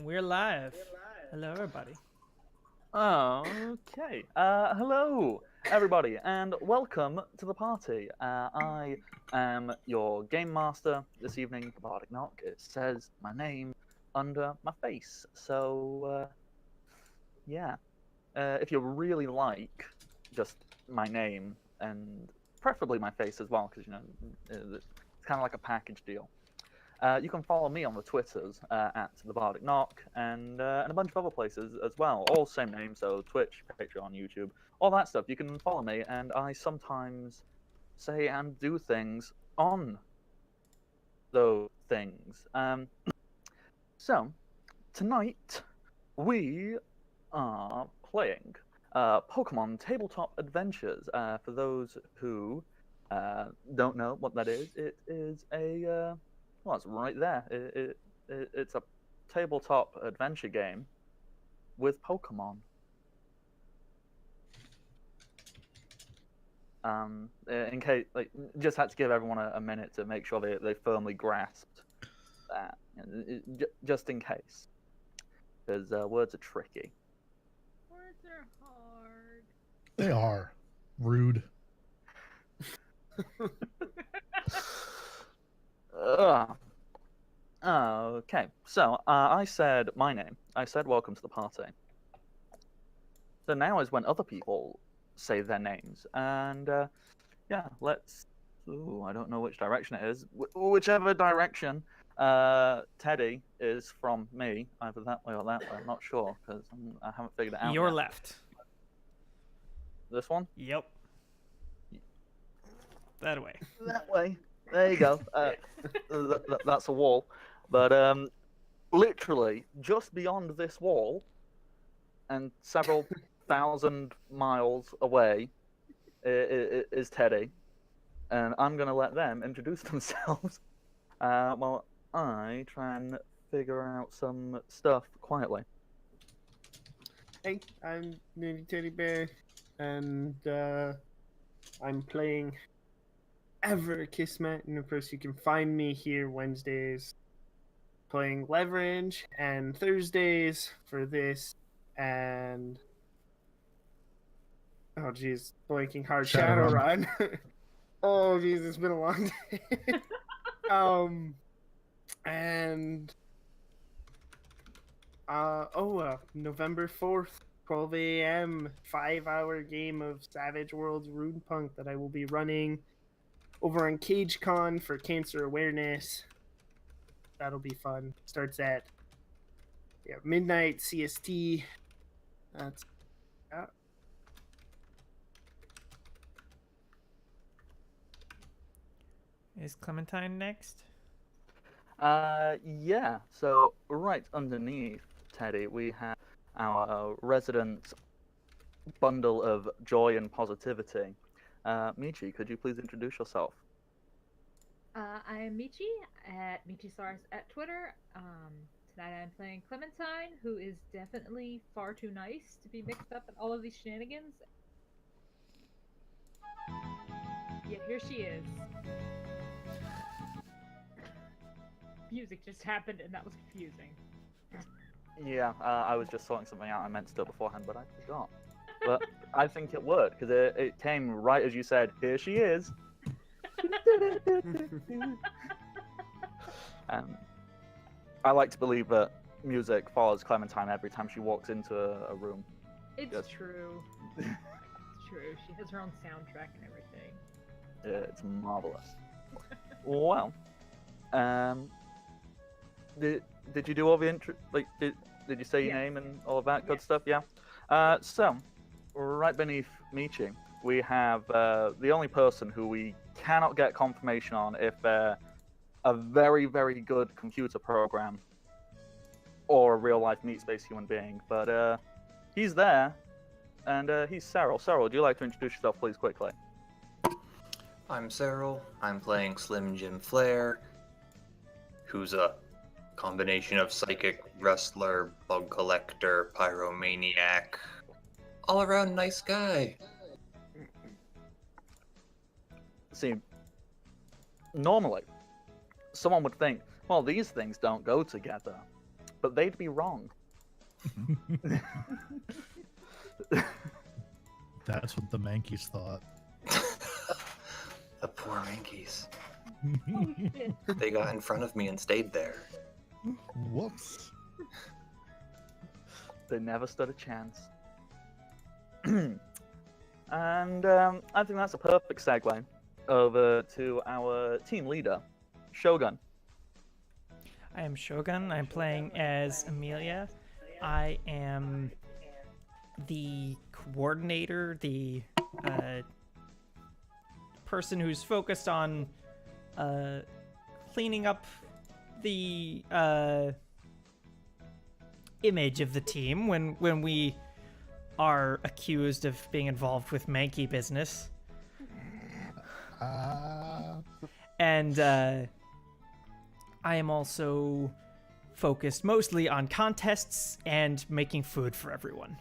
We're live. Hello, everybody. Okay. Hello, everybody, and welcome to the party. I am your game master this evening, the Bardic Knock. It says my name under my face. So, yeah. If you really like just my name and preferably my face as well, because, it's kind of like a package deal. You can follow me on the Twitters at the Bardic Knock and a bunch of other places as well. All same name, so Twitch, Patreon, YouTube, all that stuff. You can follow me, and I sometimes say and do things on those things. So tonight we are playing Pokemon Tabletop Adventures. For those who don't know what that is, it is a well, it's right there. It's a tabletop adventure game with Pokemon. In case, like, just had to give everyone a minute to make sure they firmly grasped that, just in case, because words are tricky. Words are hard. They are. Rude. Okay, so I said my name. I said welcome to the party. So now is when other people say their names, and yeah, let's. Ooh, I don't know which direction it is. Whichever direction Teddy is from me, either that way or that way. I'm not sure because I haven't figured it out Your yet. left. This one? Yep. That way. That way. There you go. That's a wall. But literally, just beyond this wall, and several thousand miles away, is Teddy. And I'm going to let them introduce themselves while I try and figure out some stuff quietly. Hey, I'm Nitty Teddy Bear, and I'm playing Ever Kismet, and of course you can find me here Wednesdays playing Leverage, and Thursdays for this, and oh geez, blanking hard Shadowrun. Oh geez, it's been a long day. And November 4th, 12 a.m., 5-hour game of Savage Worlds Runepunk that I will be running over on CageCon for cancer awareness. That'll be fun. Starts at midnight CST. That's Is Clementine next? Yeah. So right underneath Teddy, we have our resident bundle of joy and positivity. Michi, could you please introduce yourself? I am Michi at MichiSars at Twitter. Tonight I'm playing Clementine, who is definitely far too nice to be mixed up in all of these shenanigans. Yet here she is. Music just happened, and that was confusing. Yeah, I was just sorting something out. I meant to do it beforehand, but I forgot. But I think it worked because it came right as you said. Here she is. I like to believe that music follows Clementine every time she walks into a room. It's Yes. true. It's true. She has her own soundtrack and everything. It's marvelous. Well, did you do all the intro? Like, did you say your Yes. name and all of that good Yes. stuff? Yeah. So, right beneath Michi, we have the only person who we cannot get confirmation on if they're a very, very good computer program or a real-life meat-space human being. But he's there, and he's Cyril. Cyril, would you like to introduce yourself, please, quickly? I'm Cyril. I'm playing Slim Jim Flair, who's a combination of psychic, wrestler, bug collector, pyromaniac, all-around nice guy. See, normally, someone would think, well, these things don't go together. but they'd be wrong. That's what the Mankeys thought. The poor Mankeys. Oh, shit. They got in front of me and stayed there. Whoops. They never stood a chance. And I think that's a perfect segue over to our team leader, Shogun. I am Shogun. I'm playing as Amelia. I am the coordinator, the person who's focused on cleaning up the image of the team when we are accused of being involved with Mankey business. And I am also focused mostly on contests and making food for everyone.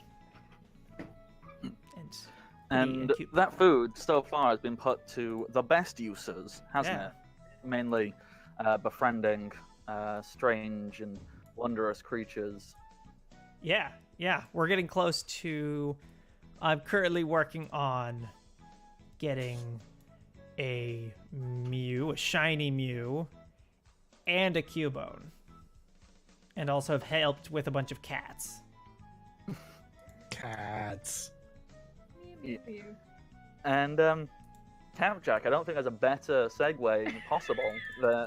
And that food so far has been put to the best uses, hasn't it? Mainly befriending strange and wondrous creatures. Yeah, we're getting close to... I'm currently working on getting a Mew, a shiny Mew, and a Cubone. And also have helped with a bunch of cats. Cats. Mew, mew. And Capjack, I don't think there's a better segue possible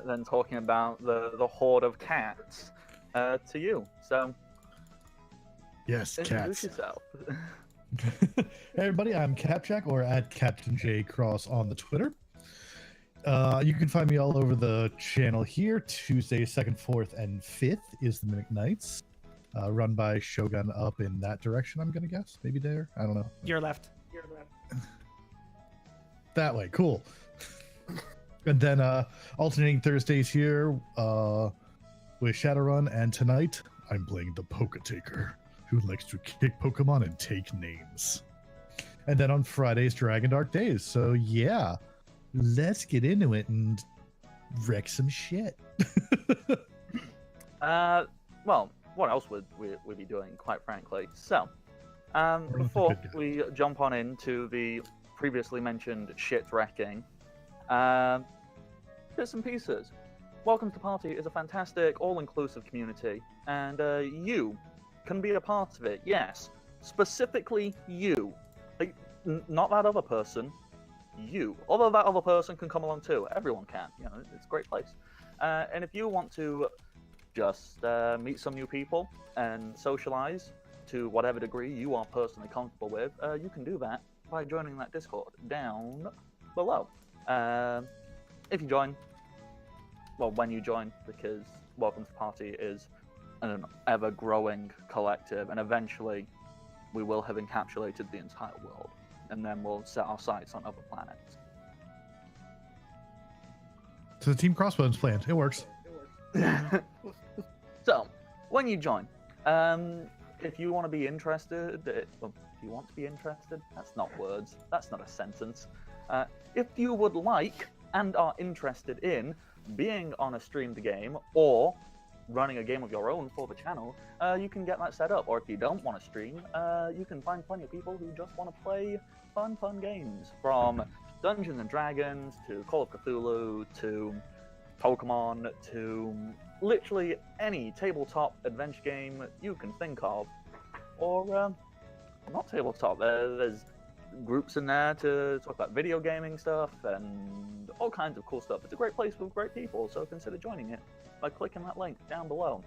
than talking about the horde of cats to you. So, Yes, introduce cats. yourself. Hey everybody, I'm Capjack, or at Captain J Cross on the Twitter. You can find me all over the channel here. Tuesday, 2nd, 4th, and 5th is the Mimic Nights, run by Shogun up in that direction, I'm gonna guess. Maybe there? I don't know. Your left. That way, cool. And then alternating Thursdays here with Shadowrun, and tonight I'm playing the Poke-Taker, who likes to kick Pokemon and take names. And then on Fridays, Dragon Dark Days. So yeah, let's get into it and wreck some shit. Well, what else would we be doing, quite frankly? So, before we jump on into the previously mentioned shit wrecking, bits and pieces. Welcome to Party is a fantastic, all-inclusive community, and you can be a part of it. Yes, specifically you, like, not that other person. You, although that other person can come along too. Everyone can. You know, it's a great place. And if you want to just meet some new people and socialize to whatever degree you are personally comfortable with, you can do that by joining that Discord down below. If you join, well, when you join, because Welcome to Party is an ever-growing collective, and eventually we will have encapsulated the entire world, and then we'll set our sights on other planets. So the Team Crossbones plan, it works. So, when you join, if you want to be interested, that's not words, that's not a sentence. If you would like and are interested in being on a streamed game or running a game of your own for the channel, you can get that set up. Or if you don't want to stream, you can find plenty of people who just want to play fun games, from Dungeons and Dragons to Call of Cthulhu to Pokemon to literally any tabletop adventure game you can think of. Or not tabletop, there's groups in there to talk about video gaming stuff and all kinds of cool stuff. It's a great place with great people, so consider joining it by clicking that link down below.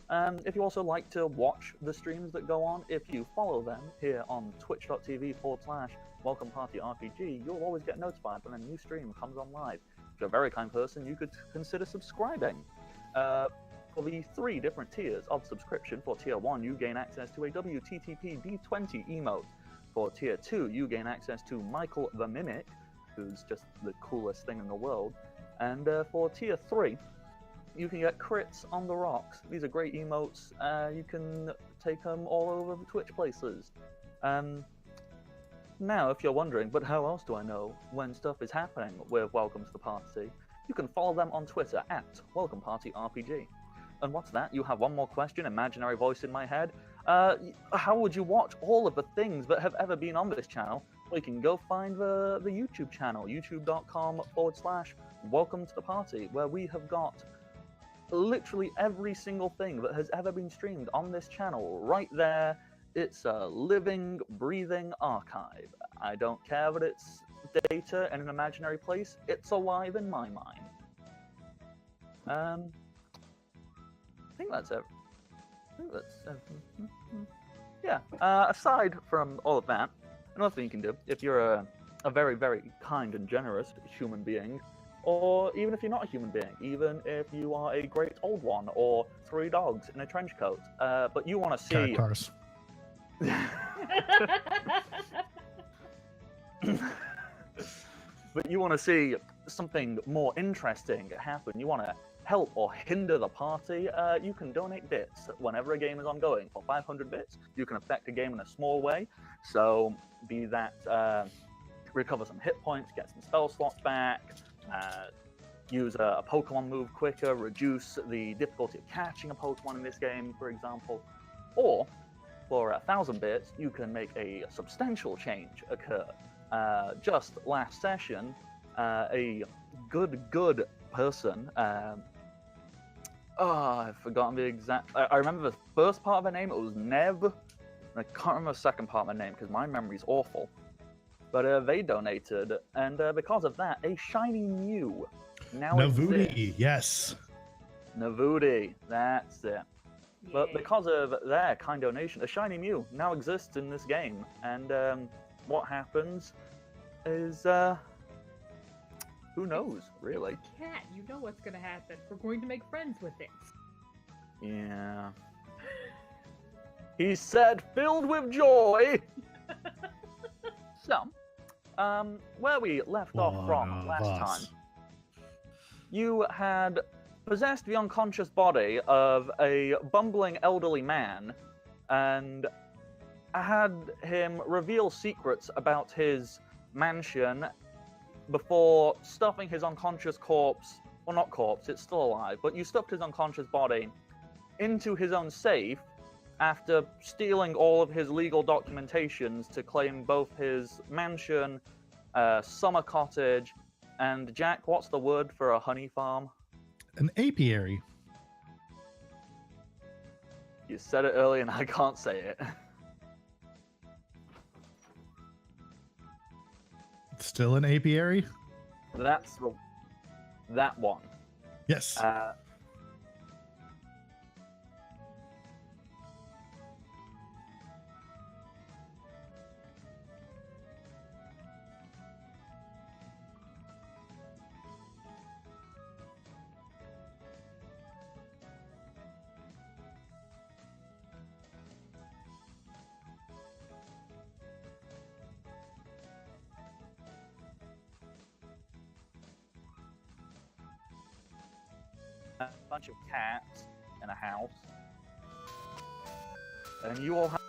If you also like to watch the streams that go on, if you follow them here on twitch.tv/WelcomePartyRPG, you'll always get notified when a new stream comes on live. If you're a very kind person, you could consider subscribing. For the 3 different tiers of subscription, for tier 1, you gain access to a WTTP D20 emote. For tier 2, you gain access to Michael the Mimic, who's just the coolest thing in the world. And for tier 3, you can get crits on the rocks. These are great emotes. You can take them all over the Twitch places. Now, if you're wondering, but how else do I know when stuff is happening with Welcome to the Party? You can follow them on Twitter at WelcomePartyRPG. and what's that? You have one more question, imaginary voice in my head. How would you watch all of the things that have ever been on this channel? Well, you can go find the YouTube channel, youtube.com/welcome to the party, where we have got literally every single thing that has ever been streamed on this channel right there. It's a living, breathing archive. I don't care that it's data in an imaginary place, it's alive in my mind. I think that's it. Yeah, aside from all of that, another thing you can do, if you're a very, very kind and generous human being, or even if you're not a human being, even if you are a great old one, or 3 dogs in a trench coat, but you want to see... Cars. But you want to see something more interesting happen, you want to help or hinder the party, you can donate bits whenever a game is ongoing. For 500 bits, you can affect a game in a small way. So, be that recover some hit points, get some spell slots back, use a Pokemon move quicker, reduce the difficulty of catching a Pokemon in this game, for example. Or, for 1,000 bits, you can make a substantial change occur. Just last session, a good person, I've forgotten the exact... I remember the first part of her name, it was Nev, and I can't remember the second part of her name, because my memory's awful. But they donated, and because of that, a shiny Mew now exists. Navudi, yes. Navudi, that's it. But Yay. because of their kind donation, a shiny Mew now exists in this game, and what happens is, who knows, really? Cat, you know what's gonna happen. We're going to make friends with it. Yeah. He said, filled with joy! So, where we left off from last time, you had possessed the unconscious body of a bumbling elderly man, and had him reveal secrets about his mansion before stuffing his unconscious corpse, well, not corpse, it's still alive, but you stuffed his unconscious body into his own safe after stealing all of his legal documentations to claim both his mansion, summer cottage, and Jack, what's the word for a honey farm? An apiary. You said it earlier and I can't say it. Still an apiary? That's that one. Yes. A bunch of cats in a house, and you all have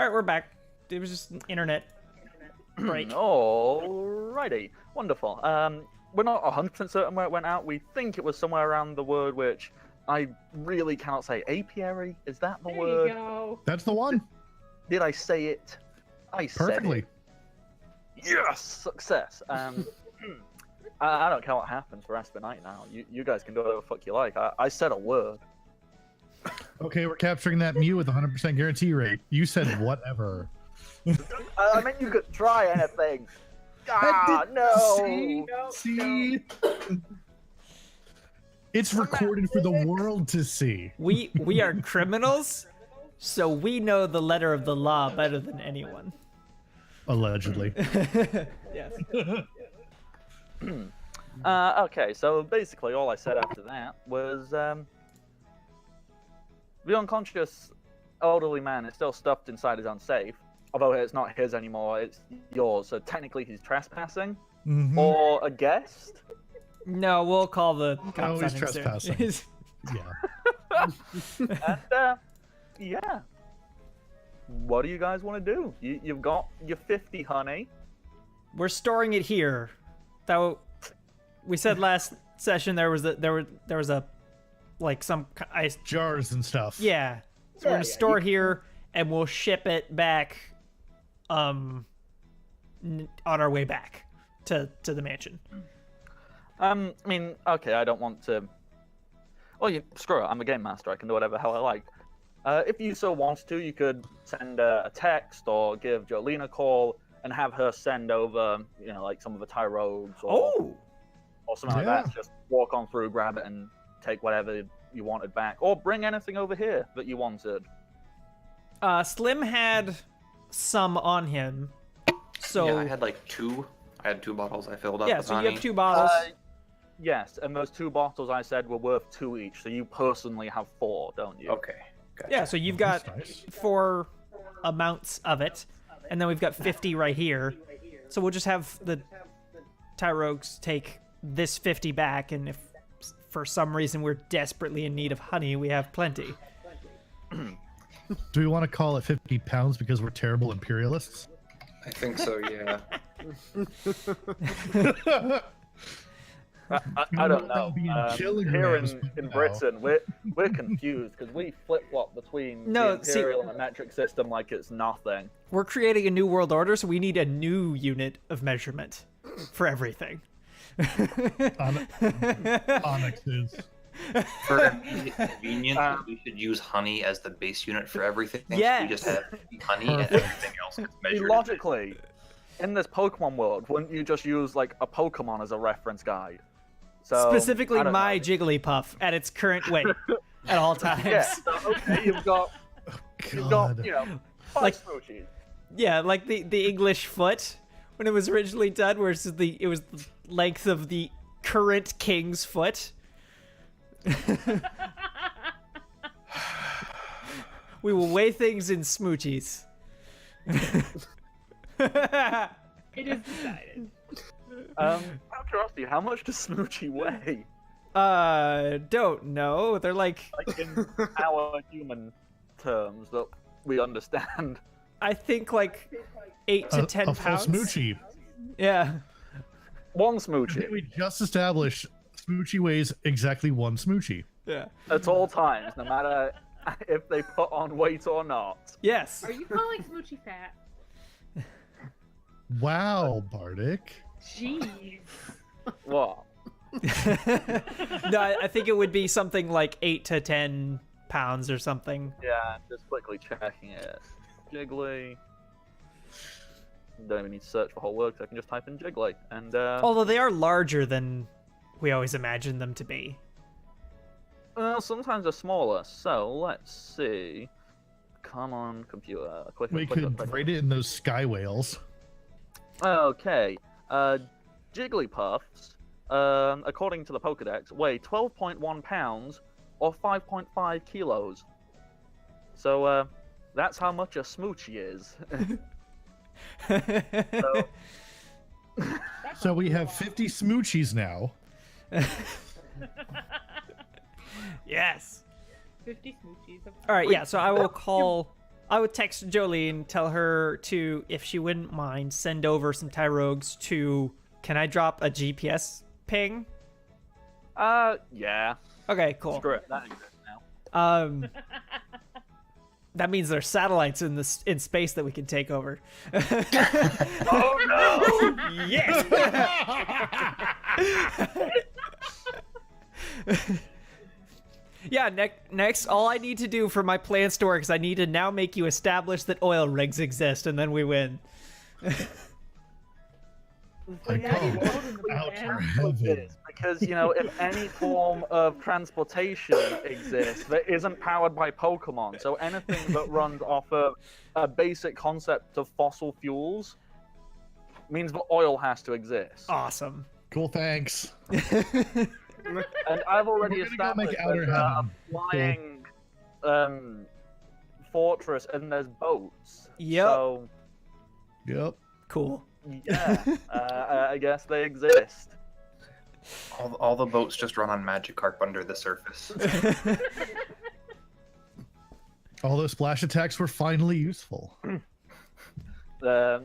All right, we're back. It was just an internet break. Alrighty, wonderful. We're not 100% certain where it went out. We think it was somewhere around the word which I really cannot say. Apiary? Is that the There word? you go. That's the one. Did I say it? I Perfectly. said it. Yes, success. I don't care what happens for the rest of the night now. You guys can do whatever the fuck you like. I said a word. Okay, we're capturing that Mew with 100% guarantee rate. You said whatever. I meant you could try anything. Ah, no. See? No, See? It's recorded for the world to see. We are criminals, so we know the letter of the law better than anyone. Allegedly. Yes. Okay, so basically all I said after that was the unconscious elderly man is still stuffed inside his own safe, although it's not his anymore, it's yours, so technically he's trespassing. Mhm. Or a guest. No, we'll call the cops No, on he's him trespassing. soon. Yeah. And yeah. What do you guys want to do? You've got your 50 honey. We're storing it here. Though we said last session there was a like some ice. Jars and stuff. Yeah. So we're gonna Yeah, store it here and we'll ship it back on our way back to the mansion. I mean, okay, I don't want to. Well, screw it. I'm a game master. I can do whatever the hell I like. If you so want to, you could send a text or give Jolene a call and have her send over, like some of the tie rogues or something like that. Just walk on through, grab it, and take whatever you wanted back, or bring anything over here that you wanted. Slim had some on him, so Yeah, I had like two. I had 2 bottles I filled up yeah. with So honey. you have 2 bottles. Yes, and those 2 bottles I said were worth 2 each, so you personally have 4, don't you? Okay. Gotcha. Yeah, so you've got That's nice. 4 amounts of it, and then we've got 50 right here. So we'll just have the Tyrogues take this 50 back, and if for some reason we're desperately in need of honey, we have plenty. Do we want to call it 50 pounds because we're terrible imperialists? I think so, yeah. I don't know. That'll be in Here kilograms in now. Britain, we're confused because we flip-flop between No, the see- imperial and the metric system like it's nothing. We're creating a new world order, so we need a new unit of measurement for everything. Onyx is. For convenience, we should use honey as the base unit for everything. So Yes. we just have honey and Perfect. everything else gets See, measured. logically, in this Pokemon world, wouldn't you just use like a Pokemon as a reference guide? So, Specifically, I don't my know. Jigglypuff at its current weight at all times. Yeah, so, okay, you've got God. 5 Like- Smoochies. Yeah, like the English foot when it was originally done, where it was the length of the current king's foot. We will weigh things in smoochies. It is decided. Out of curiosity, how much does Smoochie weigh? Don't know. They're like Like in our human terms that we understand. I think like 8 to 10 a full pounds. smoochie. Yeah. 1 I Smoochie think we just established smoochie weighs exactly 1 smoochie. Yeah. at all times, no matter if they put on weight or not. Yes. Are you calling Smoochie fat? Wow, Bardic. Jeez. What? No, I think it would be something like 8 to 10 pounds or something. Yeah, just quickly checking it. Jiggly. Don't even need to search for whole words. I can just type in Jiggly, and Although they are larger than we always imagined them to be. well, sometimes they're smaller. So let's see. Come on, computer. Quick, We could rate it in those sky whales. Okay. Jigglypuffs, according to the Pokedex, weigh 12.1 pounds or 5.5 kilos. So that's how much a Smoochie is. So, So we have 50 smoochies now. Yes. 50 Smoochies. All right, yeah, so I will call I would text Jolene, tell her to, if she wouldn't mind, send over some Tyrogues to. Can I drop a GPS ping? Yeah. Okay, cool. Screw it. That exists now. That means there's satellites in space that we can take over. Oh no! Yes. Yeah, next, all I need to do for my plans to work is I need to now make you establish that oil rigs exist, and then we win. I Yeah, call you rolled in the outer band. heaven. Because, you know, if any form of transportation exists that isn't powered by Pokemon, so anything that runs off of a basic concept of fossil fuels means that oil has to exist. Awesome. Cool, thanks. And I've already We're gonna go make established outer there's a heaven. flying fortress and there's boats. Yep. So, Yep. Cool. yeah, I guess they exist. All the boats just run on Magikarp under the surface. All those splash attacks were finally useful. The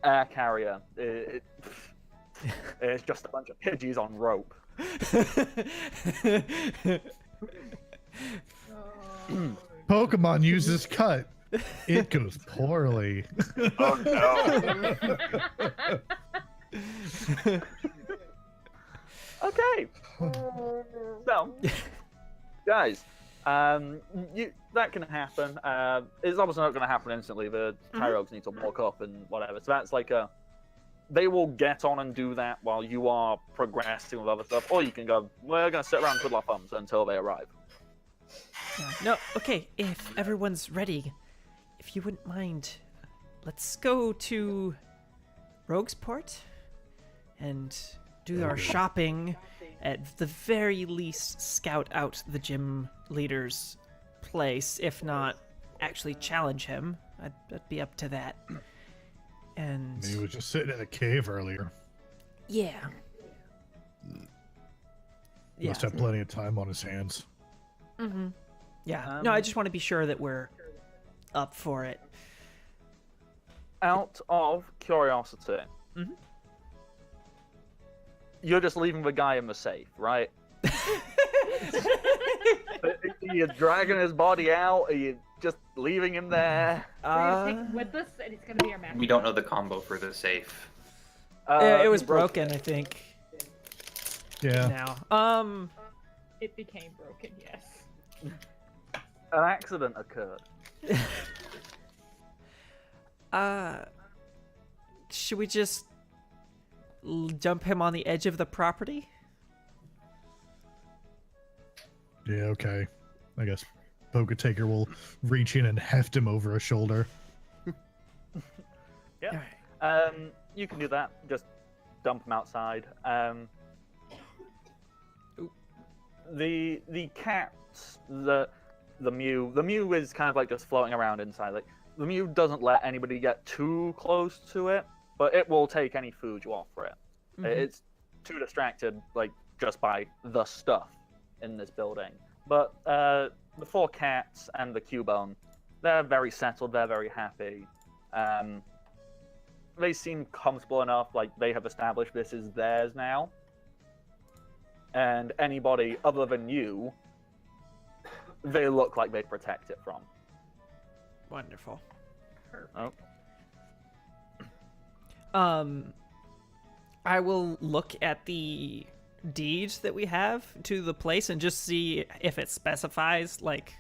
air carrier, it's just a bunch of Pidgeys on rope. Pokemon uses cut. It goes poorly. Oh no! Okay. So, guys, that can happen. It's obviously not going to happen instantly. The Tyrogues need to walk up and whatever. So that's like they will get on and do that while you are progressing with other stuff. Or you can go, we're going to sit around and twiddle our thumbs until they arrive. No, okay, if everyone's ready, if you wouldn't mind, let's go to Roguesport and do our shopping. At the very least, scout out the gym leader's place. If not, actually challenge him. I'd be up to that. And He was just sitting in a cave earlier. yeah. Yeah. Must have plenty of time on his hands. Mm-hmm. Yeah. No, I just want to be sure that we're up for it. Out of curiosity, you're just leaving the guy in the safe, right? You're dragging his body out, or you just leaving him there? We're gonna take him with us, and it's gonna be our master. We don't know the combo for the safe. It was you broke broken, I think. Yeah. Now, It became broken, yes. An accident occurred. should we just jump him on the edge of the property? Yeah, okay. I guess Poketaker will reach in and heft him over a shoulder. Yeah. Alright. You can do that. Just dump him outside. The cats, the Mew is kind of like just floating around inside. Like the Mew doesn't let anybody get too close to it, but it will take any food you offer it. It's too distracted, like just by the stuff in this building. But the four cats and the Cubone, they're very settled. They're very happy. They seem comfortable enough. Like they have established this is theirs now. And anybody other than you, they look like they protect it from. Wonderful. Oh. I will look at the deed that we have to the place and just see if it specifies like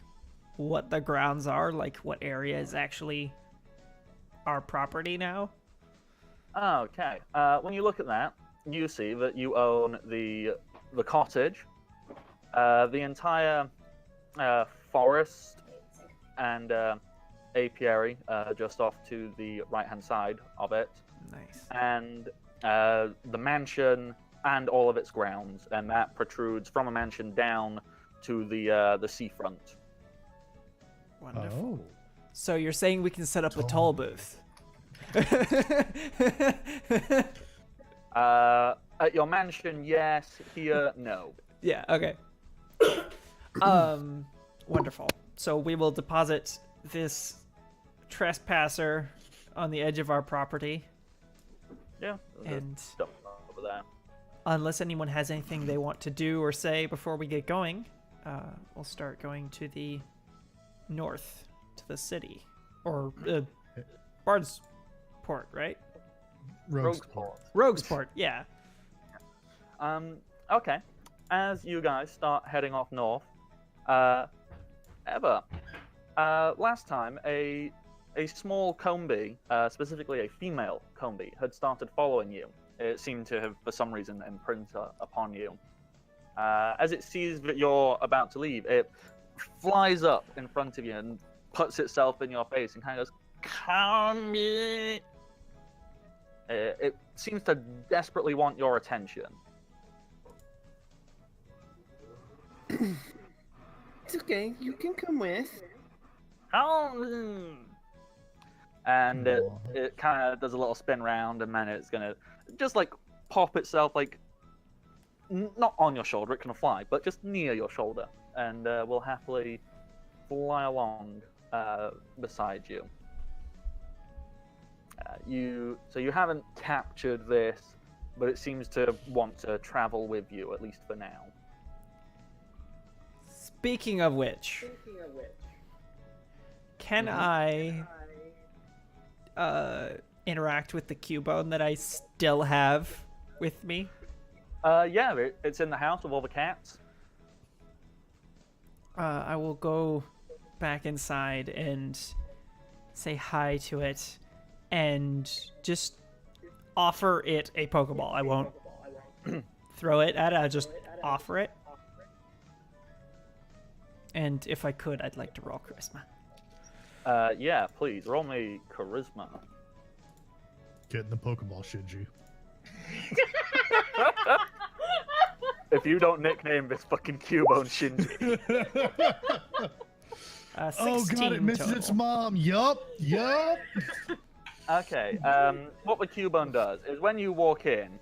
what the grounds are, like what area is actually our property now. Okay. When you look at that, you see that you own the cottage, the entire forest, and apiary just off to the right-hand side of it, Nice. and the mansion and all of its grounds, and that protrudes from a mansion down to the seafront. Wonderful. Oh. So you're saying we can set up a toll booth? At your mansion, yes. Here, no. Yeah, okay. Wonderful. So we will deposit this trespasser on the edge of our property, Yeah. and Stuff over there. unless anyone has anything they want to do or say before we get going, we'll start going to the north, to the city, or Bardsport, right? Roguesport. Roguesport, yeah. Okay. As you guys start heading off north, last time a small combi, specifically a female combi, had started following you. It seemed to have, for some reason, imprinted upon you. As it sees that you're about to leave, it flies up in front of you and puts itself in your face and kind of goes, "Come here." It seems to desperately want your attention. It's okay. You can come with. And it kind of does a little spin round, and then it's gonna just like pop itself like not on your shoulder, it can fly, but just near your shoulder, and will happily fly along beside you. You haven't captured this, but it seems to want to travel with you, at least for now. Speaking of which, can I interact with the Cubone that I still have with me? Yeah, it's in the house with all the cats. I will go back inside and say hi to it and just offer it a Pokeball. I won't throw it at it, I'll just offer it. And if I could, I'd like to roll Charisma. Yeah, please, roll me Charisma. Get in the Pokeball, Shinji. If you don't nickname this fucking Cubone Shinji. 16 God, it misses total. its mom. Yup. Okay, what the Cubone does is when you walk in,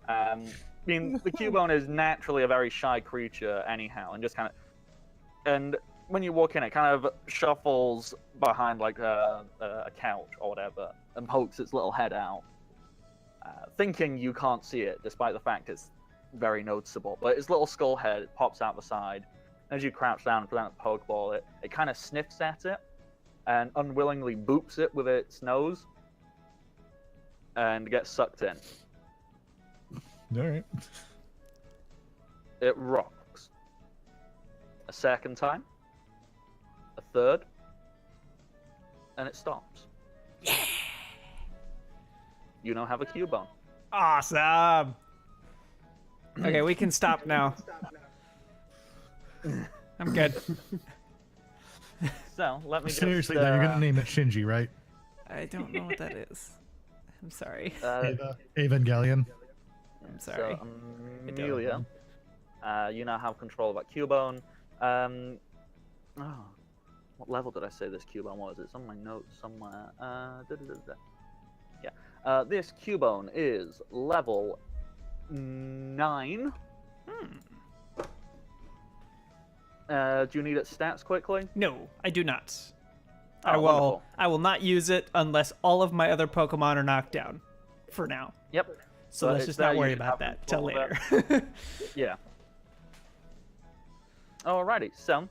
the Cubone is naturally a very shy creature anyhow, and just kind of, and when you walk in, it kind of shuffles behind like a couch or whatever, and pokes its little head out, thinking you can't see it, despite the fact it's very noticeable. But its little skull head pops out the side. As you crouch down and present the Pokeball, it kind of sniffs at it, and unwillingly boops it with its nose, and gets sucked in. All right. It rocks. A second time. A third. And it stops. Yeah! You now have a Cubone. Awesome! Okay, we can stop now. I'm good. So, let me Seriously, just, though, you're gonna name it Shinji, right? I don't know what that is. I'm sorry. Evangelion. I'm sorry. So, Amelia, you now have control of that Cubone. What level did I say this Cubone was? It's on my notes somewhere. Yeah. This Cubone is level 9. Do you need its stats quickly? No, I do not. Oh, wonderful. I will not use it unless all of my other Pokemon are knocked down. For now. Yep. So But let's it's just there, not you worry can about have that till control later. of Yeah. Alrighty, so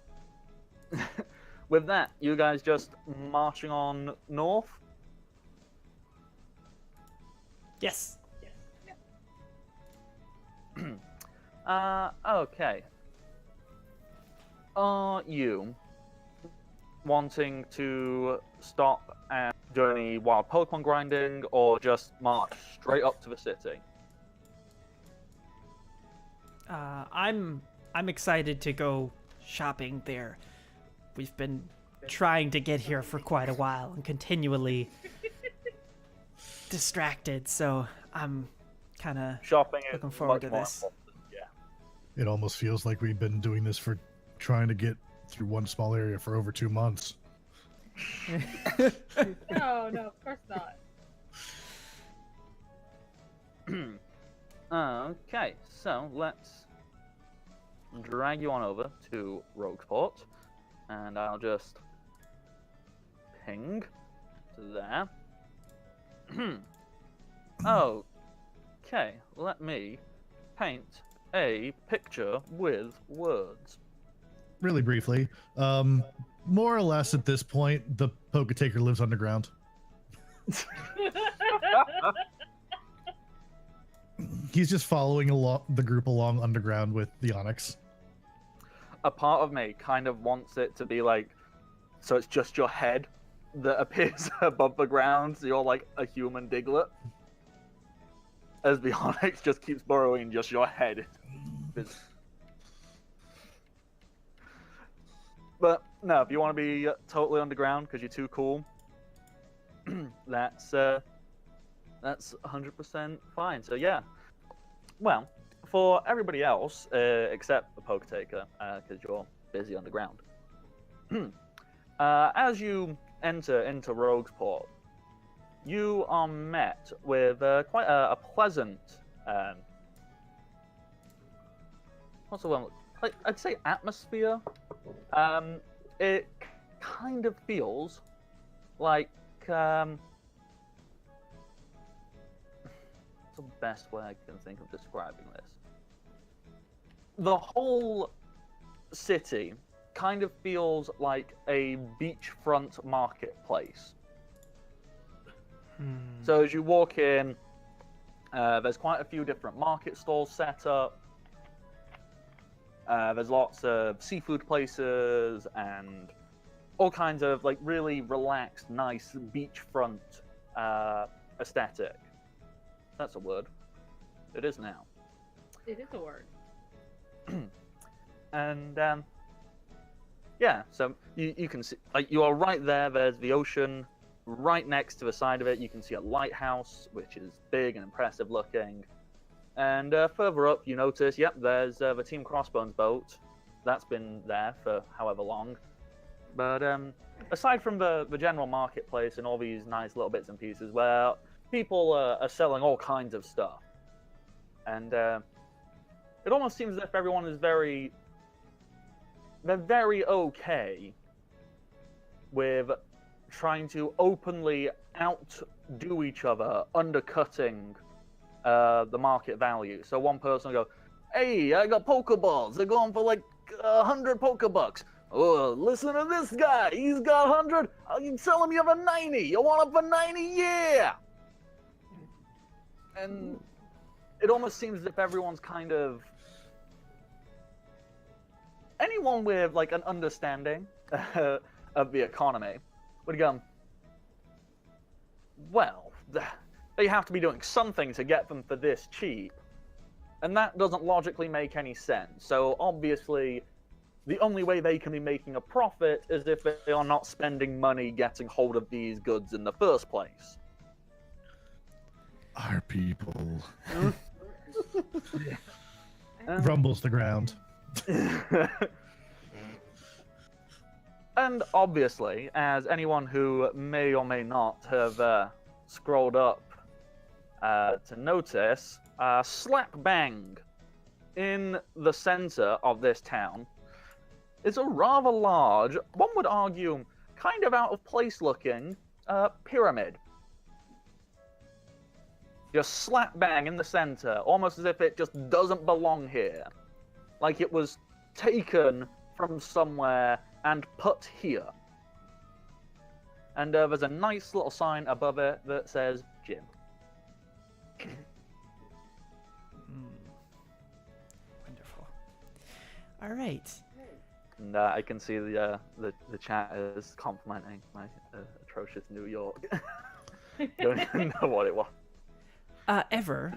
with that, you guys just marching on north? Yes. Okay. Are you wanting to stop and do any wild Pokemon grinding, or just march straight up to the city? I'm excited to go shopping there. We've been trying to get here for quite a while and continually distracted, so I'm kind of Shopping is looking forward much to more this. important, yeah. It almost feels like we've been doing this for trying to get through one small area for over 2 months. No, of course not. Okay, so let's drag you on over to Rogueport. And I'll just ping to there. Okay, let me paint a picture with words. Really briefly, more or less at this point, the Poke-Taker lives underground. He's just following the group along underground with the Onyx. A part of me kind of wants it to be like, so it's just your head that appears above the ground, so you're like a human Diglett. As the Onyx just keeps burrowing just your head. But no, if you want to be totally underground because you're too cool, that's 100% fine. So yeah, well, for everybody else except the Poke-Taker, because you're busy underground, as you enter into Roguesport, you are met with quite a pleasant, what's the one? Like, I'd say atmosphere. It kind of feels like what's the best way I can think of describing this? The whole city kind of feels like a beachfront marketplace. So as you walk in, there's quite a few different market stalls set up. There's lots of seafood places and all kinds of like really relaxed, nice beachfront aesthetic. That's a word. It is now. It is a word. And yeah, so you can see, like, you are right there. There's the ocean right next to the side of it. You can see a lighthouse, which is big and impressive looking. And further up, you notice, yep, there's the Team Crossbones boat. That's been there for however long. But aside from the general marketplace and all these nice little bits and pieces where people are selling all kinds of stuff. And it almost seems as if everyone is they're very okay with trying to openly outdo each other, undercutting the market value. So one person will go, "Hey, I got Pokeballs. They're going for like 100 Pokebucks. Oh, listen to this guy. He's got 100. You tell him you have a 90. You want it for 90? Yeah." And it almost seems as if everyone's kind of, anyone with like an understanding of the economy would go, well, they have to be doing something to get them for this cheap. And that doesn't logically make any sense. So obviously, the only way they can be making a profit is if they are not spending money getting hold of these goods in the first place. Our people. Rumbles the ground. And obviously, as anyone who may or may not have scrolled up to notice, slap bang in the center of this town is a rather large, one would argue, kind of out of place looking pyramid. Just slap bang in the center, almost as if it just doesn't belong here. Like it was taken from somewhere and put here. And there's a nice little sign above it that says gym. Wonderful. All right. And I can see the chat is complimenting my atrocious New York. Don't even know what it was. Ever,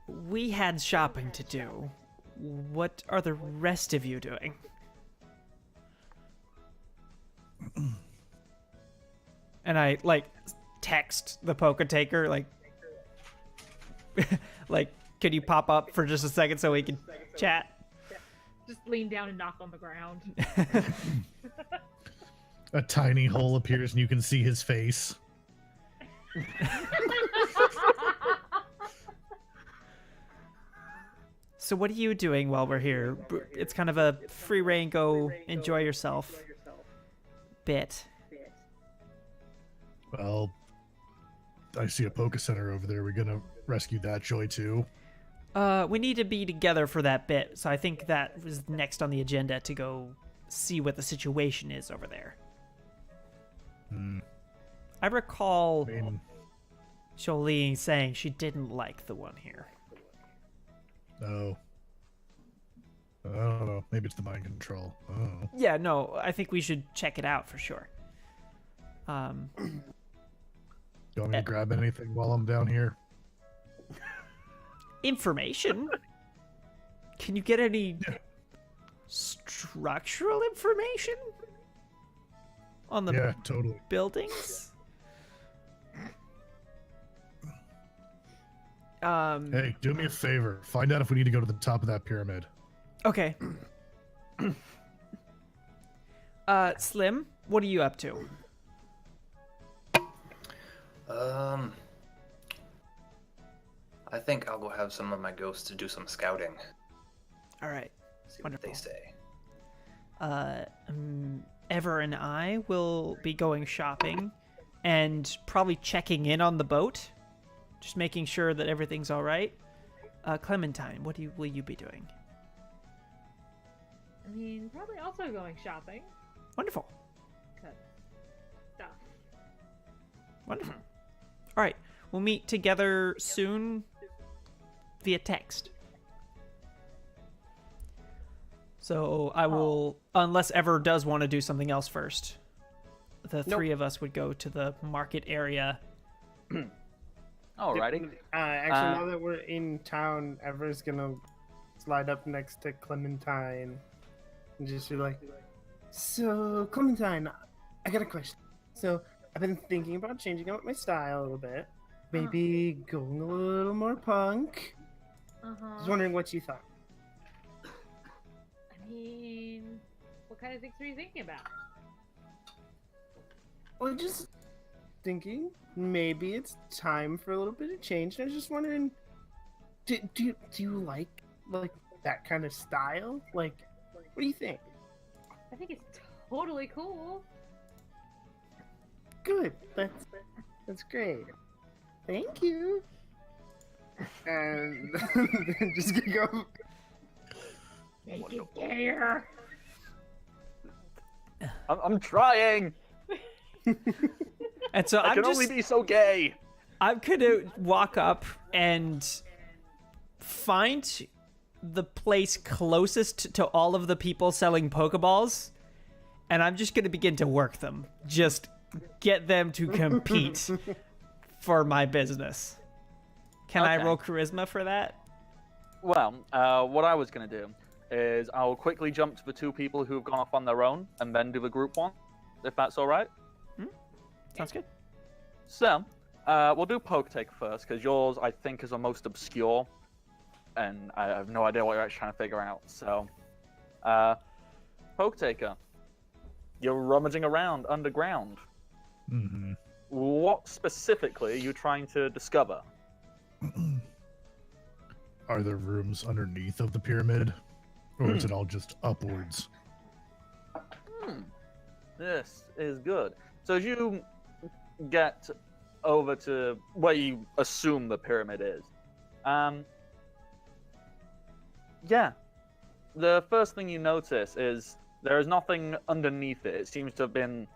we had shopping to do. What are the rest of you doing? And I like text the Poke-Taker like like, could you pop up for just a second so we can chat? Just lean down and knock on the ground. A tiny hole appears and you can see his face. So what are you doing while we're here? It's kind of a free reign, go enjoy yourself bit. Well, I see a Poke Center over there. We're gonna rescue that joy too. We need to be together for that bit, so I think that was next on the agenda to go see what the situation is over there. I recall I mean, Jolene saying she didn't like the one here. no. I don't know. Maybe it's the mind control. I don't know. Yeah, no, I think we should check it out for sure. You want me to grab anything while I'm down here? Information? Can you get any structural information on the Yeah, totally. buildings? Hey, do me a favor. Find out if we need to go to the top of that pyramid. Okay. Slim, what are you up to? I think I'll go have some of my ghosts to do some scouting. All right. See what they Wonderful. say. Ever and I will be going shopping and probably checking in on the boat, just making sure that everything's all right. Clementine, what will you be doing? I mean, probably also going shopping. Wonderful. 'Cause stuff. Wonderful. All right. We'll meet together soon via text. So I will, unless Ever does want to do something else first, the three of us would go to the market area. Alrighty. Actually, now that we're in town, Ever's gonna slide up next to Clementine and just be like, "So, Clementine, I got a question. So, I've been thinking about changing up my style a little bit. Maybe going a little more punk. Just wondering what you thought." I mean, what kind of things were you thinking about? Well, just thinking maybe it's time for a little bit of change. I was just wondering, do you like that kind of style? Like, what do you think? I think it's totally cool. Good. That's great. Thank you. And then just gonna go. Make it gayer. I'm trying. And so I can only be so gay. I'm gonna walk up and find the place closest to all of the people selling Pokeballs, and I'm just gonna begin to work them. Just get them to compete for my business. Can I Okay. roll charisma for that? Well, what I was going to do is I'll quickly jump to the two people who have gone off on their own and then do the group one, if that's all right. Sounds good. So, we'll do Poke Take first, because yours, I think, is the most obscure, and I have no idea what you're actually trying to figure out. So, Poke Taker, you're rummaging around underground. Mm-hmm. What specifically are you trying to discover? Are there rooms underneath of the pyramid? Or is it all just upwards? This is good. So as you get over to where you assume the pyramid is, yeah, the first thing you notice is there is nothing underneath it. It seems to have been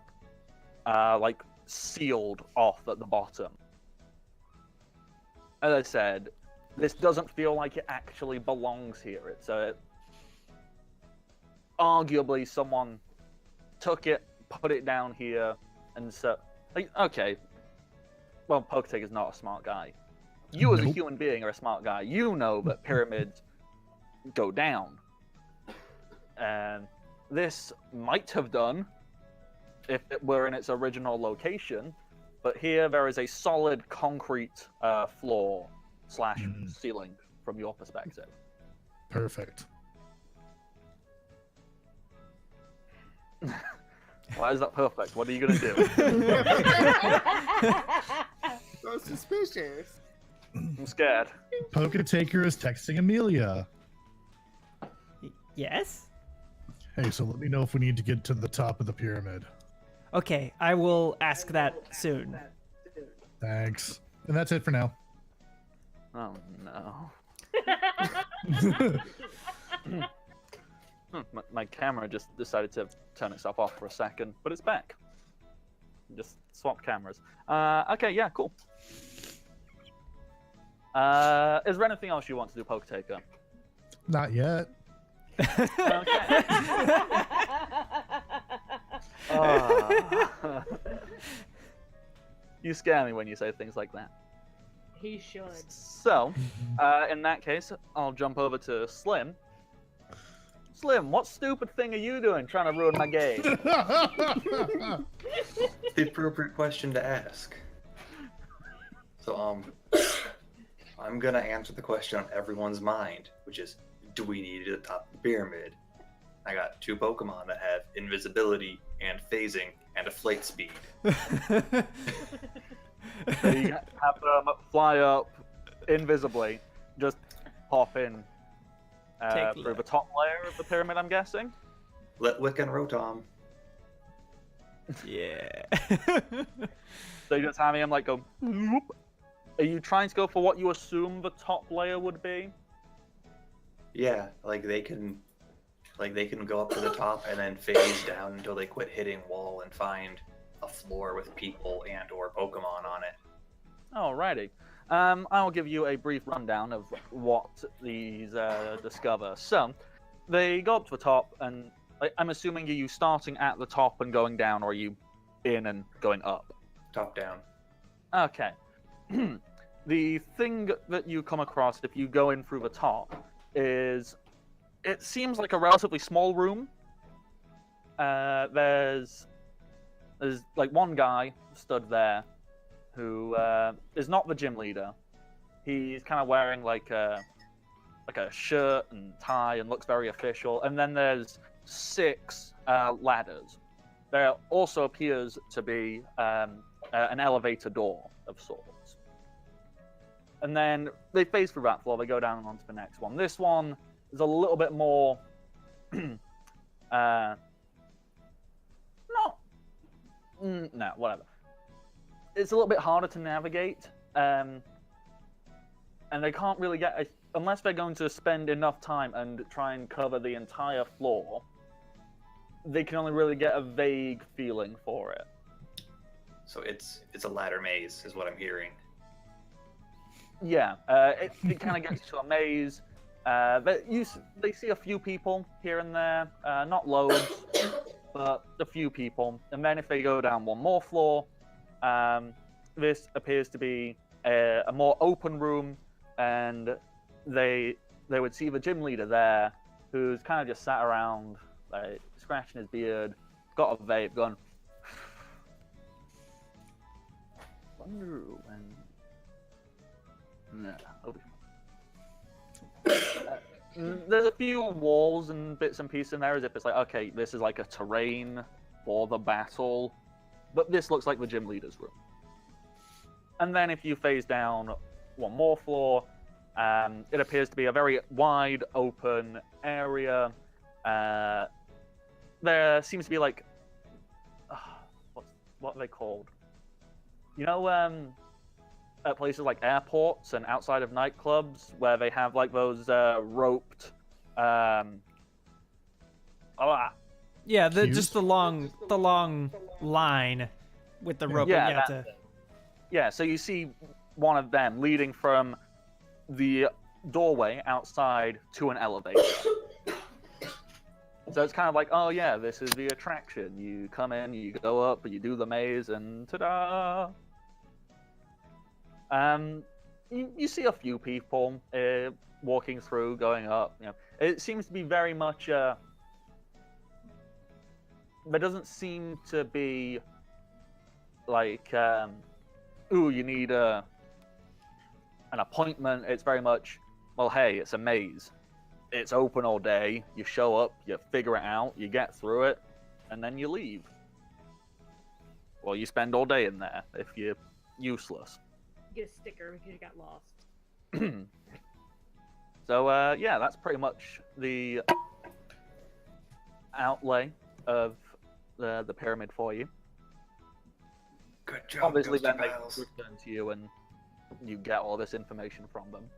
like sealed off at the bottom. As I said, this doesn't feel like it actually belongs here. It's arguably someone took it, put it down here, and so like, okay. Well, Poketek is not a smart guy. You as a human being are a smart guy. You know that pyramids go down. And this might have done if it were in its original location, but here there is a solid concrete floor / ceiling from your perspective. Perfect. Why is that perfect? What are you going to do? So suspicious. I'm scared. Poke Taker is texting Amelia. Yes? Hey, so let me know if we need to get to the top of the pyramid. Okay, I will ask that soon. Thanks. And that's it for now. Oh no. My camera just decided to turn itself off for a second, but it's back. Just swapped cameras. Okay, yeah, cool. Is there anything else you want to do, Poke Taker? Not yet. Okay. Ah. You scare me when you say things like that. He should. So, in that case, I'll jump over to Slim. Slim, what stupid thing are you doing trying to ruin my game? The appropriate question to ask. So, I'm gonna answer the question on everyone's mind, which is, do we need to top the pyramid? I got 2 Pokemon that have invisibility and phasing and a flight speed. So you have them fly up invisibly, just hop in Take through look. the top layer of the pyramid, I'm guessing. Litwick and Rotom. Yeah. So you just have him like go. Whoop. Are you trying to go for what you assume the top layer would be? Yeah, like they can go up to the top and then phase down until they quit hitting wall and find a floor with people and or Pokemon on it. Alrighty. I'll give you a brief rundown of what these discover. So, they go up to the top, and I'm assuming are you starting at the top and going down, or are you in and going up? Top down. Okay. The thing that you come across if you go in through the top is it seems like a relatively small room. There's like one guy stood there who is not the gym leader. He's kind of wearing like a shirt and tie and looks very official. And then there's 6 ladders. There also appears to be an elevator door of sorts. And then they phase through that floor. They go down onto the next one. This one is a little bit more no, whatever. It's a little bit harder to navigate, and they can't really get unless they're going to spend enough time and try and cover the entire floor. They can only really get a vague feeling for it. So it's a ladder maze, is what I'm hearing. Yeah, it kind of gets to a maze. They see a few people here and there, not loads, but a few people. And then if they go down one more floor, this appears to be a more open room, and they would see the gym leader there, who's kind of just sat around, like scratching his beard, got a vape, going. Wonder when. There's a few walls and bits and pieces in there, as if it's like, okay, this is like a terrain for the battle, but this looks like the gym leader's room. And then if you phase down one more floor, it appears to be a very wide open area. There seems to be like, what are they called? You know, at places like airports and outside of nightclubs where they have like those roped Yeah, Queues? just the long line with the rope. Yeah, You have to... yeah, so you see one of them leading from the doorway outside to an elevator. So it's kind of like, oh yeah, this is the attraction. You come in, you go up, you do the maze, and ta-da! You see a few people walking through, going up. You know, it seems to be very much. There doesn't seem to be like, ooh, you need an appointment. It's very much, well, hey, it's a maze. It's open all day. You show up, you figure it out, you get through it, and then you leave. Well, you spend all day in there if you're useless. Get a sticker because you got lost. So, yeah, that's pretty much the outlay of the pyramid for you. Good job, Obviously, Ghosty then they Pals. return to you, and you get all this information from them.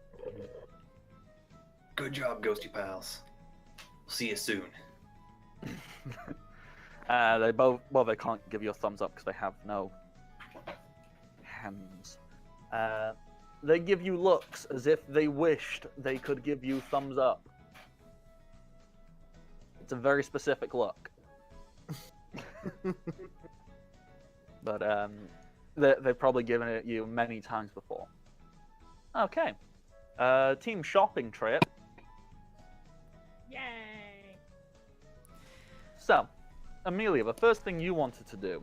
Good job, Ghosty Pals. We'll see you soon. They both, well, they can't give you a thumbs up because they have no hands. They give you looks as if they wished they could give you thumbs up. It's a very specific look. But they've probably given it you many times before. Okay. Team shopping trip. Yay! So, Amelia, the first thing you wanted to do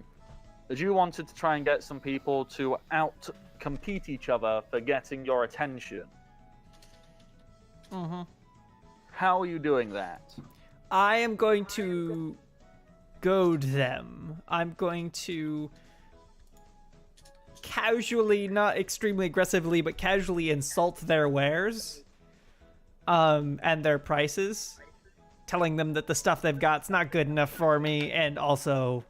is you wanted to try and get some people to out-compete each other for getting your attention. Mm-hmm. How are you doing that? I am going to goad them. I'm going to casually, not extremely aggressively, but casually insult their wares and their prices, telling them that the stuff they've got's not good enough for me, and also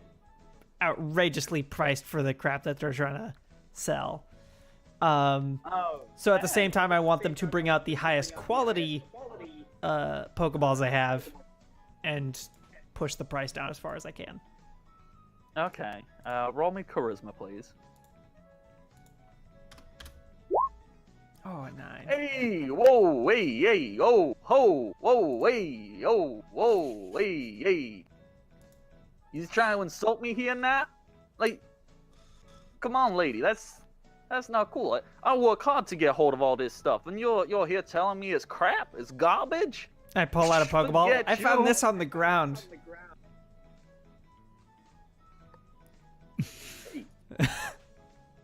outrageously priced for the crap that they're trying to sell. So at the same time, I want them to bring out the highest quality Pokeballs I have and push the price down as far as I can. Okay. Roll me charisma, please. Oh, a 9. Hey! Whoa! Hey! Hey! Oh! Ho! Whoa! Hey! Oh! Whoa! Hey! Hey! You trying to insult me here now? Like, come on, lady. That's not cool. I work hard to get hold of all this stuff, and you're here telling me it's crap, it's garbage. I pull out a Pokeball. Forget I found you. this on the ground.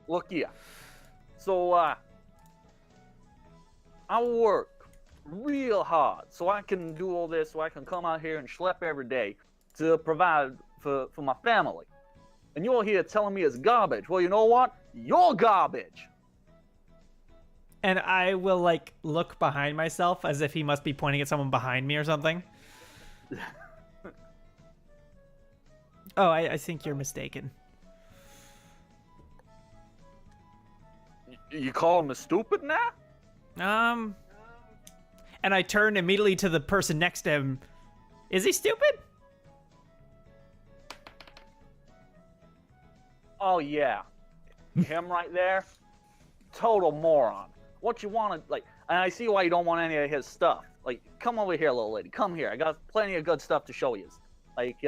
Look here. So, I work real hard so I can do all this, so I can come out here and schlep every day to provide for my family. And you're here telling me it's garbage. Well, you know what? You're garbage. And I will, like, look behind myself as if he must be pointing at someone behind me or something. Oh, I think you're mistaken. You call me stupid now? And I turn immediately to the person next to him. Is he stupid? Oh, yeah. Him right there? Total moron. What you want to, like, and I see why you don't want any of his stuff. Like, come over here, little lady. Come here. I got plenty of good stuff to show you. Like,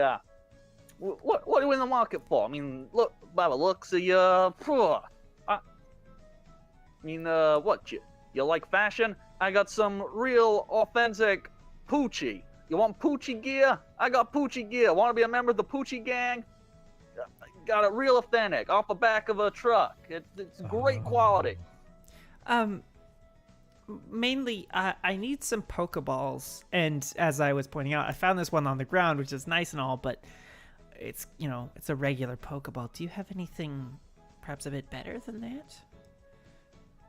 what are you in the market for? I mean, look, by the looks of you, what, you like fashion? I got some real authentic Poochie. You want Poochie gear? I got Poochie gear. Want to be a member of the Poochie gang? Got it real authentic, off the back of a truck. It's great quality. Mainly, I need some Pokeballs. And as I was pointing out, I found this one on the ground, which is nice and all, but it's, it's a regular Pokeball. Do you have anything perhaps a bit better than that?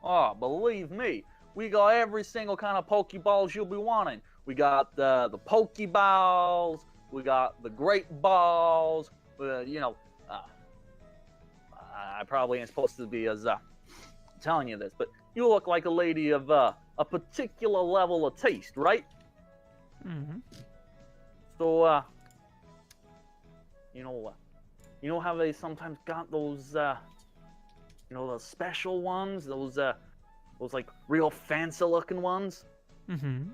Oh, believe me, we got every single kind of Pokeballs you'll be wanting. We got the Pokeballs, we got the Great Balls, I probably ain't supposed to be as telling you this, but you look like a lady of a particular level of taste, right? Mm-hmm. So, you know how they sometimes got those, those special ones, those like real fancy looking ones? Mm-hmm.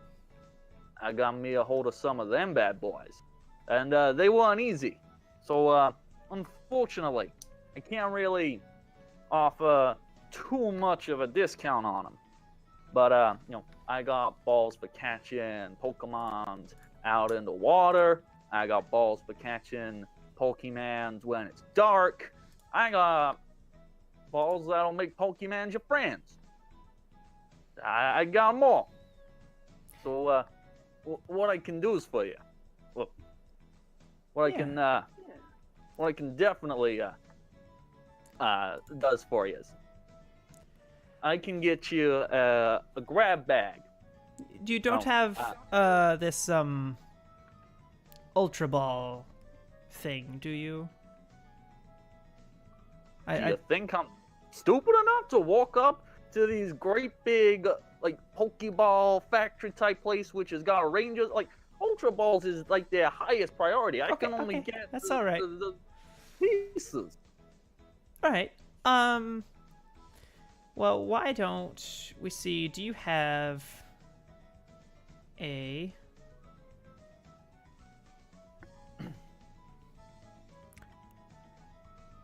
I got me a hold of some of them bad boys, and they weren't easy. So, unfortunately, I can't really offer too much of a discount on them. But, I got balls for catching Pokemons out in the water. I got balls for catching Pokemons when it's dark. I got balls that'll make Pokemons your friends. I got more. So, what I can do is for you. Look, what I can definitely does for you is I can get you a grab bag. You don't have this Ultra Ball thing, do you? Do you think I'm stupid enough to walk up to these great big, like, Pokeball factory type place, which has got rangers? Like, Ultra Balls is like their highest priority. I can only get that's all right. the pieces. All right. Well, why don't we see? Do you have a?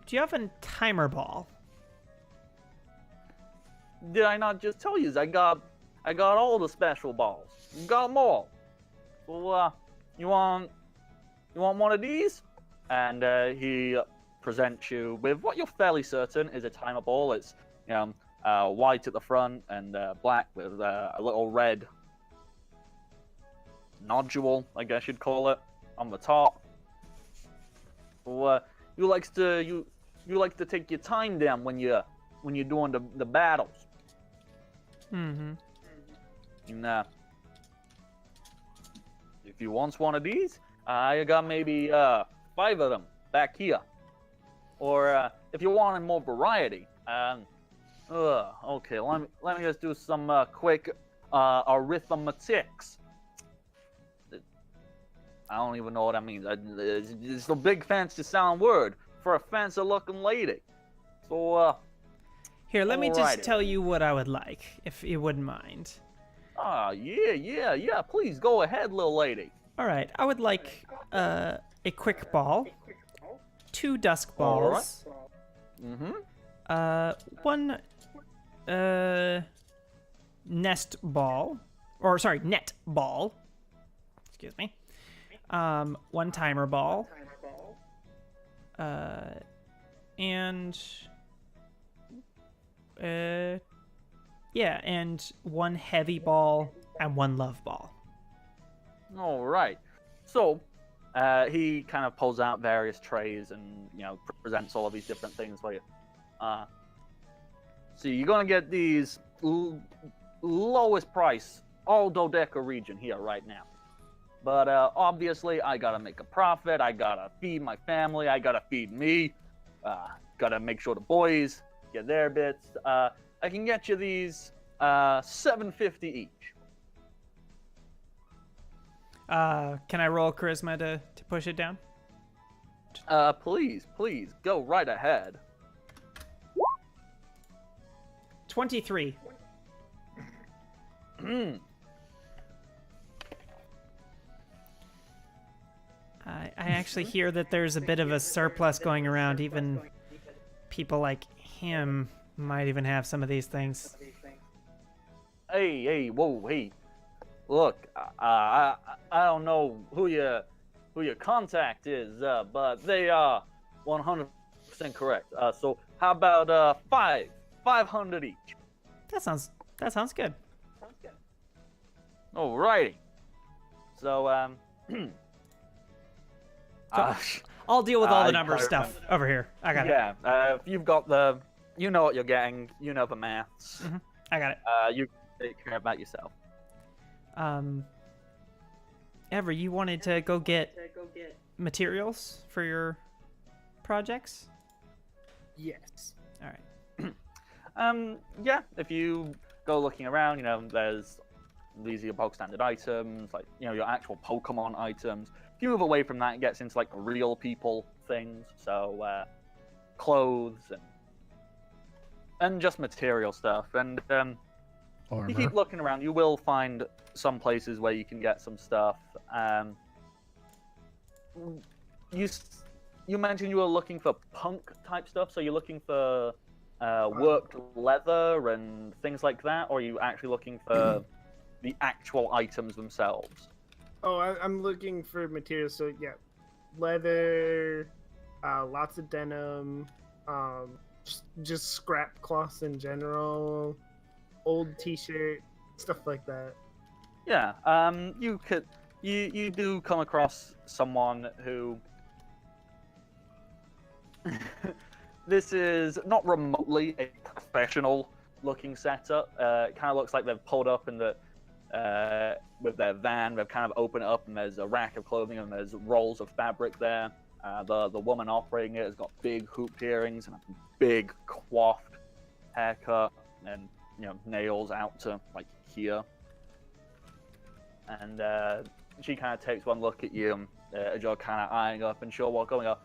Do you have a timer ball? Did I not just tell you? I got all the special balls. Got them all. Well, you want one of these? And he presents you with what you're fairly certain is a timer ball. It's white at the front and black with a little red nodule, I guess you'd call it, on the top. Well, you like to take your time down when you're doing the battles. Mm-hmm. And, if you want one of these, I got maybe 5 of them back here. Or if you want more variety, okay, let me just do some quick arithmetics. I don't even know what that means. It's a big fancy sound word for a fancy looking lady. So here, let me just alrighty. tell you what I would like, if you wouldn't mind. Yeah. Please go ahead, little lady. All right, I would like a quick ball, 2 dusk All right. balls, Mm-hmm. 1 nest ball, or sorry, net ball. Excuse me. 1 timer ball. And yeah, and 1 heavy ball and 1 love ball. All right. So he kind of pulls out various trays and presents all of these different things for you. So you're gonna get these lowest price all Dodeca region here right now. But obviously I gotta make a profit. I gotta feed my family. I gotta feed me. Gotta make sure the boys get their bits. I can get you these $7.50 each. Can I roll charisma to push it down? Please, go right ahead. 23. I actually hear that there's a bit of a surplus going around. Even people like him might even have some of these things. Hey, whoa, hey. Look, I don't know who your contact is, but they are 100% correct. So how about 500 each? That sounds good. Alrighty. So I'll deal with all the I number can't stuff over here. I got it. yeah. If you've got you know what you're getting. You know the maths. I got it. You take care about yourself. Ever, you wanted to go get materials for your projects? Yes. All right. Yeah. If you go looking around, there's these are your bog standard items, like your actual Pokemon items. If you move away from that, it gets into like real people things. So clothes and just material stuff. And Armor. you keep looking around, you will find some places where you can get some stuff. You mentioned you were looking for punk type stuff, so you're looking for worked leather and things like that, or are you actually looking for the actual items themselves? Oh, I'm looking for materials. So yeah, leather, lots of denim, just scrap cloths in general, old T-shirt, stuff like that. Yeah, you do come across someone who this is not remotely a professional looking setup. It kind of looks like they've pulled up in the with their van. They've kind of opened it up, and there's a rack of clothing, and there's rolls of fabric there. The woman operating it has got big hooped earrings and a big coiffed haircut, and nails out to like here. And she kind of takes one look at you, as you're kind of eyeing up, and she'll walk over and go,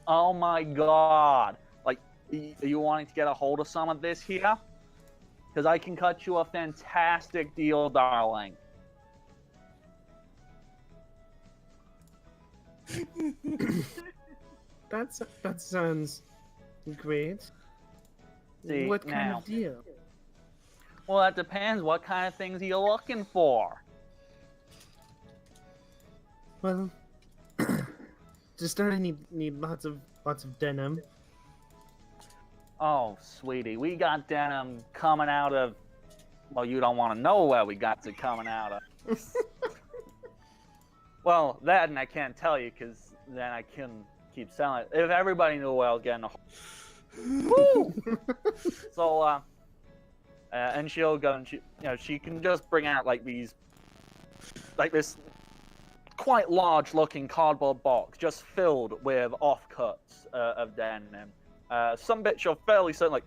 "Oh my god! Like, are you wanting to get a hold of some of this here? Because I can cut you a fantastic deal, darling." That sounds great. See, What kind now- of deal? Well, that depends. What kind of things are you looking for? Well, to start, I need lots of denim. Oh, sweetie, we got denim coming out of... Well, you don't want to know where we got it coming out of. Well, that and I can't tell you, because then I couldn't keep selling it. If everybody knew where I was getting a... Woo! So, and she'll go and she can just bring out like these... Like this quite large-looking cardboard box just filled with offcuts of denim. Some bits you're fairly certain, like,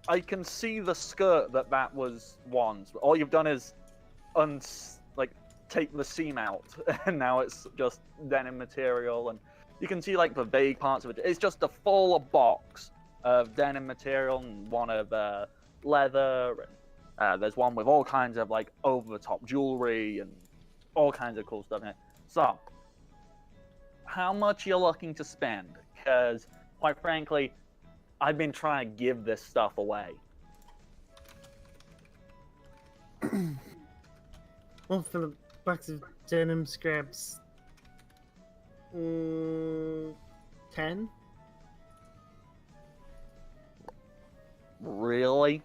I can see the skirt that was once. All you've done is, take the seam out, and now it's just denim material, and you can see, like, the vague parts of it. It's just a full box of denim material, and one of leather, and there's one with all kinds of, like, over-the-top jewelry, and all kinds of cool stuff in it. So, how much you're looking to spend? Because, quite frankly, I've been trying to give this stuff away. Well, for the box of denim scraps, 10. Really?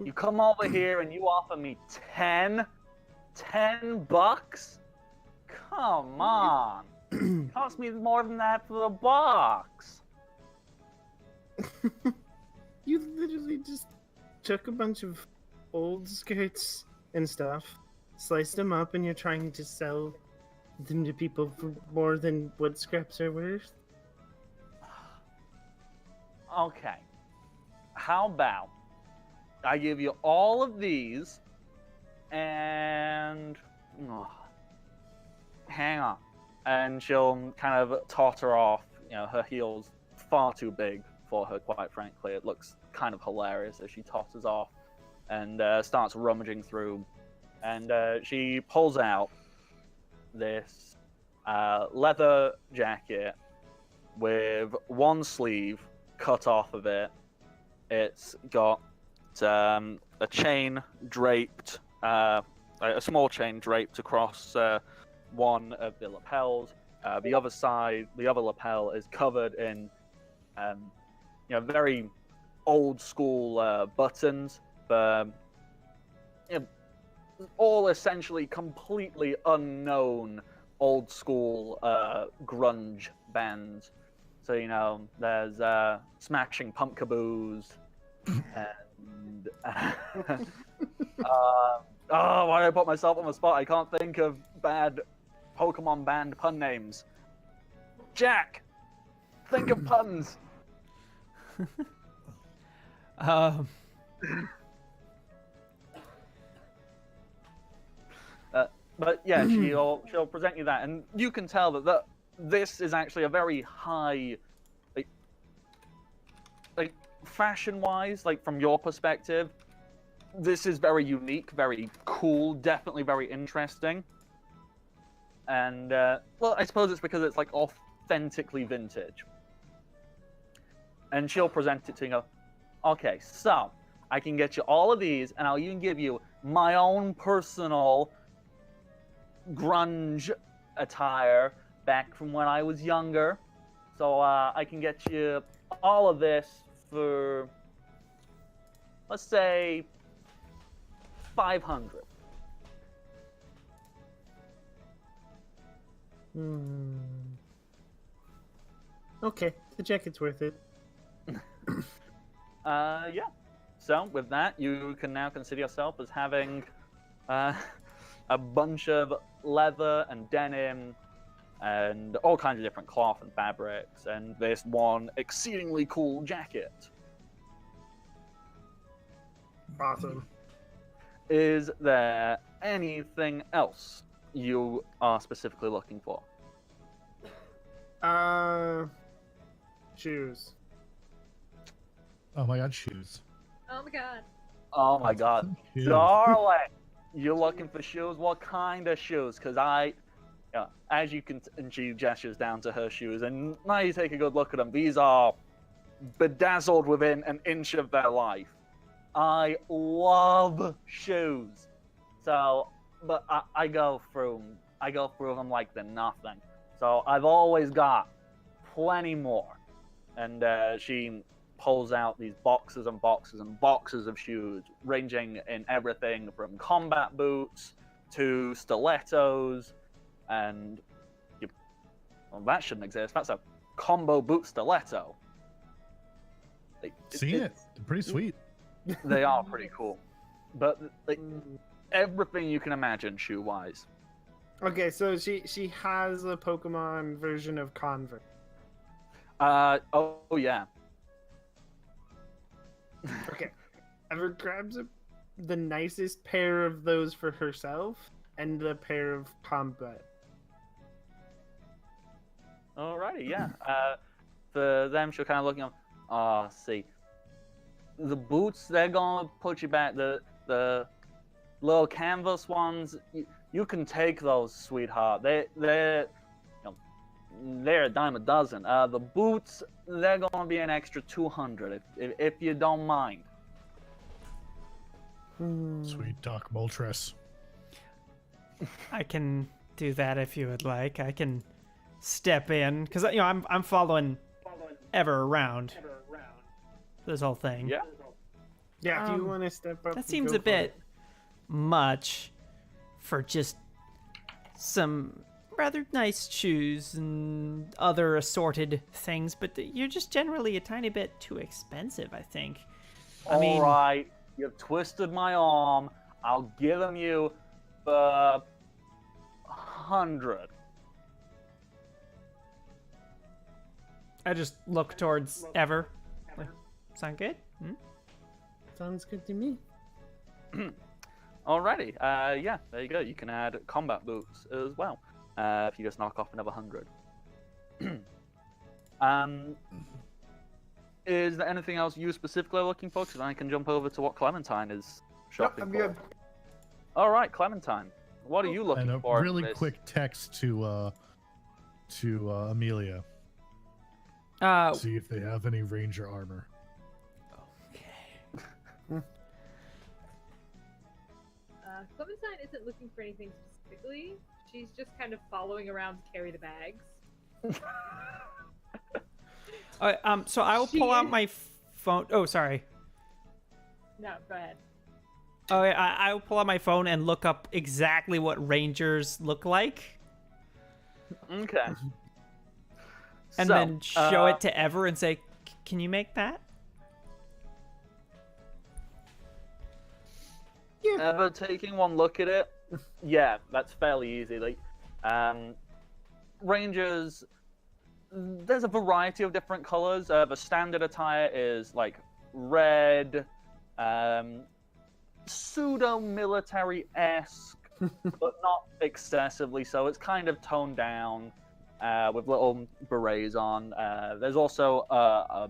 You come over here and you offer me 10 bucks? Come on. Cost me more than that for the box. You literally just took a bunch of old skirts and stuff, sliced them up, and you're trying to sell them to people for more than what scraps are worth? Okay. How about I give you all of these and... hang on. And she'll kind of totter off, her heels far too big for her, quite frankly. It looks kind of hilarious as she totters off and starts rummaging through. And she pulls out this leather jacket with one sleeve cut off of it. It's got a chain draped, a small chain draped across one of the lapels. The other lapel is covered in very old school buttons, but all essentially completely unknown old school grunge bands. So there's Smashing Pumpkaboos and why did I put myself on the spot? I can't think of bad Pokemon band pun names. Jack, think of puns. But yeah, she'll present you that, and you can tell that this is actually a very high, like fashion-wise, like from your perspective, this is very unique, very cool, definitely very interesting. And well, I suppose it's because it's like authentically vintage. And she'll present it to you and go, okay, so I can get you all of these, and I'll even give you my own personal grunge attire back from when I was younger. So I can get you all of this for, let's say, 500. Okay, the jacket's worth it. Yeah. So with that, you can now consider yourself as having a bunch of leather and denim and all kinds of different cloth and fabrics, and this one exceedingly cool jacket. Awesome. Is there anything else you are specifically looking for? Shoes. Oh my god, shoes. Oh my god. Oh my god. Shoes. Darling, you're looking for shoes? What kind of shoes? Because as you can, and she gestures down to her shoes, and now you take a good look at them. These are bedazzled within an inch of their life. I love shoes. So, but I go through them like they're nothing. So I've always got plenty more. And she pulls out these boxes and boxes and boxes of shoes, ranging in everything from combat boots to stilettos, and well, that shouldn't exist. That's a combo boot stiletto. Seen it. They're pretty sweet. They are pretty cool, but everything you can imagine shoe-wise. Okay, so she has a Pokemon version of Converse. Oh yeah. Okay. Ever grabs the nicest pair of those for herself and the pair of combat. Alrighty, yeah. For them, she'll kind of looking on. See. The boots, they're gonna put you back. The little canvas ones, you can take those, sweetheart. They're a dime a dozen. The boots, they're gonna be an extra 200 if you don't mind. Sweet Doc Moltres. I can do that if you would like. I can step in because I'm following Ever around this whole thing. Yeah. Yeah, if you want to step up. That seems a bit much for just some rather nice shoes and other assorted things, but you're just generally a tiny bit too expensive, I think. All right, you've twisted my arm. I'll give them you for 100. I just look towards Ever. Like, sound good? Hmm? Sounds good to me. Alrighty, yeah, there you go. You can add combat boots as well, if you just knock off another 100. Is there anything else you specifically are looking for? Because I can jump over to what Clementine is shopping I'm for. good. All right, Clementine, what are you looking And a for? really Miss? quick text to Amelia. See if they have any ranger armor. Clementine isn't looking for anything specifically. She's just kind of following around to carry the bags. So I will pull out my phone. Oh, sorry. No, go ahead. Oh, I will pull out my phone and look up exactly what rangers look like, Okay. and So, then show it to Ever and say, "Can you make that?" Ever taking one look at it? Yeah, that's fairly easy. Like, Rangers, there's a variety of different colors. The standard attire is like red, pseudo-military-esque, but not excessively so. It's kind of toned down with little berets on. There's also a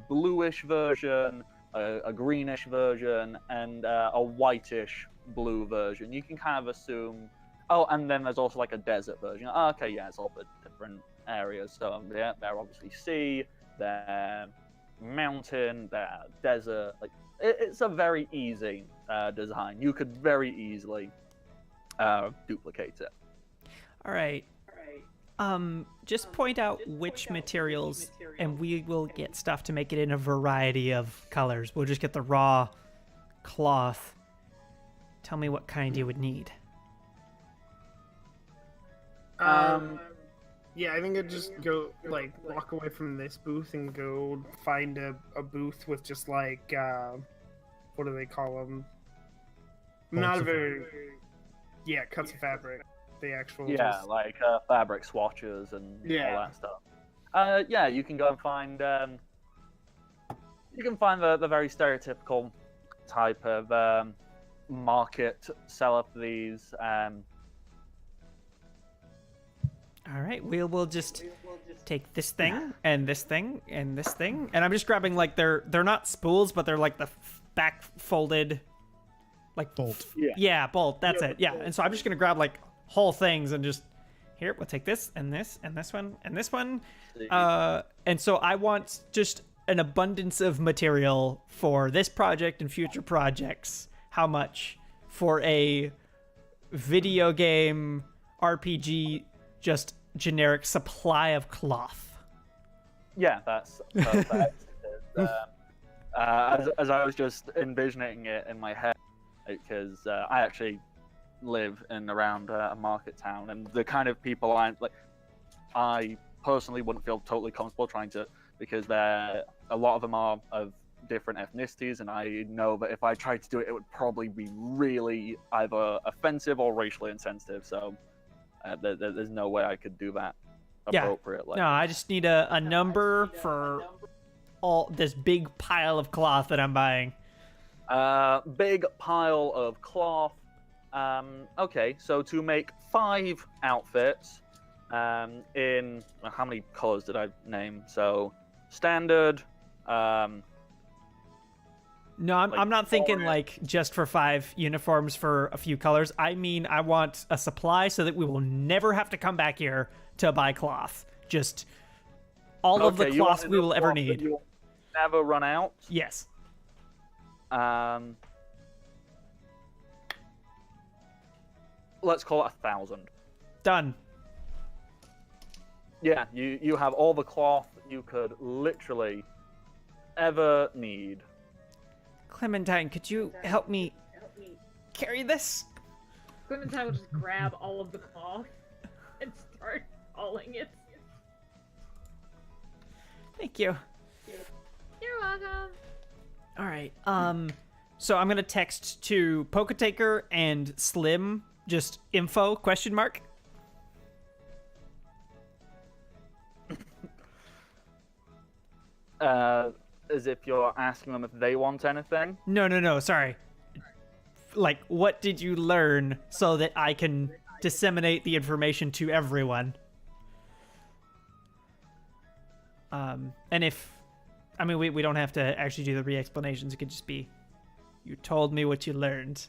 bluish version, a greenish version, and a whitish blue version. You can kind of assume. Oh, and then there's also like a desert version. Okay, yeah, it's all for different areas. So yeah, they're obviously sea, they're mountain, they're desert. Like it's a very easy design. You could very easily duplicate it. All right. Just point out which materials, and we will get stuff to make it in a variety of colors. We'll just get the raw cloth. Tell me what kind you would need. Yeah, I think I'd just go, like, walk away from this booth and go find a booth with just, like, what do they call them? Not a of very. Yeah, cuts of fabric. The actual. Yeah, just- like fabric swatches and Yeah. all that stuff. Yeah, you can go and find. You can find the very stereotypical type of market seller for these. All right, we'll just take this thing and this thing and this thing, and I'm just grabbing like they're not spools, but they're like the back folded, like Bolt. Yeah, bolt. That's it. Yeah, and so I'm just gonna grab like whole things and just here. We'll take this and this and this one and this one. And so I want just an abundance of material for this project and future projects. How much for a video game RPG? Just generic supply of cloth. Yeah, that's perfect. As I was just envisioning it in my head, because I actually live in around a market town, and the kind of people I personally wouldn't feel totally comfortable trying to, because a lot of them are of different ethnicities, and I know that if I tried to do it, it would probably be really either offensive or racially insensitive. So there's no way I could do that appropriately. No, I just need a number for all this big pile of cloth that I'm buying. Big pile of cloth. Okay, so to make 5 outfits, in how many colors did I name? So standard. No, I'm Like not thinking orange. like just for 5 uniforms for a few colors. I mean, I want a supply so that we will never have to come back here to buy cloth. Just all of the Okay, you want cloth we will enough ever cloth that need. you'll never run out. Yes. Let's call it 1,000. Done. Yeah, you have all the cloth you could literally ever need. Clementine, could you help me carry this? Clementine will just grab all of the cloth and start hauling it. Thank you. You're welcome. All right. So I'm gonna text to Poketaker and Slim just info ? As if you're asking them if they want anything. No. Sorry. Like, what did you learn so that I can disseminate the information to everyone? And if, I mean, we don't have to actually do the re-explanations. It could just be, you told me what you learned.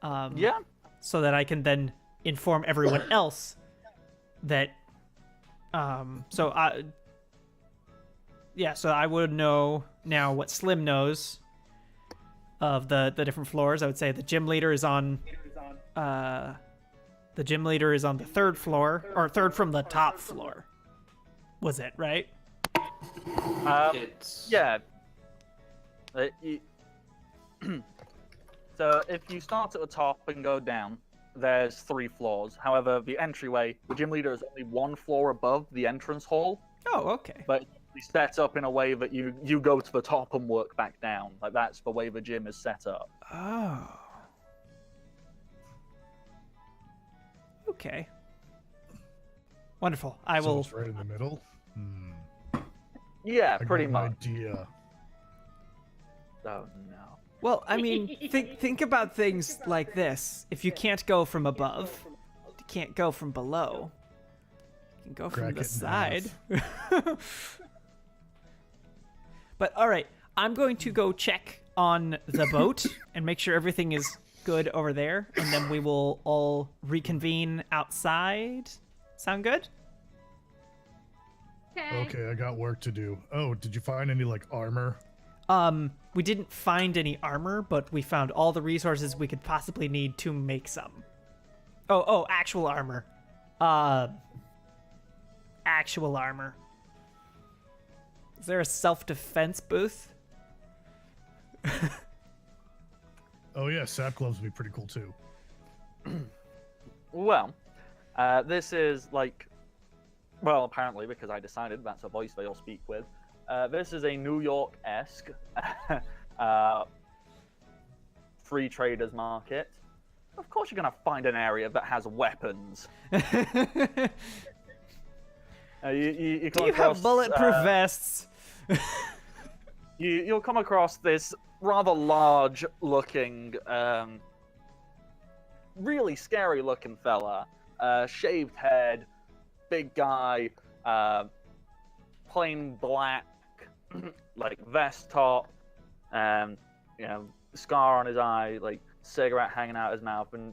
Yeah. So that I can then inform everyone else that, so I would know now what Slim knows of the different floors. I would say the gym leader is on the 3rd floor, or 3rd from the top floor. Was it right? It's Yeah. So if you start at the top and go down, there's 3 floors. However, the entryway, the gym leader is only 1 floor above the entrance hall, Oh, okay. but it's set up in a way that you go to the top and work back down. Like, that's the way the gym is set up. Oh. Okay. Wonderful. I So will. it's right in the middle. Yeah, I pretty got an much. idea. Oh no. Well, I mean, think about things like this. If you can't go from above, you can't go from below. You can go from Crack the it in side. But all right, I'm going to go check on the boat and make sure everything is good over there, and then we will all reconvene outside. Sound good? Okay. Okay, I got work to do. Oh, did you find any like armor? We didn't find any armor, but we found all the resources we could possibly need to make some. Oh, actual armor. Actual armor. Is there a self-defense booth? Oh yeah, sap gloves would be pretty cool too. Well, this is like, well, apparently, because I decided that's a voice they'll speak with. This is a New York-esque free traders market, of course you're gonna find an area that has weapons. You Do come you have across, bulletproof vests? You'll come across this rather large-looking, really scary-looking fella, shaved head, big guy, plain black, like vest top, scar on his eye, like cigarette hanging out his mouth, and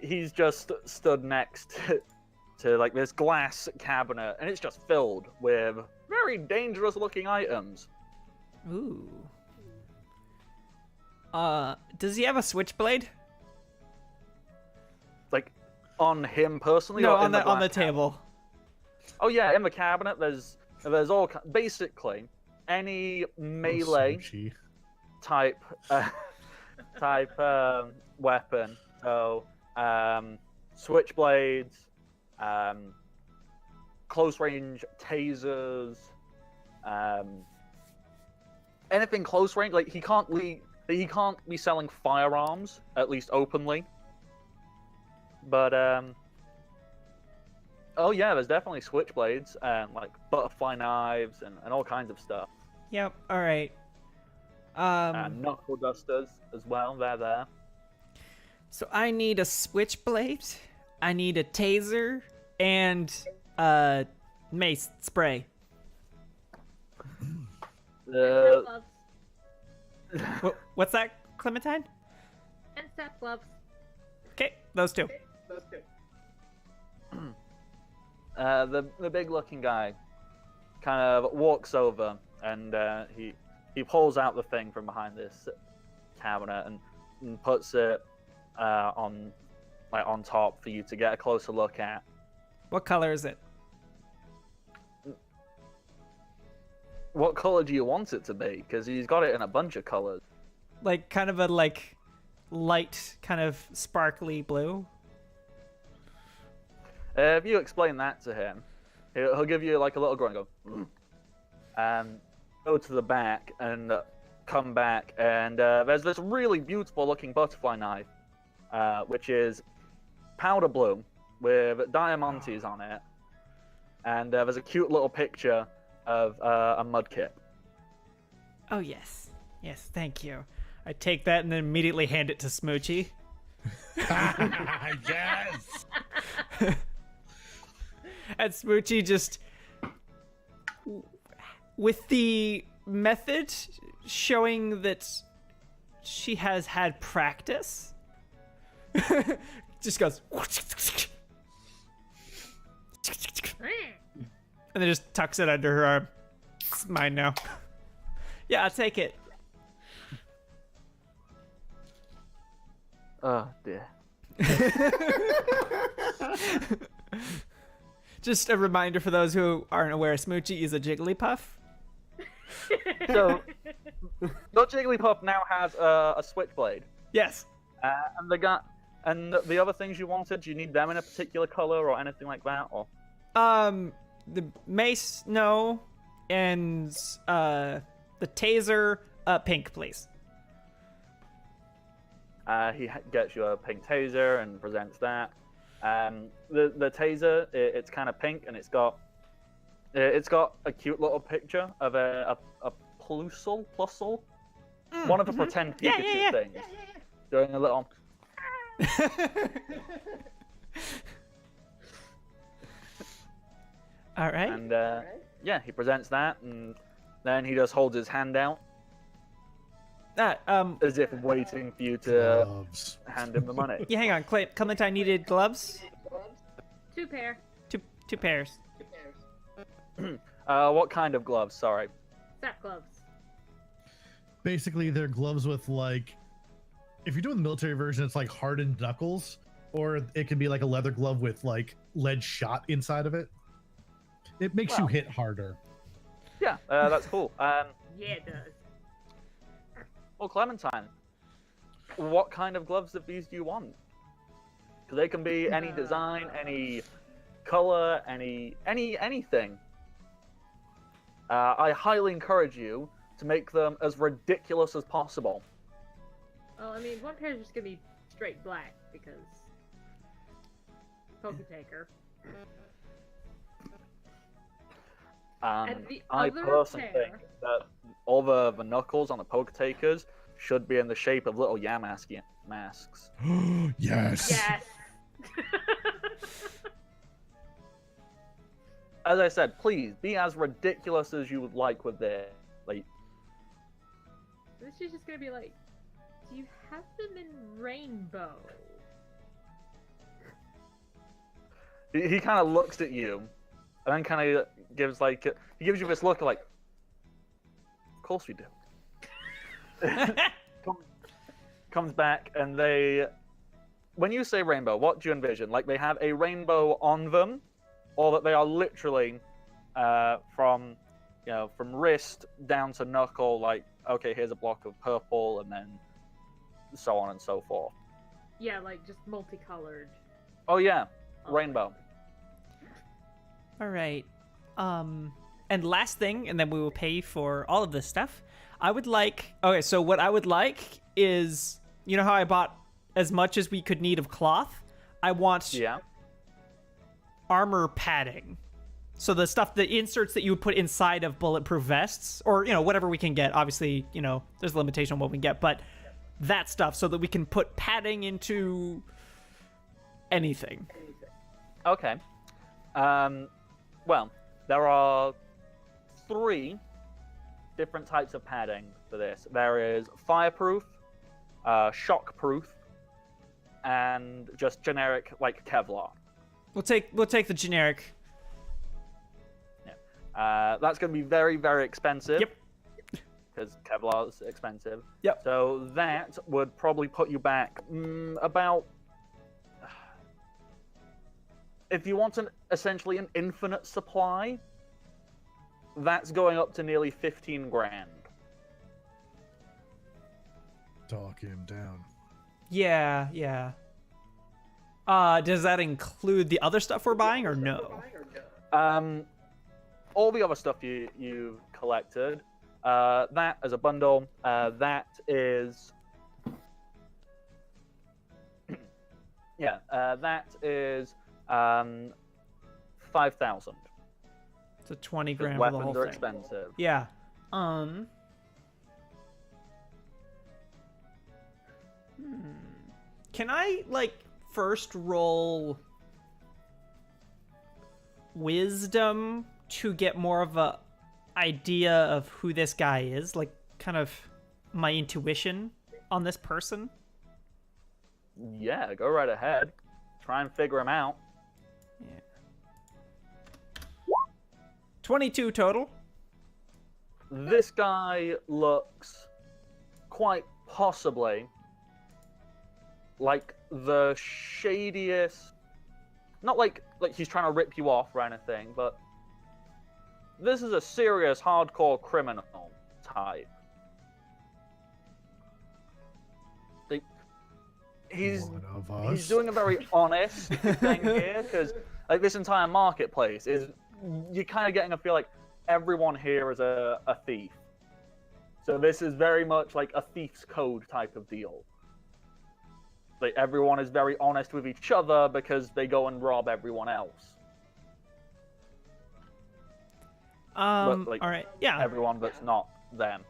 he's just stood next to like this glass cabinet, and it's just filled with very dangerous-looking items. Ooh. Does he have a switchblade? Like on him personally, No, or in on the glass cabinet? table. Oh yeah, in the cabinet, there's all basically any melee Smoochie. type weapon. So switchblades, close range tasers, anything close range. Like he can't be selling firearms, at least openly. But oh yeah, there's definitely switchblades and like butterfly knives and all kinds of stuff. Yep. All right. And knuckle dusters as well. They're there. So I need a switchblade. I need a taser and mace spray. And gloves. What's that, Clementine? And step gloves. Okay, those two. The big looking guy kind of walks over and he pulls out the thing from behind this cabinet and puts it on top for you to get a closer look at. What color is it? What color do you want it to be? Because he's got it in a bunch of colors. Like kind of a light, kind of sparkly blue. If you explain that to him, he'll give you like a little grunt and go, and go to the back and come back, and there's this really beautiful looking butterfly knife, which is powder blue with diamantes on it, and there's a cute little picture of a mudkip. Oh yes, yes, thank you. I take that and then immediately hand it to Smoochie. Yes. And Smoochie just, with the method showing that she has had practice, just goes, and then just tucks it under her arm. It's mine now. Yeah, I'll take it. Oh dear. Just a reminder for those who aren't aware, Smoochie is a Jigglypuff. So, your Jigglypuff now has a switchblade. Yes. And the other things you wanted, do you need them in a particular color or anything like that? Or The mace, no, and the taser, pink, please. he gets you a pink taser and presents that. The taser, it's kind of pink and it's got a cute little picture of a plusle, one of the pretend Pikachu things, doing a little. All right. And yeah, he presents that, and then he just holds his hand out as if waiting for you to Gloves. hand him the money. Yeah, hang on. Clementine needed gloves. 2 pair. Two pairs. What kind of gloves? Sorry. Step gloves. Basically, they're gloves with like, if you're doing the military version, it's like hardened knuckles, or it can be like a leather glove with like lead shot inside of it. It makes you Well. hit harder. Yeah, that's cool. Yeah, it does. Well, Clementine, what kind of gloves of these do you want? Because they can be any design, any color, anything. I highly encourage you to make them as ridiculous as possible. Well, I mean, one pair is just gonna be straight black because Poke Taker. And the I other personally pair- think that all the knuckles on the poke takers should be in the shape of little Yamask masks. Yes. Yes. As I said, please be as ridiculous as you would like with this. Like, This is just gonna be like, do you have them in rainbow? he kind of looks at you, and then kind of gives he gives you this look like, of course we do. Comes back, and when you say rainbow, what do you envision? Like they have a rainbow on them, or that they are literally from wrist down to knuckle, like, okay, here's a block of purple, and then so on and so forth. Yeah, like just multicolored. Oh yeah, rainbow. All right. And last thing, and then we will pay for all of this stuff. I would like. Okay, so what I would like is, you know how I bought as much as we could need of cloth? I want Yeah. armor padding. So the stuff, the inserts that you would put inside of bulletproof vests, or, whatever we can get. Obviously, there's a limitation on what we can get, but that stuff so that we can put padding into anything. Okay. Well, there are 3 different types of padding for this. There is fireproof, shockproof, and just generic like Kevlar. We'll take the generic. That's going to be very, very expensive. Yep. Because Kevlar is expensive. Yep. So that would probably put you back about. If you want essentially an infinite supply, that's going up to nearly 15 grand. Talk him down. Yeah. Does that include the other stuff we're buying or no? All the other stuff you collected, that as a bundle, that is. That is 5,000. So 20 grand for the Weapons whole are thing. expensive. Yeah. Can I first roll wisdom to get more of a idea of who this guy is, kind of my intuition on this person? Yeah, go right ahead. Try and figure him out. Yeah. 22 total. This guy looks quite possibly like the shadiest. Not like he's trying to rip you off or anything, but this is a serious, hardcore criminal type. He's doing a very honest thing here, because this entire marketplace is, you're kind of getting a feel like everyone here is a thief. So this is very much like a thief's code type of deal. Like everyone is very honest with each other because they go and rob everyone else. All right, yeah. Everyone that's not them.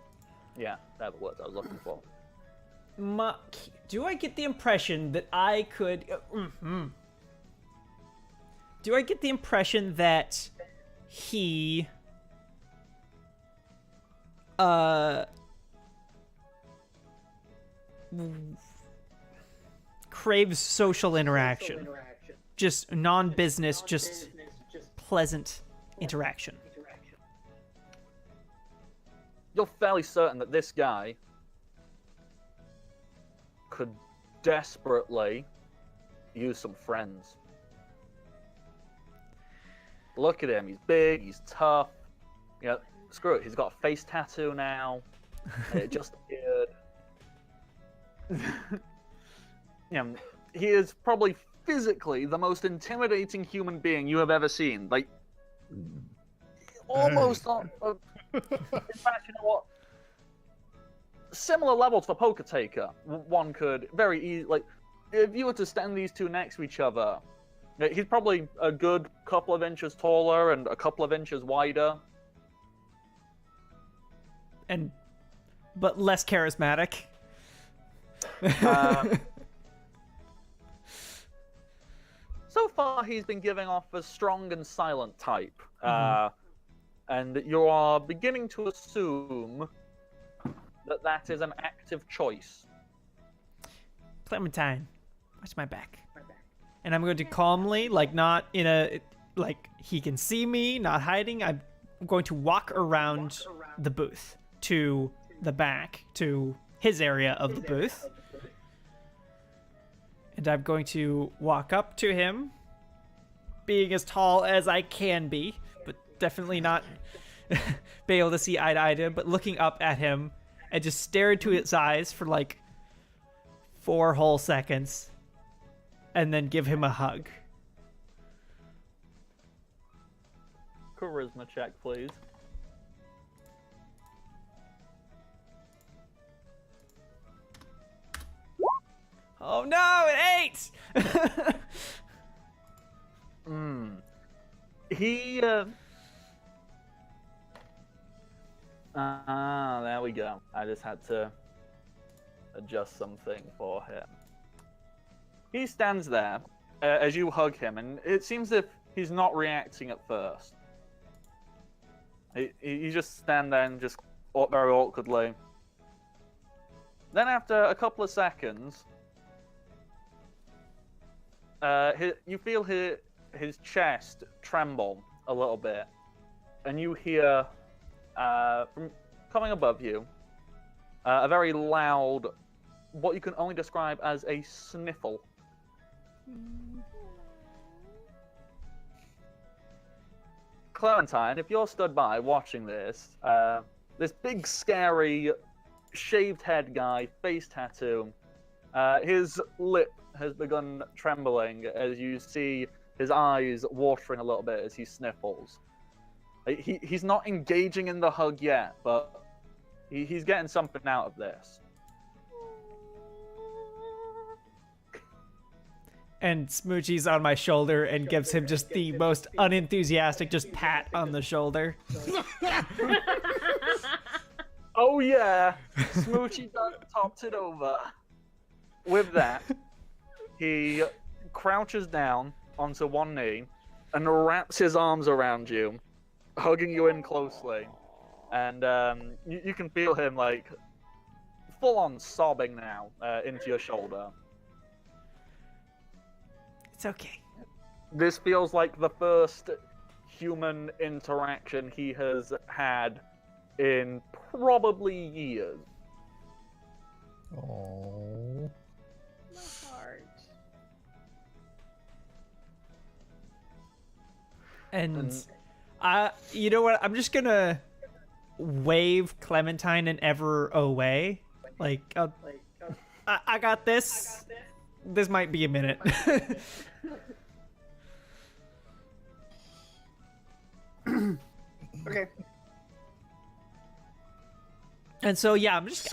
Yeah, they're the words I was looking for. Do I get the impression that I could... Do I get the impression that he... craves social interaction? Just non-business, just pleasant interaction. You're fairly certain that this guy could desperately use some friends. Look at him. He's big. He's tough. Screw it. He's got a face tattoo now. It just appeared. He is probably physically the most intimidating human being you have ever seen. Like, almost on. In fact, you know what? similar level to the Poker Taker. One could very easily, like, if you were to stand these two next to each other, he's probably a good couple of inches taller and a couple of inches wider. But less charismatic. So far, he's been giving off a strong and silent type. And you are beginning to assume that that is an active choice. Clementine, watch my back. And I'm going to calmly, like not in a, like he can see me, not hiding. I'm going to walk around the booth to the back, to his area of the booth. And I'm going to walk up to him, being as tall as I can be, but definitely not be able to see eye to eye to him, but looking up at him and just stare into his eyes for like 4 whole seconds and then give him a hug. Charisma check, please. Oh no, it ain't! He, there we go. I just had to adjust something for him. He stands there as you hug him, and it seems as if he's not reacting at first. He just stand there and just very awkwardly. Then after a couple of seconds, you feel his chest tremble a little bit, and you hear from coming above you a very loud, what you can only describe as a sniffle. Clementine, if you're stood by watching this, this big scary shaved head guy, face tattoo, his lip has begun trembling as you see his eyes watering a little bit as he sniffles. He's not engaging in the hug yet, but he's getting something out of this. And Smoochie's on my shoulder and gives him just the most unenthusiastic just pat on the shoulder. Oh yeah, Smoochie done topped it over. With that, he crouches down onto one knee and wraps his arms around you, hugging you in closely. And you can feel him like full on sobbing now into your shoulder. It's okay. This feels like the first human interaction he has had in probably years. Oh. My heart. And you know what? I'm just gonna wave Clementine and Ever away. Like, I got this. This might be a minute. Okay. And so yeah, I'm just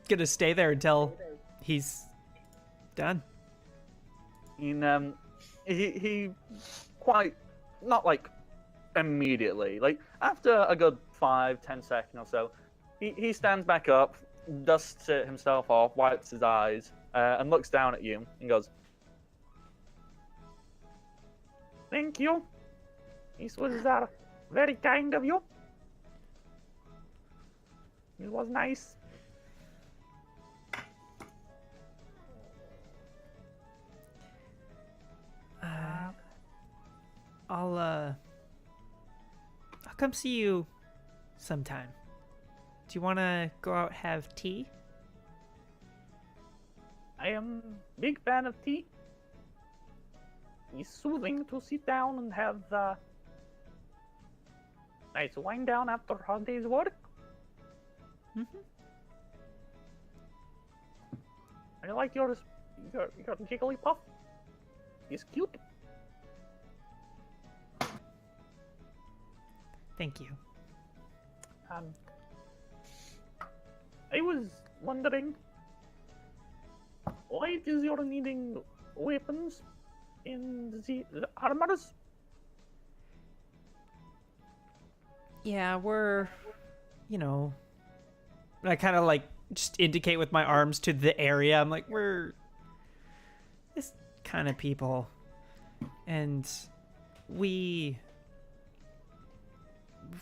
gonna stay there until he's done. And he quite, not like immediately, like after a good 5-10 seconds or so, he stands back up, dusts it himself off, wipes his eyes, and looks down at you and goes, "Thank you. This was very kind of you. It was nice." I'll come see you sometime. Do you want to go out have tea? I am big fan of tea. It's soothing to sit down and have nice wind down after a hard day's work. Mm-hmm. I like your Jigglypuff. He's cute. Thank you. I was wondering why it is you're needing weapons in the armors? Yeah, we're, you know, I kind of like just indicate with my arms to the area. I'm like, we're this kind of people, and we've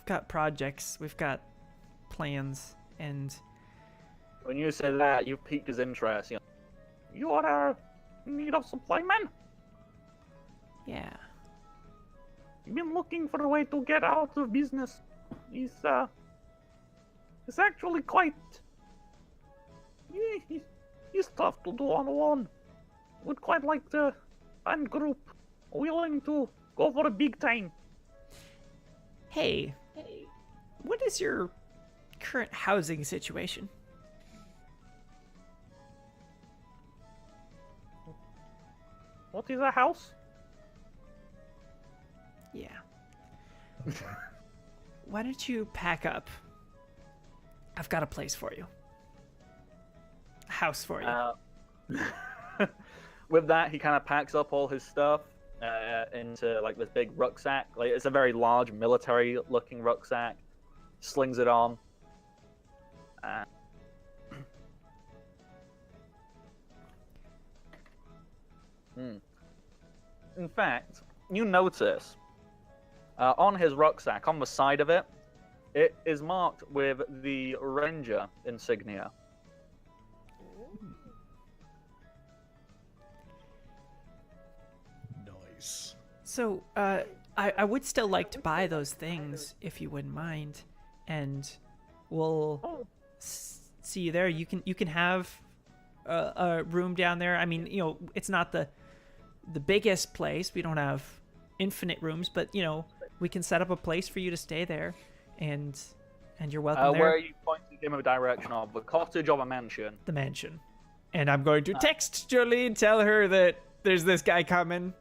got projects, we've got plans, and When you say that, you've piqued his interest. You are in need of supply, man. yeah. You've been looking for a way to get out of business. It's actually quite. He's tough to do on one. Would quite like to find group willing to go for a big time. Hey, what is your current housing situation? What is a house? Yeah. Okay. Why don't you pack up? I've got a place for you. A house for you. With that, he kind of packs up all his stuff into like this big rucksack. Like it's a very large military-looking rucksack. Slings it on. In fact, you notice on his rucksack, on the side of it, it is marked with the Ranger insignia. Nice. So, I would still like to buy those things if you wouldn't mind, and we'll see you there. You can have a room down there. I mean, you know, it's not the biggest place. We don't have infinite rooms, but you know, we can set up a place for you to stay there, and you're welcome there. Where are you pointing him in the direction of? The cottage or the mansion? The mansion. And I'm going to text Jolene, tell her that there's this guy coming.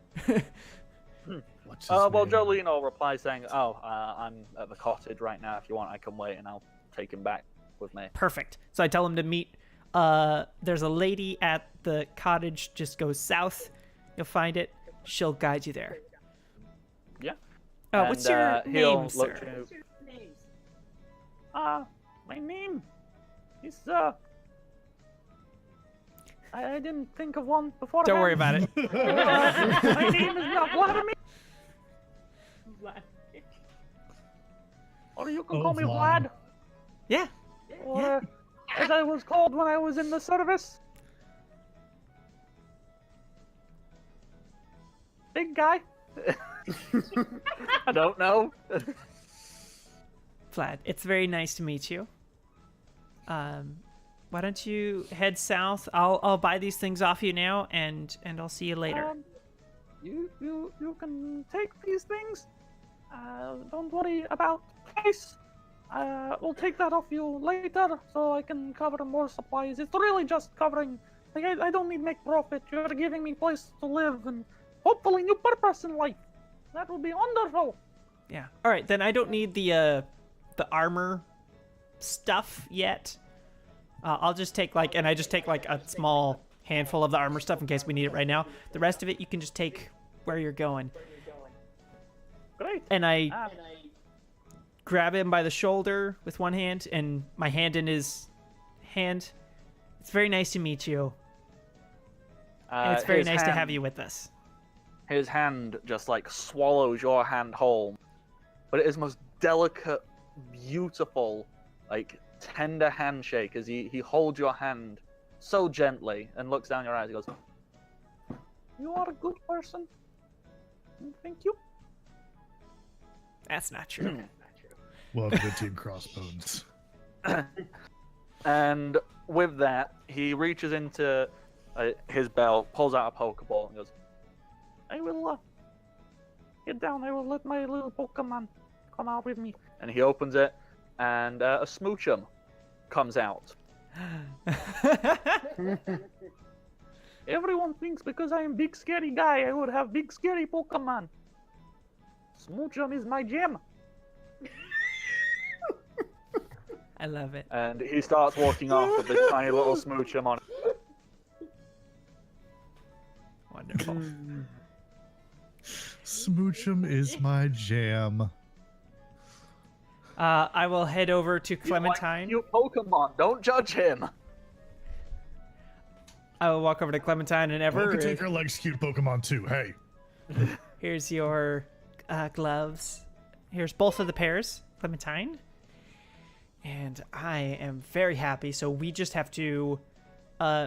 What's his Well, name? Jolene will reply saying, I'm at the cottage right now. If you want, I can wait and I'll take him back with me. Perfect. So I tell him to meet. There's a lady at the cottage. Just go south. You'll find it. She'll guide you there. Yeah. What's your he'll name, look sir? My name is, I didn't think of one before. Don't worry about it. My name is Vladimir. Or you can call me Vlad. Vlad. Yeah. Or, as I was called when I was in the service. Big guy. I don't know. Vlad, it's very nice to meet you. Why don't you head south? I'll buy these things off you now, and I'll see you later. You can take these things. Don't worry about price. We'll take that off you later, so I can cover more supplies. It's really just covering. Like I don't need to make profit. You're giving me place to live and hopefully new purpose in life. That would be wonderful. Yeah. All right, then I don't need the armor stuff yet. I'll just take I just take like a small handful of the armor stuff in case we need it right now. The rest of it you can just take where you're going. Great. And I grab him by the shoulder with one hand and my hand in his hand. It's very nice to meet you. And it's very his nice to hand- have you with us. His hand just like swallows your hand whole, but it is most delicate, beautiful, like tender handshake as he holds your hand so gently and looks down your eyes. He goes, "You are a good person. Thank you." That's not true. Welcome to Team Crossbones. And with that, he reaches into his belt, pulls out a Pokeball, and goes, "I will get down. I will let my little Pokemon come out with me." And he opens it, and a Smoochum comes out. Everyone thinks because I am big scary guy, I would have big scary Pokemon. Smoochum is my gem. I love it. And he starts walking off with this tiny little smoochum on. Wonderful. Smoochum is my jam. I will head over to Clementine. You Pokemon, don't judge him. I will walk over to Clementine and Ever. Poke likes cute Pokemon too. Hey. Here's your gloves. Here's both of the pairs, Clementine. And I am very happy. So we just have to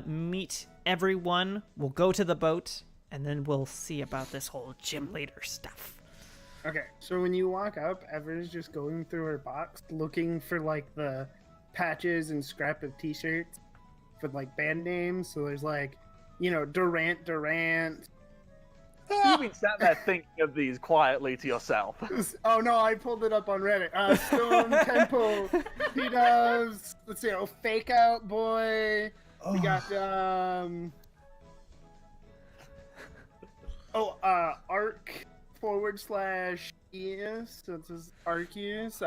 meet everyone. We'll go to the boat, and then we'll see about this whole gym leader stuff. Okay, so when you walk up, Ever's just going through her box looking for like the patches and scrap of t-shirts for like band names. So there's like, you know, Durant. You've been sat there thinking of these quietly to yourself. Oh no, I pulled it up on Reddit. Stone Temple. He does. Let's see, Fake Out Boy. We got Arc /ES. So it says Arceus.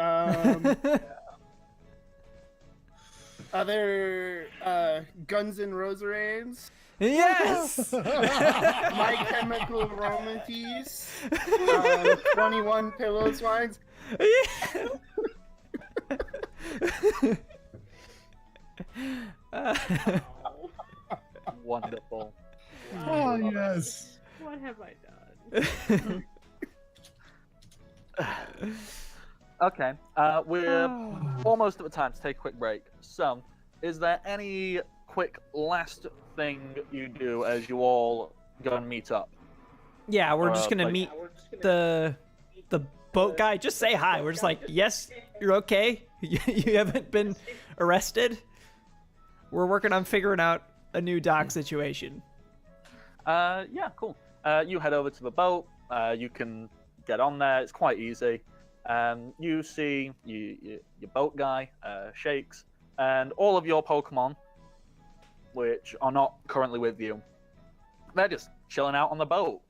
Other Guns N' Roses. Yes! My Chemical Romance. 21 Pillow Swines. Wonderful. Oh yes. What have I done? Okay, we're almost at the time to take a quick break. So, is there any quick last thing you do as you all go and meet up? Yeah, we're just gonna like- meet the boat guy. Just say hi. We're just like, yes, you're okay. You haven't been arrested. We're working on figuring out a new dock situation. Yeah, cool. You head over to the boat. You can get on there. It's quite easy. You see your boat guy, Shakes, and all of your Pokemon, which are not currently with you. They're just chilling out on the boat,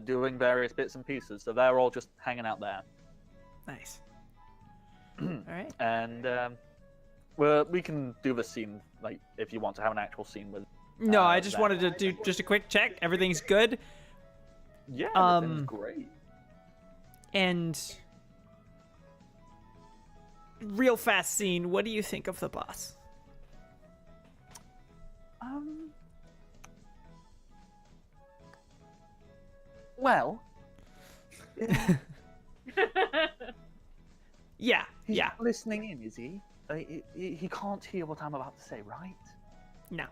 doing various bits and pieces. So they're all just hanging out there. Nice. All right. And we can do the scene, like, if you want to have an actual scene with. No, I just that. wanted to do just a quick check. Everything's good. Yeah, Um, everything's great. And real fast scene. What do you think of the boss? Well, Yeah, he's yeah. listening in, is he? He can't hear what I'm about to say, right? No.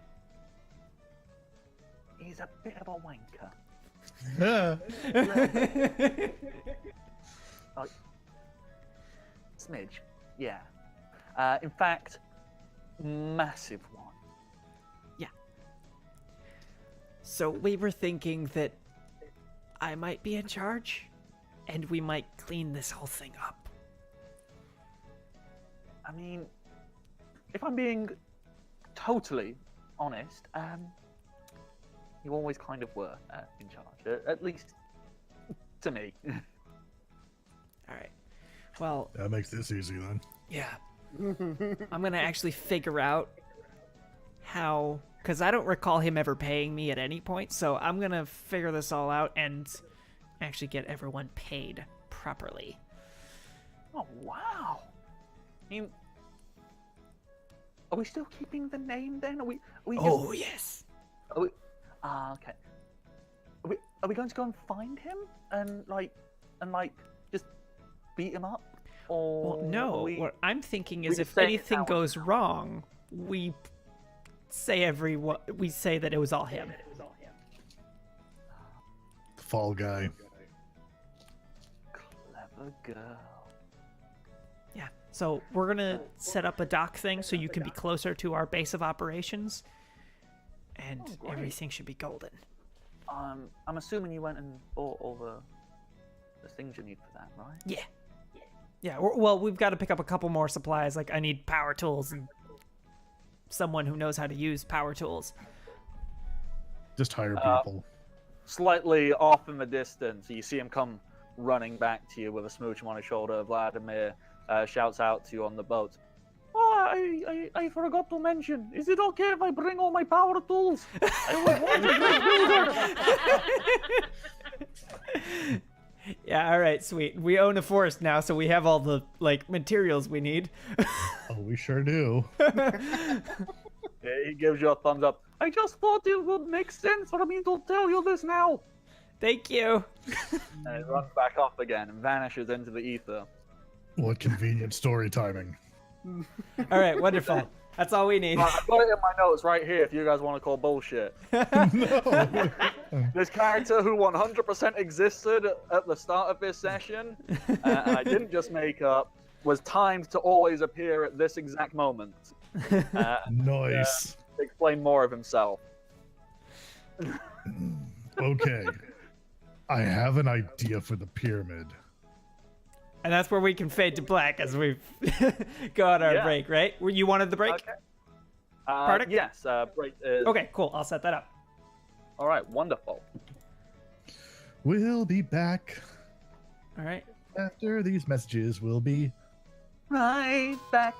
He's a bit of a wanker. Smidge, yeah. In fact, massive one. So we were thinking that I might be in charge, and we might clean this whole thing up. I mean, if I'm being totally honest, you always kind of were in charge, at least to me. All right. Well, That makes this easy then. yeah. I'm gonna actually figure out how, because I don't recall him ever paying me at any point. So I'm gonna figure this all out and actually get everyone paid properly. Oh, wow. I mean, are we still keeping the name then? Are we just, Oh yes. are we, okay. Are we going to go and find him and just beat him up? Or Well, no. are we... What I'm thinking we is, just if saying it's anything ours goes now? wrong, we say that it was all him. The fall guy. Clever girl. Yeah. So we're gonna set up a dock thing so you can be closer to our base of operations, and great. everything should be golden. I'm assuming you went and bought all the things you need for that, right? Yeah. Yeah. Well, we've got to pick up a couple more supplies. Like I need power tools and someone who knows how to use power tools. Just hire people. Slightly off in the distance, you see him come running back to you with a smooch on his shoulder. Vladimir shouts out to you on the boat. I forgot to mention. Is it okay if I bring all my power tools? I was once a great builder. Yeah, all right, sweet. We own a forest now, so we have all the like materials we need. Oh, we sure do. Yeah, he gives you a thumbs up. I just thought it would make sense for me to tell you this now. Thank you. And it runs back off again and vanishes into the ether. What convenient story timing. All right, wonderful. That's all we need. I've got it in my notes right here if you guys want to call bullshit. No. This character who 100% existed at the start of this session, and I didn't just make up, was timed to always appear at this exact moment. Nice. Explain more of himself. Okay. I have an idea for the pyramid. And that's where we can fade to black as we go on our Yeah. break, right? You wanted the break? Okay. Pardon? Yes, break is... Okay, cool. I'll set that up. All right, wonderful. We'll be back All right. after these messages. We'll be Right back.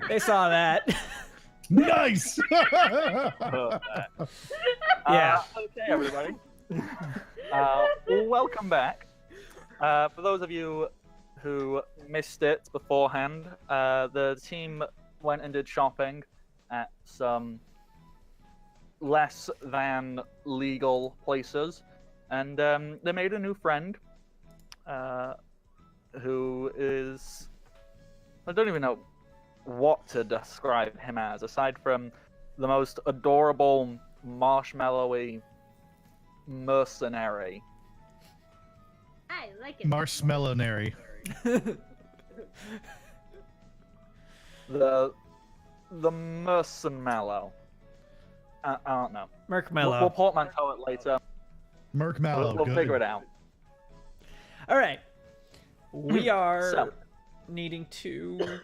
They saw that. Nice. Yeah. Okay, everybody. Welcome back. For those of you who missed it beforehand, the team went and did shopping at some less than legal places, and they made a new friend who is, I don't even know what to describe him as, aside from the most adorable, marshmallowy mercenary. I like it. Marshmallowary. The mercenmallow. I don't know. Merkmellow. We'll portmanteau it later. Merc Mallow. We'll good. figure it out. All right. We are So. needing to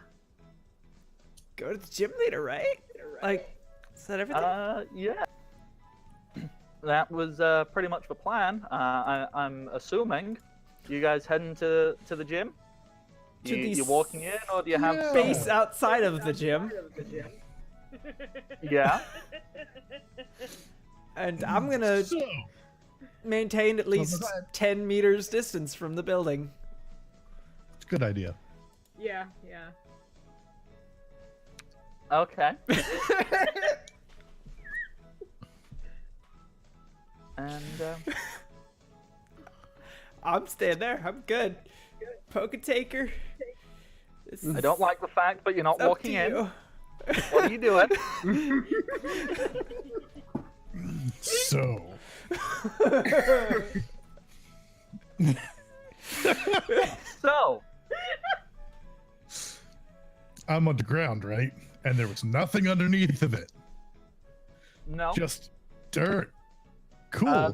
go to the gym later, right? Like, is that everything? Yeah. That was pretty much the plan. I'm assuming you guys heading to the gym. To the You walking in, or do you have Space outside of the gym. Yeah. And I'm gonna So, maintain at least go ahead. 10 meters distance from the building. it's a good idea. Yeah, yeah. Okay. And I'm staying there. I'm good. Poke taker. I don't like the fact, but you're not Up walking to in. you. What are you doing? So, So, I'm on the ground, right? And there was nothing underneath of it. no. Just dirt. Cool. I'm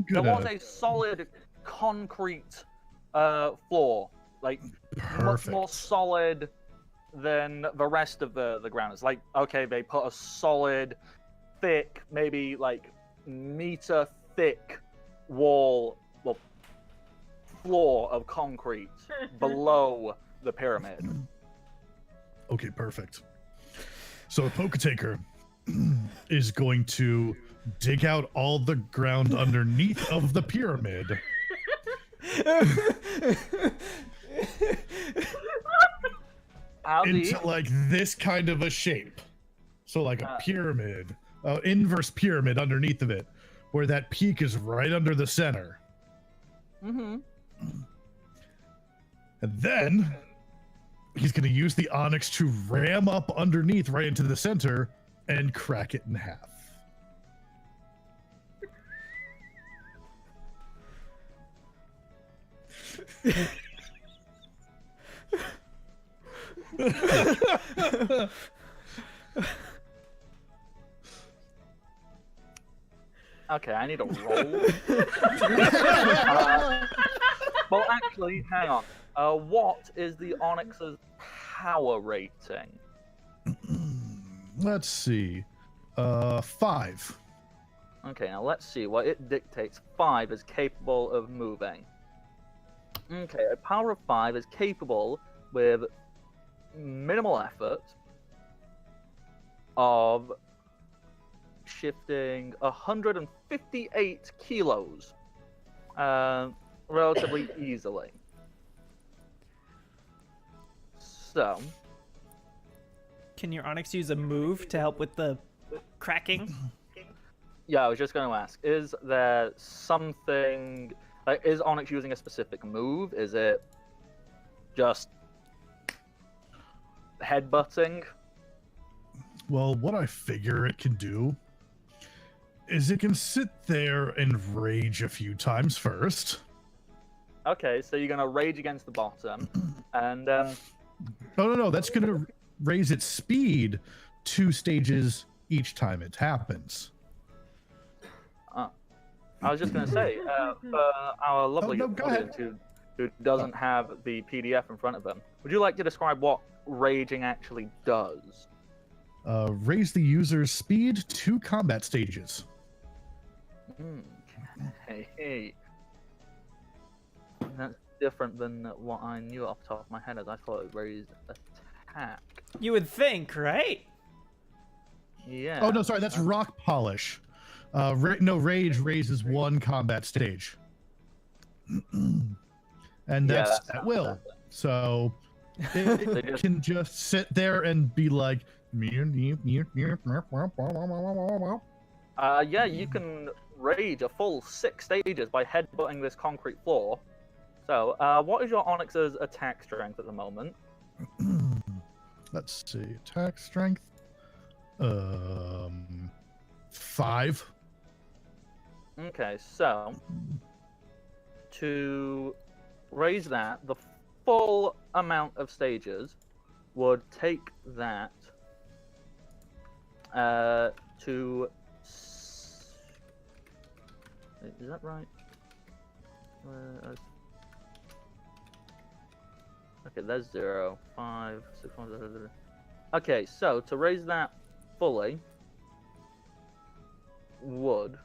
There was gonna. a solid concrete floor, like much more Perfect. solid than the rest of the ground. It's like, okay, they put a solid, thick, maybe like meter thick wall, well, floor of concrete below the pyramid. Okay, perfect. So the Poketaker is going to dig out all the ground underneath of the pyramid. How deep? Into like this kind of a shape. So like a pyramid, inverse pyramid underneath of it, where that peak is right under the center. Mm-hmm. And then he's going to use the onyx to ram up underneath right into the center and crack it in half. Okay, I need a roll. Well, actually, hang on. What is the Onyx's power rating? Let's see. 5. Okay, now let's see what it dictates. 5 is capable of moving. Okay, a power of 5 is capable with minimal effort of shifting 158 kilos relatively easily. So, Can your Onyx use a move to help with the cracking? yeah, I was just going to ask, is there something, like, is Onyx using a specific move? Is it just headbutting? Well, what I figure it can do is it can sit there and rage a few times first. Okay, so you're going to rage against the bottom, and No, that's going to raise its speed 2 stages each time it happens. I was just going to say, for our lovely no, go ahead. audience who doesn't have the PDF in front of them, would you like to describe what raging actually does? Raise the user's speed 2 combat stages. Hey. That's different than what I knew off the top of my head, as I thought it raised attack. You would think, right? Yeah. Oh no, sorry, that's rock polish. Rage raises one combat stage, and that's that's at not will. bad. So They it just- can just sit there and be like, Yeah, you can rage a full 6 stages by headbutting this concrete floor. So, what is your Onyx's attack strength at the moment? let's see, attack strength, 5. Okay, so to raise that, the full amount of stages would take that to. Is that right? Okay, there's 0, 5, 6, 1. Okay, so to raise that fully would.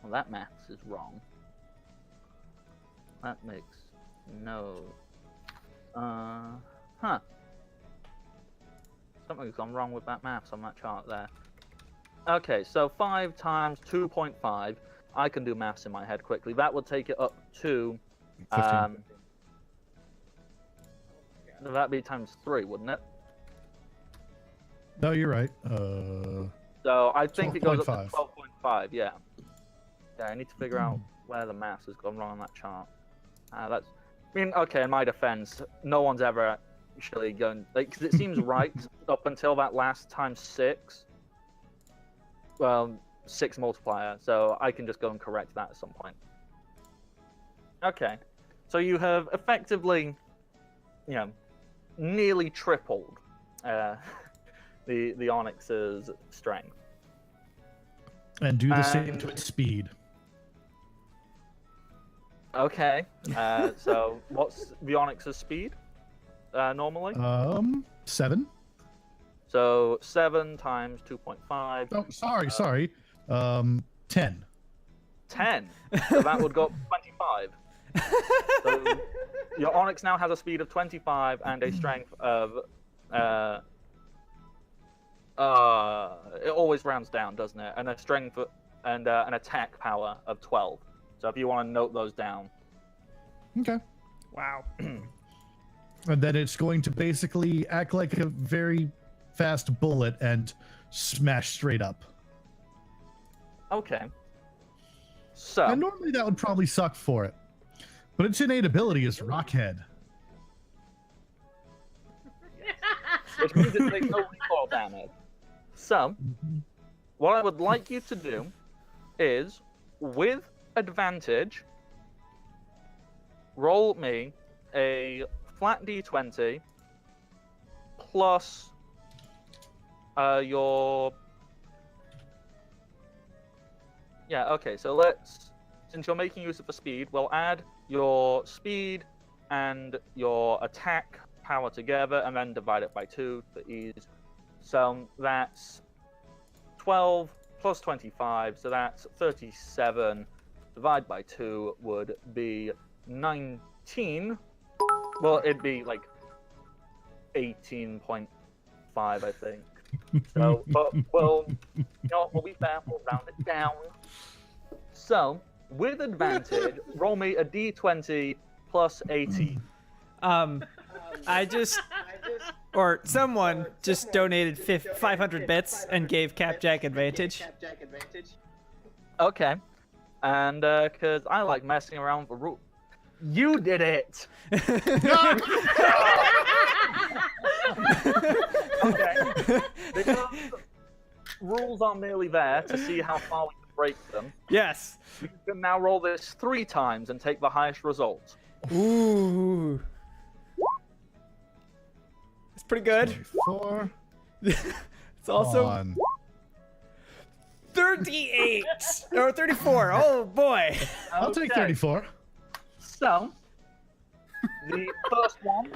Well, that maths is wrong. That makes no. Something's gone wrong with that maths on that chart there. Okay, so 5 times 2.5. I can do maths in my head quickly. That would take it up to. 15. That'd be times 3, wouldn't it? No, you're right. So I think it goes up to 12.5. 12.5. Yeah. Yeah, I need to figure out where the maths has gone wrong on that chart. That's. I mean, okay. In my defense, no one's ever actually going like because it seems right up until that last times 6. Well, 6 multiplier. So I can just go and correct that at some point. Okay. So you have effectively, nearly tripled the Onyx's strength. And do the same to its speed. Okay. So what's the Onyx's speed normally? 7. So 7 times 2.5. Oh, sorry. 10. 10. So that would go up to 25. So your Onyx now has a speed of 25 and a strength of. It always rounds down, doesn't it? And a strength and an attack power of 12. So if you want to note those down. Okay. Wow. And then it's going to basically act like a very fast bullet and smash straight up. Okay. So. And normally that would probably suck for it. But its innate ability is Rockhead. Which means it takes no recoil damage. So, what I would like you to do is, with advantage, roll me a flat d20 plus your. Yeah, okay, so let's. Since you're making use of the speed, we'll add your speed and your attack power together and then divide it by 2 for ease. So that's 12 plus 25, so that's 37. Divide by 2 would be 19. Well, it'd be like 18.5, I think. So, but we'll be fair, we'll round it down. So, with advantage, roll me a d20 plus 18. Someone just donated 500 bits and gave Capjack advantage. Okay. And, because I like messing around with the rules. You did it! Okay. Because rules are merely there to see how far we can break them. Yes. You can now roll this 3 times and take the highest result. Ooh. It's pretty good. 4. It's also On. 38 or 34. Oh boy. I'll take Okay. 34. So, the first one,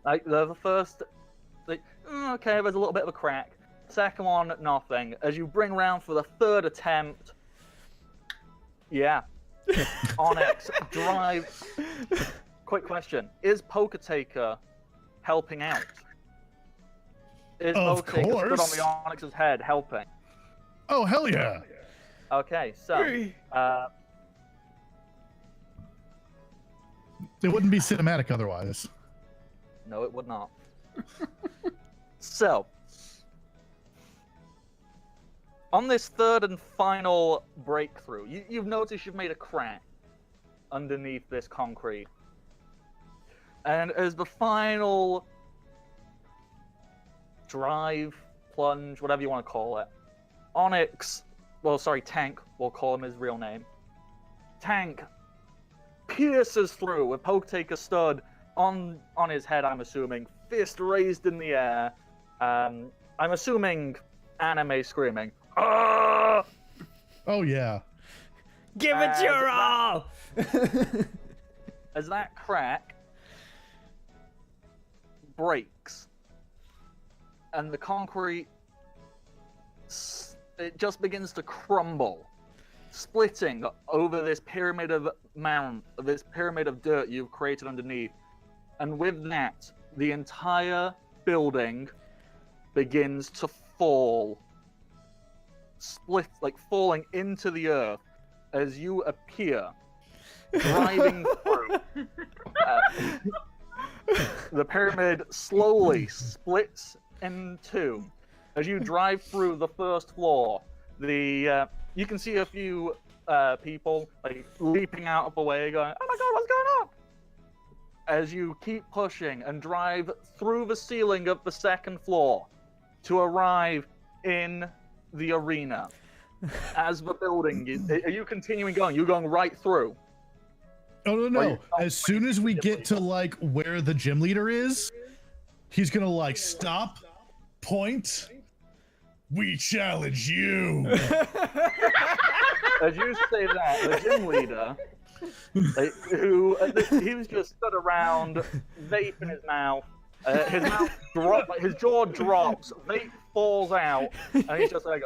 like the first, okay, there's a little bit of a crack. Second one, nothing. As you bring round for the third attempt, yeah, Onyx drive. Quick question: is Poker Taker helping out. Is Of Potaker stood on course. the Onyx's head helping? Oh, hell yeah. Okay, so It wouldn't be cinematic otherwise. no, it would not. So, on this third and final breakthrough, you've noticed you've made a crack underneath this concrete. And as the final drive, plunge, whatever you want to call it, Tank, we'll call him his real name. Tank pierces through with Poketaker stood on his head, I'm assuming, fist raised in the air. I'm assuming anime screaming. Ah! Oh, yeah. Give it your all! As that crack breaks and the concrete, it just begins to crumble, splitting over this pyramid of dirt you've created underneath. And with that, the entire building begins to fall, split, like falling into the earth as you appear, driving through. The pyramid slowly splits in two. As you drive through the first floor, you can see a few people like leaping out of the way, going, "Oh my god, what's going on?" As you keep pushing and drive through the ceiling of the second floor to arrive in the arena. As the building is, are you continuing going? You're going right through. Oh, no. As soon as we get to, like, where the gym leader is, he's gonna, like, stop, point, we challenge you. As you say that, the gym leader, he was just stood around, vape in his mouth. His jaw drops, vape falls out, and he's just like,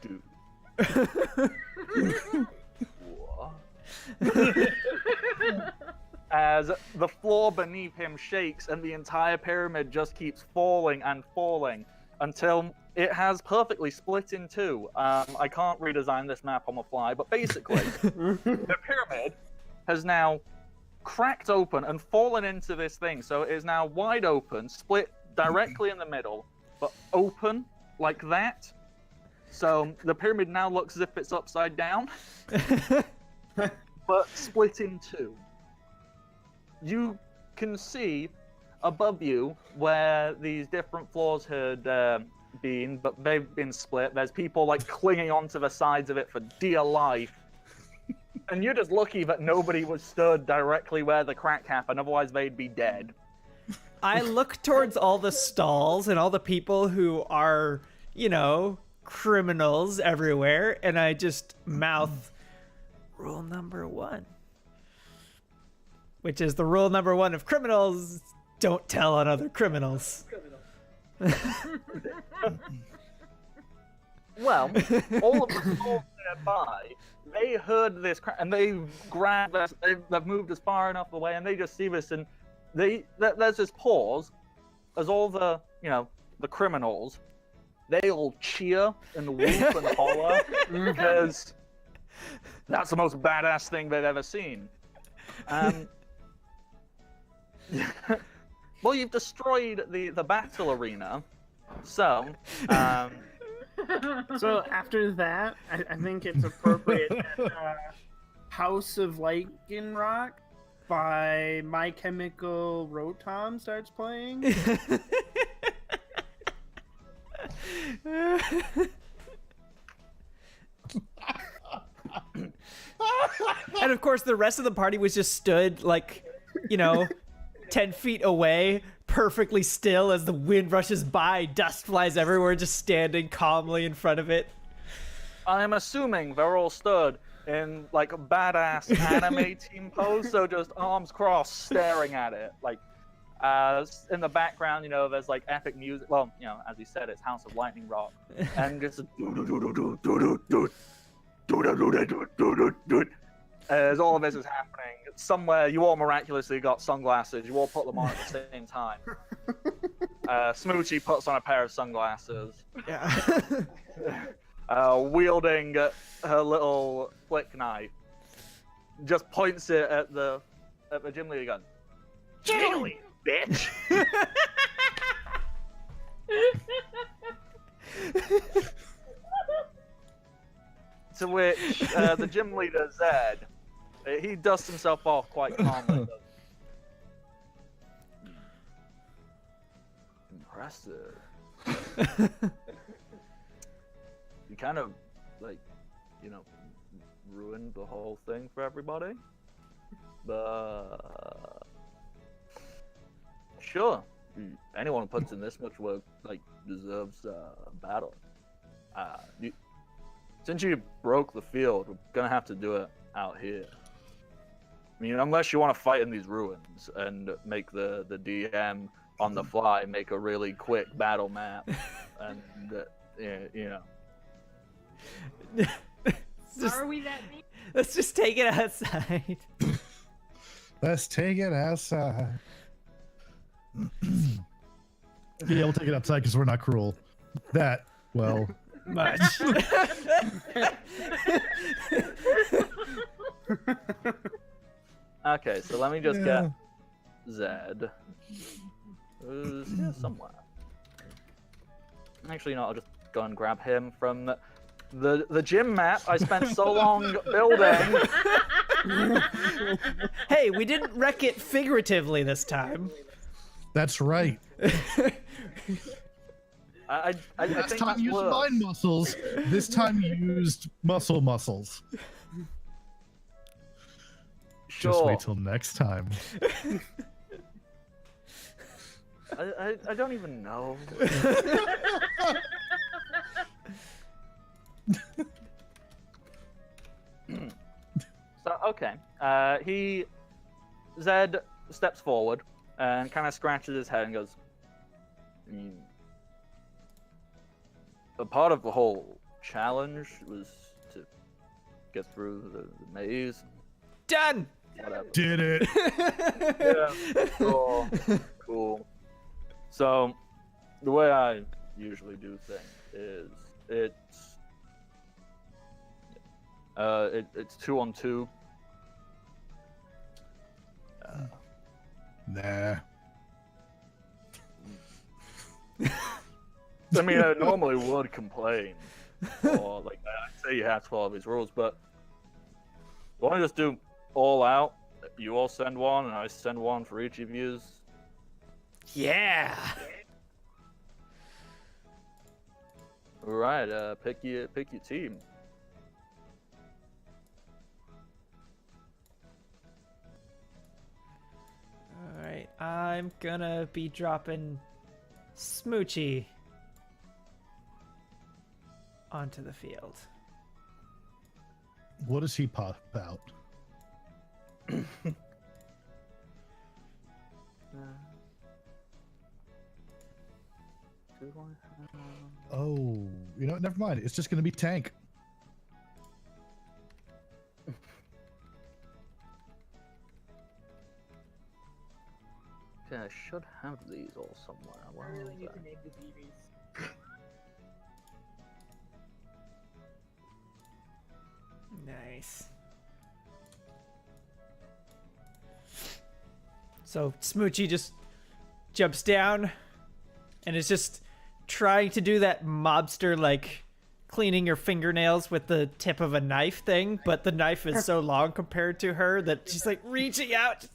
dude. As the floor beneath him shakes and the entire pyramid just keeps falling and falling until it has perfectly split in two. I can't redesign this map on the fly, but basically, the pyramid has now cracked open and fallen into this thing. So it is now wide open, split directly in the middle, but open like that. So the pyramid now looks as if it's upside down, but split in two. You can see above you where these different floors had been, but they've been split. There's people like clinging onto the sides of it for dear life. And you're just lucky that nobody was stood directly where the crack happened, otherwise they'd be dead. I look towards all the stalls and all the people who are, criminals everywhere, and I just mouth rule number 1. Which is the rule number 1 of criminals: don't tell on other criminals. Well, all of the stalls nearby, they heard this and they grabbed us. They've moved us far enough away, and they just see this, and there's this pause as all the the criminals, they all cheer and whoop and holler because that's the most badass thing they've ever seen. Well, you've destroyed the battle arena, so. So after that, I think it's appropriate that House of Lycanroc by My Chemical Rotom starts playing. And of course, the rest of the party was just stood, 10 feet away, perfectly still as the wind rushes by, dust flies everywhere, just standing calmly in front of it. I'm assuming they're all stood in like a badass anime team pose, so just arms crossed, staring at it. Like, in the background, there's like epic music. Well, as you said, it's House of Lightning Rock, and just as all of this is happening, somewhere you all miraculously got sunglasses. You all put them on at the same time. Smoochie puts on a pair of sunglasses, Yeah. wielding her little flick knife. Just points it at the gym leader gun. Jiggly, bitch! To which the gym leader, Zed, he dusts himself off quite calmly. Impressive. You kind of, ruined the whole thing for everybody. But sure, anyone who puts in this much work, deserves a battle. Since you broke the field, we're gonna have to do it out here. I mean, unless you want to fight in these ruins and make the DM on the fly make a really quick battle map, and Are we that mean? Let's just take it outside. Let's take it outside. Yeah, we'll take it outside because we're not cruel. That, well, Much. Okay, so let me just get Zed. Who's here somewhere. Actually, I'll just go and grab him from the gym map I spent so long building. Hey, we didn't wreck it figuratively this time. that's right. I Last think time that's you used worse. mind muscles. This time you used muscles. Sure. Just wait till next time. I don't even know. So okay, Zed steps forward and kind of scratches his head and goes, a part of the whole challenge was to get through the maze. Done. Whatever. Did it. Yeah. Cool. So, the way I usually do things is it's 2-on-2. Nah. I mean, I normally would complain, or I'd say you have to follow these rules, but you want to just do all out? You all send one, and I send one for each of you. Yeah. All right, pick your team. All right, I'm gonna be dropping Smoochie onto the field. What does he pop out? Oh, never mind. It's just gonna be tank. Okay, I should have these all somewhere. I Where really is need that? to name the BBs. Nice. So Smoochie just jumps down and is just trying to do that mobster cleaning your fingernails with the tip of a knife thing, but the knife is so long compared to her that she's reaching out.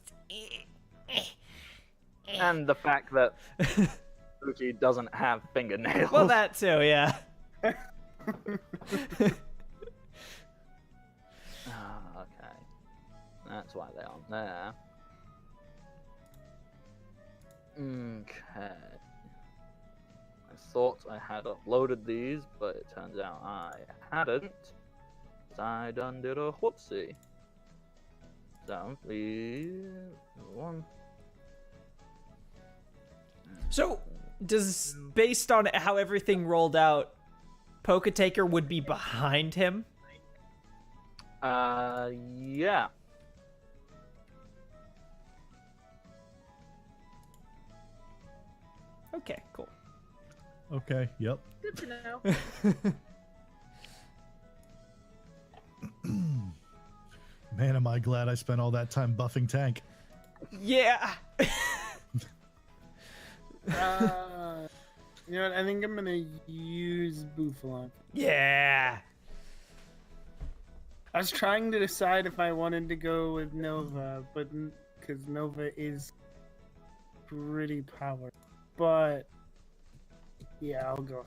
And the fact that Suki doesn't have fingernails. Well, that too, yeah. Okay. That's why they aren't there. Okay. I thought I had uploaded these, but it turns out I hadn't. I done did a whoopsie. So, one. So, based on how everything rolled out, Poke Taker would be behind him? Yeah. Okay, cool. Okay, yep. Good to know. Man, am I glad I spent all that time buffing tank. Yeah. You know what? I think I'm gonna use Bouffalon. Yeah. I was trying to decide if I wanted to go with Nova, but because Nova is pretty powerful. But yeah, I'll go.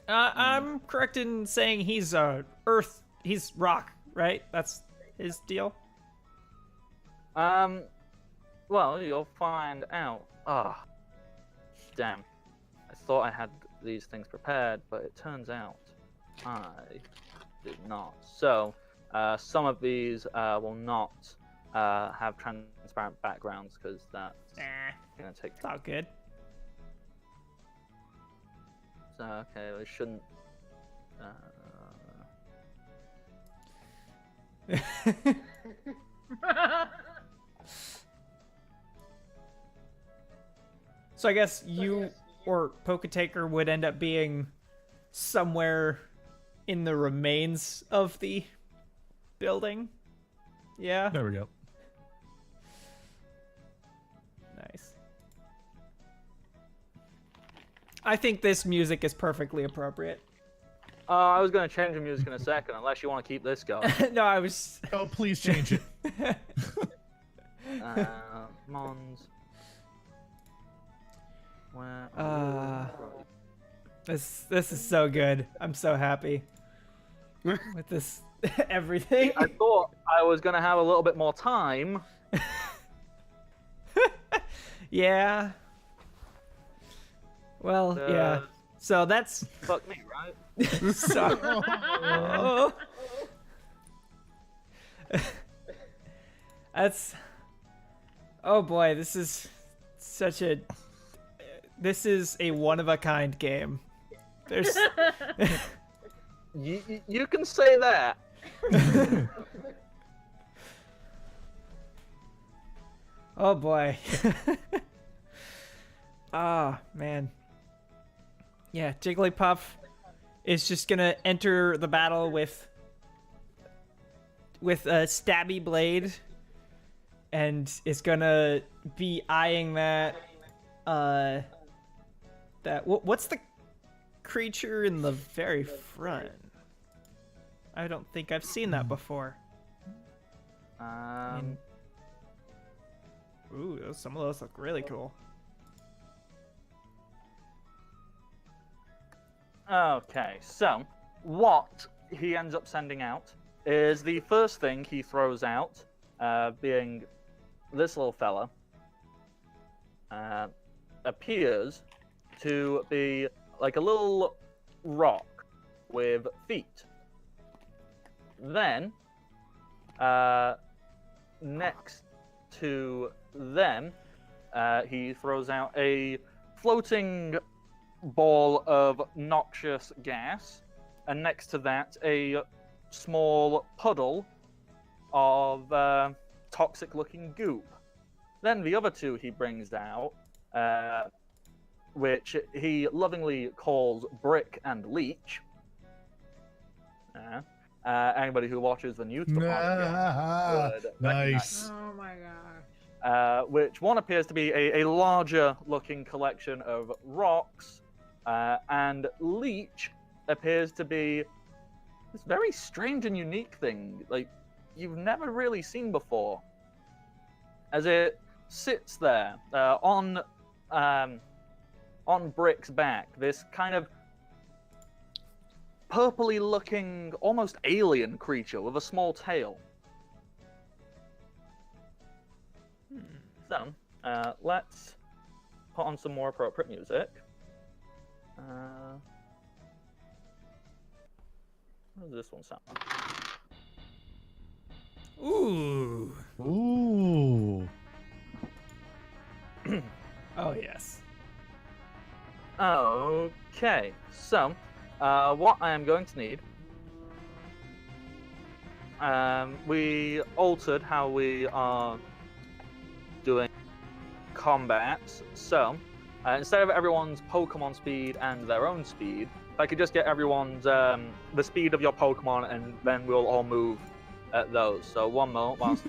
I'm correct in saying he's Earth. He's rock, right? That's his deal. Well, you'll find out. Ah, damn. I thought I had these things prepared, but it turns out I did not. So, some of these will not have transparent backgrounds because that's gonna take. It's all good. So, okay, we shouldn't. So I guess you or Poketaker would end up being somewhere in the remains of the building. Yeah. There we go. Nice. I think this music is perfectly appropriate. I was gonna change the music in a second, unless you want to keep this going. No, I was. Oh, please change it. Mons. Where? This is so good. I'm so happy with this everything. I thought I was gonna have a little bit more time. Yeah. Well, yeah. So that's Fuck me, right? so. That's. Oh boy, this is such a. This is a one-of-a-kind game. There's. You can say that. Oh boy. Ah, man. Yeah, Jigglypuff is just gonna enter the battle with a stabby blade, and is gonna be eyeing that. What's the creature in the very front? I don't think I've seen that before. Ooh, some of those look really cool. Okay, so what he ends up sending out is the first thing he throws out, being this little fella, appears to be like a little rock with feet. Then, next to them, he throws out a floating ball of noxious gas, and next to that, a small puddle of toxic-looking goop. Then the other two he brings out, which he lovingly calls Brick and Leech. Anybody who watches the news would Nice. recognize. Oh my gosh. Which one appears to be a larger looking collection of rocks, and Leech appears to be this very strange and unique thing, like you've never really seen before, as it sits there on Brick's back, this kind of purpley looking, almost alien creature with a small tail. So, let's put on some more appropriate music. What does this one sound like? Ooh. Ooh. Oh yes. Okay, so What I am going to need. We altered how we are doing combat, so instead of everyone's Pokemon speed and their own speed, if I could just get everyone's the speed of your Pokemon, and then we'll all move at those. So one moment whilst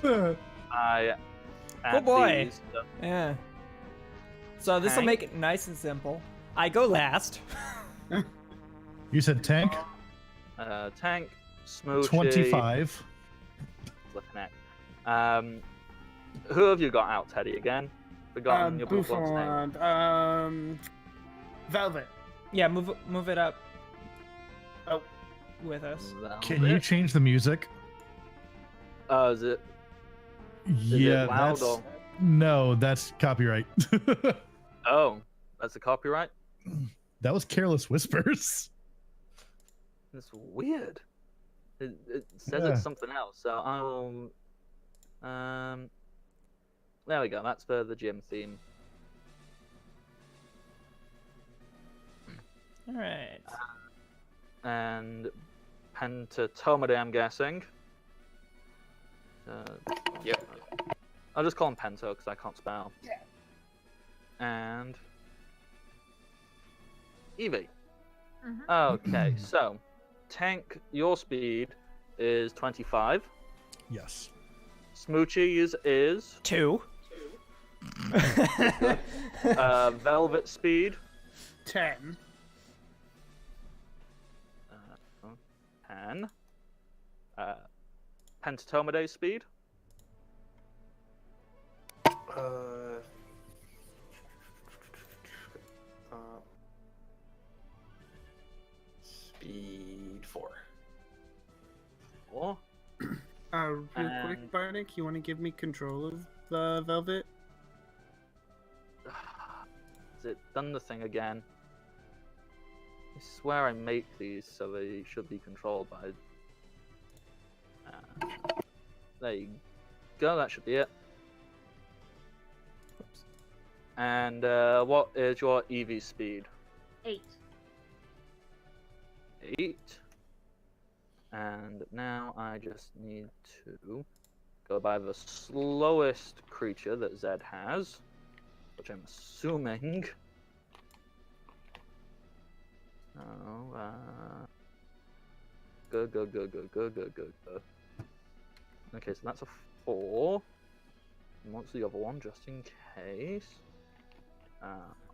I add boy. these. Yeah. So this will Tank. make it nice and simple. I go last. You said tank? Tank, Smoochie, 25. Flipping heck. Who have you got out, Teddy? Again, forgotten your Buffalo's name. Bouffant, Velvet. Yeah, move it up. Oh. With us. Can you change the music? Is it? Yeah, it loud that's or- no, that's copyright. Oh, that's a copyright. That was Careless Whispers. That's weird. It says Yeah. it's something else. So I will. There we go. That's for the gym theme. All right. And Pentatomade, I'm guessing. Yep. I'll just call him Pento because I can't spell. Yeah. And Evie. Mhm. Okay, so Tank, your speed is 25. Yes. Smoochie's is 2. Velvet speed 10. 10. Pentatomade speed Speed 4. 4. Real And- quick, Bardic, you want to give me control of the Velvet? Has it done the thing again? I swear I make these so they should be controlled by. There you go. That should be it. And what is your EV speed? 8. 8. And now I just need to go by the slowest creature that Zed has, which I'm assuming. Oh, go. Okay, so that's a 4. And what's the other one, just in case?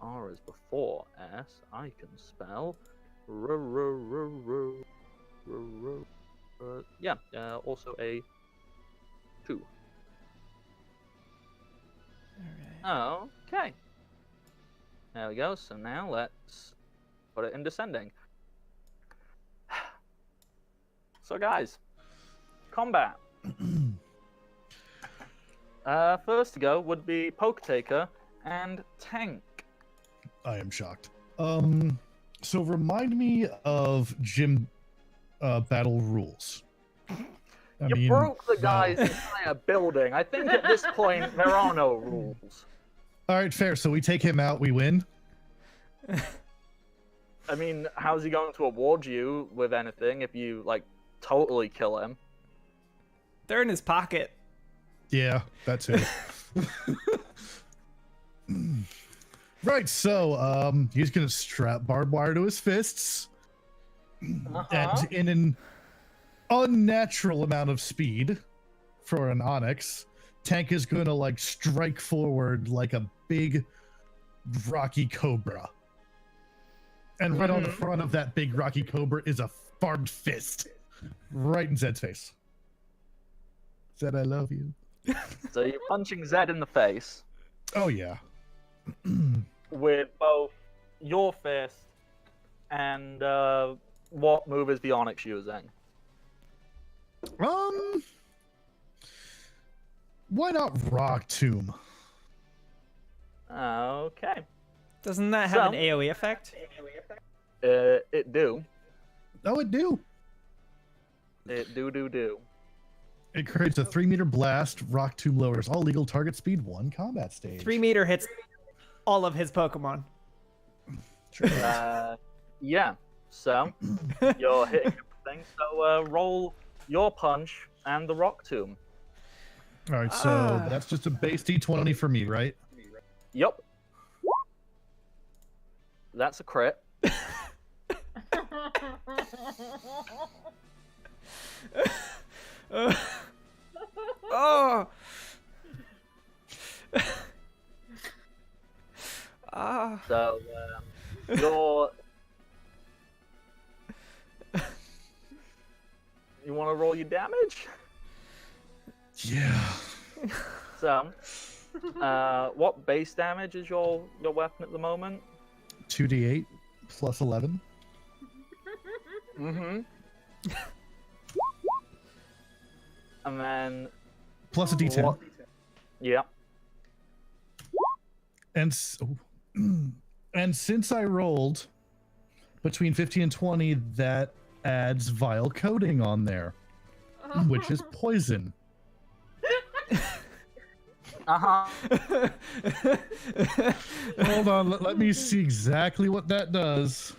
R is before S. I can spell. Yeah, also a 2. All right. Okay. There we go. So now let's put it in descending. So guys, combat. First to go would be Poketaker and Tank. I am shocked. So remind me of gym battle rules. You broke the well, guy's entire building. I think at this point there are no rules. All right, fair. So we take him out, we win. I mean, how's he going to award you with anything if you like totally kill him? They're in his pocket. Yeah, that too. Right, so he's gonna strap barbed wire to his fists, and in an unnatural amount of speed for an Onyx, Tank is gonna like strike forward like a big rocky cobra. And right on the front of that big rocky cobra is a barbed fist, right in Zed's face. Zed, I love you. So you're punching Zed in the face Oh yeah. with both your fist and what move is the Onyx using? Why not Rock Tomb? Okay. Doesn't that have an So- AoE effect? It do. Oh, it do. It do. It creates a 3-meter blast. Rock Tomb lowers all legal target speed 1 combat stage. 3 meter hits all of his Pokemon. Sure. Yeah. So you're hitting everything. So roll your punch and the rock tomb. All right, so that's just a base D20 for me, right? Yep. That's a crit. Oh. Ah. So you're. You want to roll your damage? Yeah. So, what base damage is your weapon at the moment? 2d8 plus 11. Mm-hmm. And then Plus a d10. what- Yeah. And since I rolled between 50 and 20, that adds vile coating on there, which is poison. Uh-huh. Hold on, let me see exactly what that does.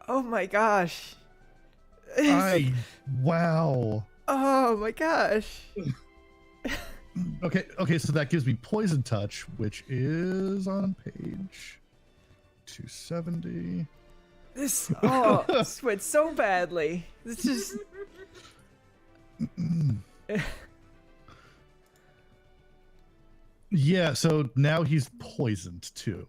Oh my gosh. Wow. Oh my gosh. Okay, so that gives me poison touch, which is on page 270. This went so badly. This is Yeah, so now he's poisoned too.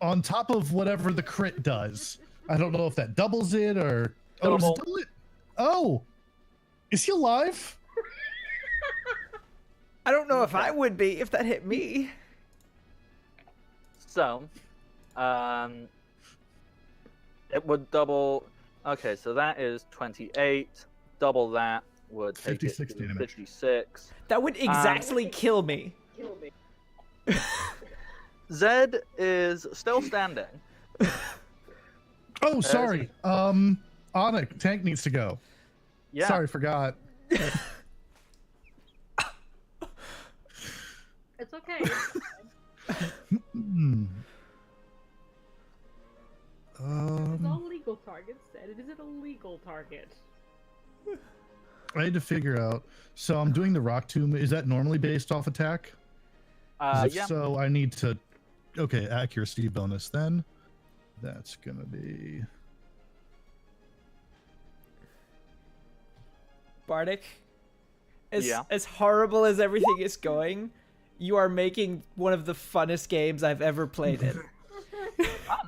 On top of whatever the crit does. I don't know if that doubles it or does it double it? Oh! Is he alive? I don't know if I would be if that hit me. So, it would double. Okay, so that is 28. Double that would take it 56 to damage. 56. That would exactly kill me. Zed is still standing. Oh, sorry. Onik, tank needs to go. Yeah. Sorry, forgot. It's okay. Hmm. It's all legal targets, Zed. It is an illegal target. I had to figure out. So I'm doing the rock tomb. Is that normally based off attack? 'Cause if Yeah. so, I need to. Okay, accuracy bonus then. That's gonna be. Bardic, as Yeah. as horrible as everything is going, you are making one of the funnest games I've ever played in.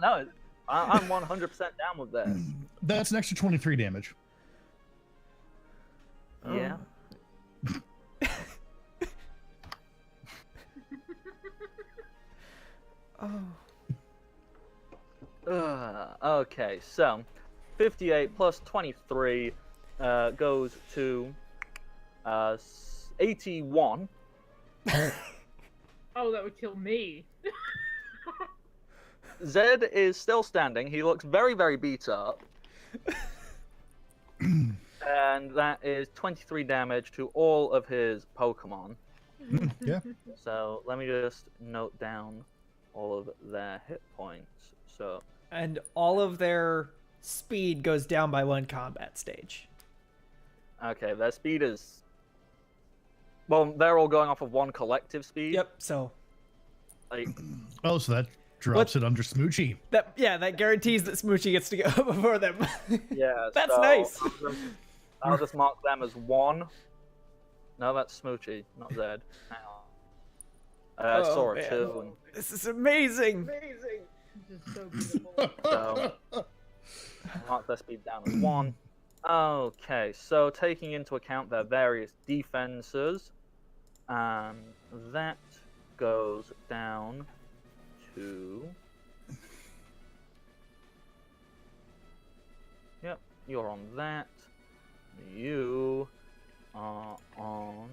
No, I'm 100% down with that. That's an extra 23 damage. Yeah. Okay, so 58 plus 23 goes to 81. Oh, that would kill me. Zed is still standing. He looks very, very beat up. And that is 23 damage to all of his Pokemon. Yeah. So let me just note down all of their hit points. So And all of their speed goes down by 1 combat stage. okay, their speed is. Well, they're all going off of 1 collective speed. Yep, so Like, Oh, so that drops it under Smoochie. that guarantees that Smoochie gets to go before them. yeah. That's so nice. I'll just mark them as 1. No, that's Smoochie, not Zed. Hang on. Oh, Sora man. 2. And This is amazing. Just so beautiful. so mark their speed down as 1. Okay, so taking into account their various defenses, that goes down to. Yep, you're on that. You are on.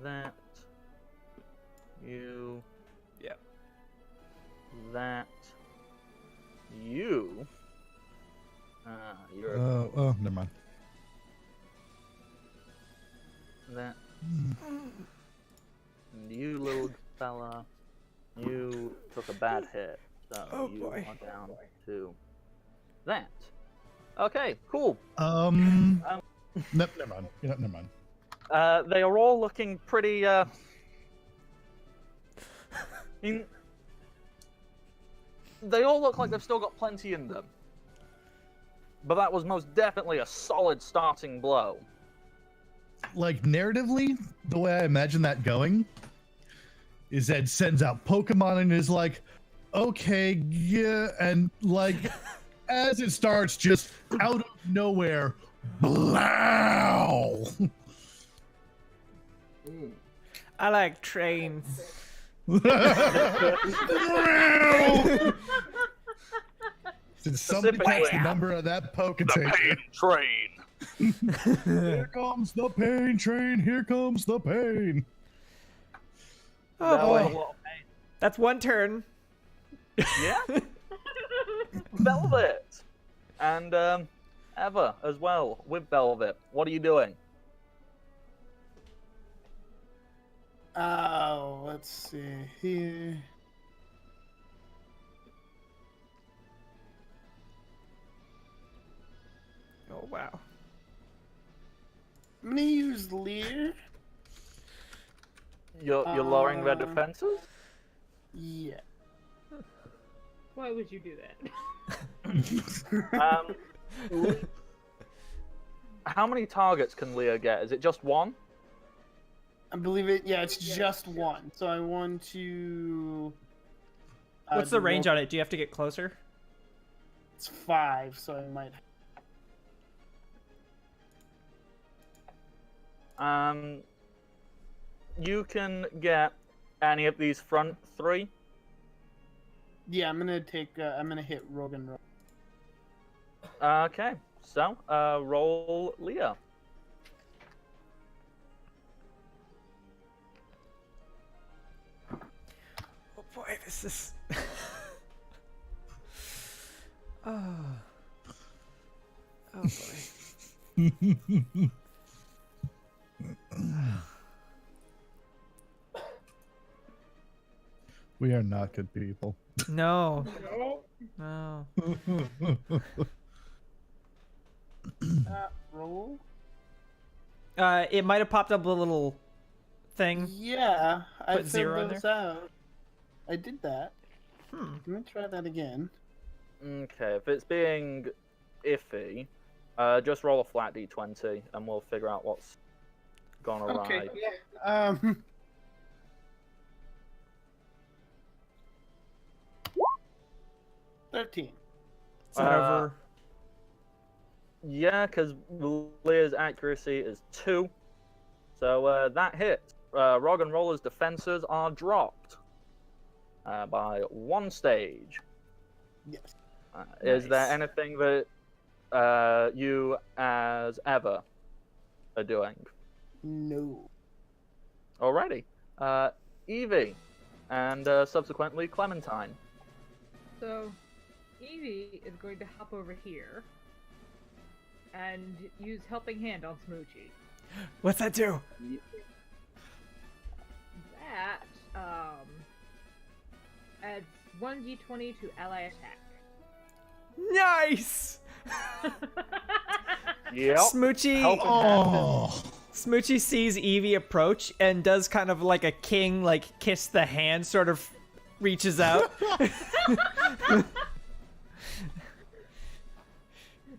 That. You. Yep. That. You. You're Oh, never mind. that. And you little fella, you took a bad hit, so Oh, you boy. are down to that. Okay, cool. Never mind. Never mind. They are all looking pretty. They all look like they've still got plenty in them. But that was most definitely a solid starting blow. Like, narratively, the way I imagine that going is Ed sends out Pokemon and is like, okay, yeah, and like, as it starts, just out of nowhere, blow! I like trains. Did somebody catch the Specifically, number of that Poke-Taker? Train. Here comes the pain train, here comes the pain. Oh That was a boy. lot of pain. That's one turn. Yeah. Velvet. And Eva as well with Velvet. What are you doing? Oh, let's see here. Oh wow. I'm gonna use Lear. You're lowering their defenses? Yeah. Why would you do that? How many targets can Leah get? Is it just one? I believe it. Yeah, it's just one. So I want to. What's the range on it? Do you have to get closer? It's 5, so I might. You can get any of these front 3. Yeah, I'm gonna take. I'm gonna hit Rogan. Okay, so roll Leah. Oh boy, this is. Oh. Oh boy. We are not good people. No. No. No. Roll. It might have popped up a little thing. Yeah, I Put 0 in filled those out. I did that. Hmm. Let me try that again. Okay, if it's being iffy, just roll a flat d20 and we'll figure out what's gone awry. Okay. Yeah. 13. Is that over? Yeah, because Leah's accuracy is 2. So that hits. Rog and Roller's defenses are dropped by 1 stage. Yes. Is there Nice. anything that you as Eva are doing? No. Alrighty. Evie, and subsequently Clementine. So, Evie is going to hop over here and use Helping Hand on Smoochie. What's that do? That adds 1d20 to ally attack. Nice. Yep. Smoochie. Helping Hand. Oh, Smoochie sees Evie approach and does kind of like a king, like kiss the hand, sort of reaches out.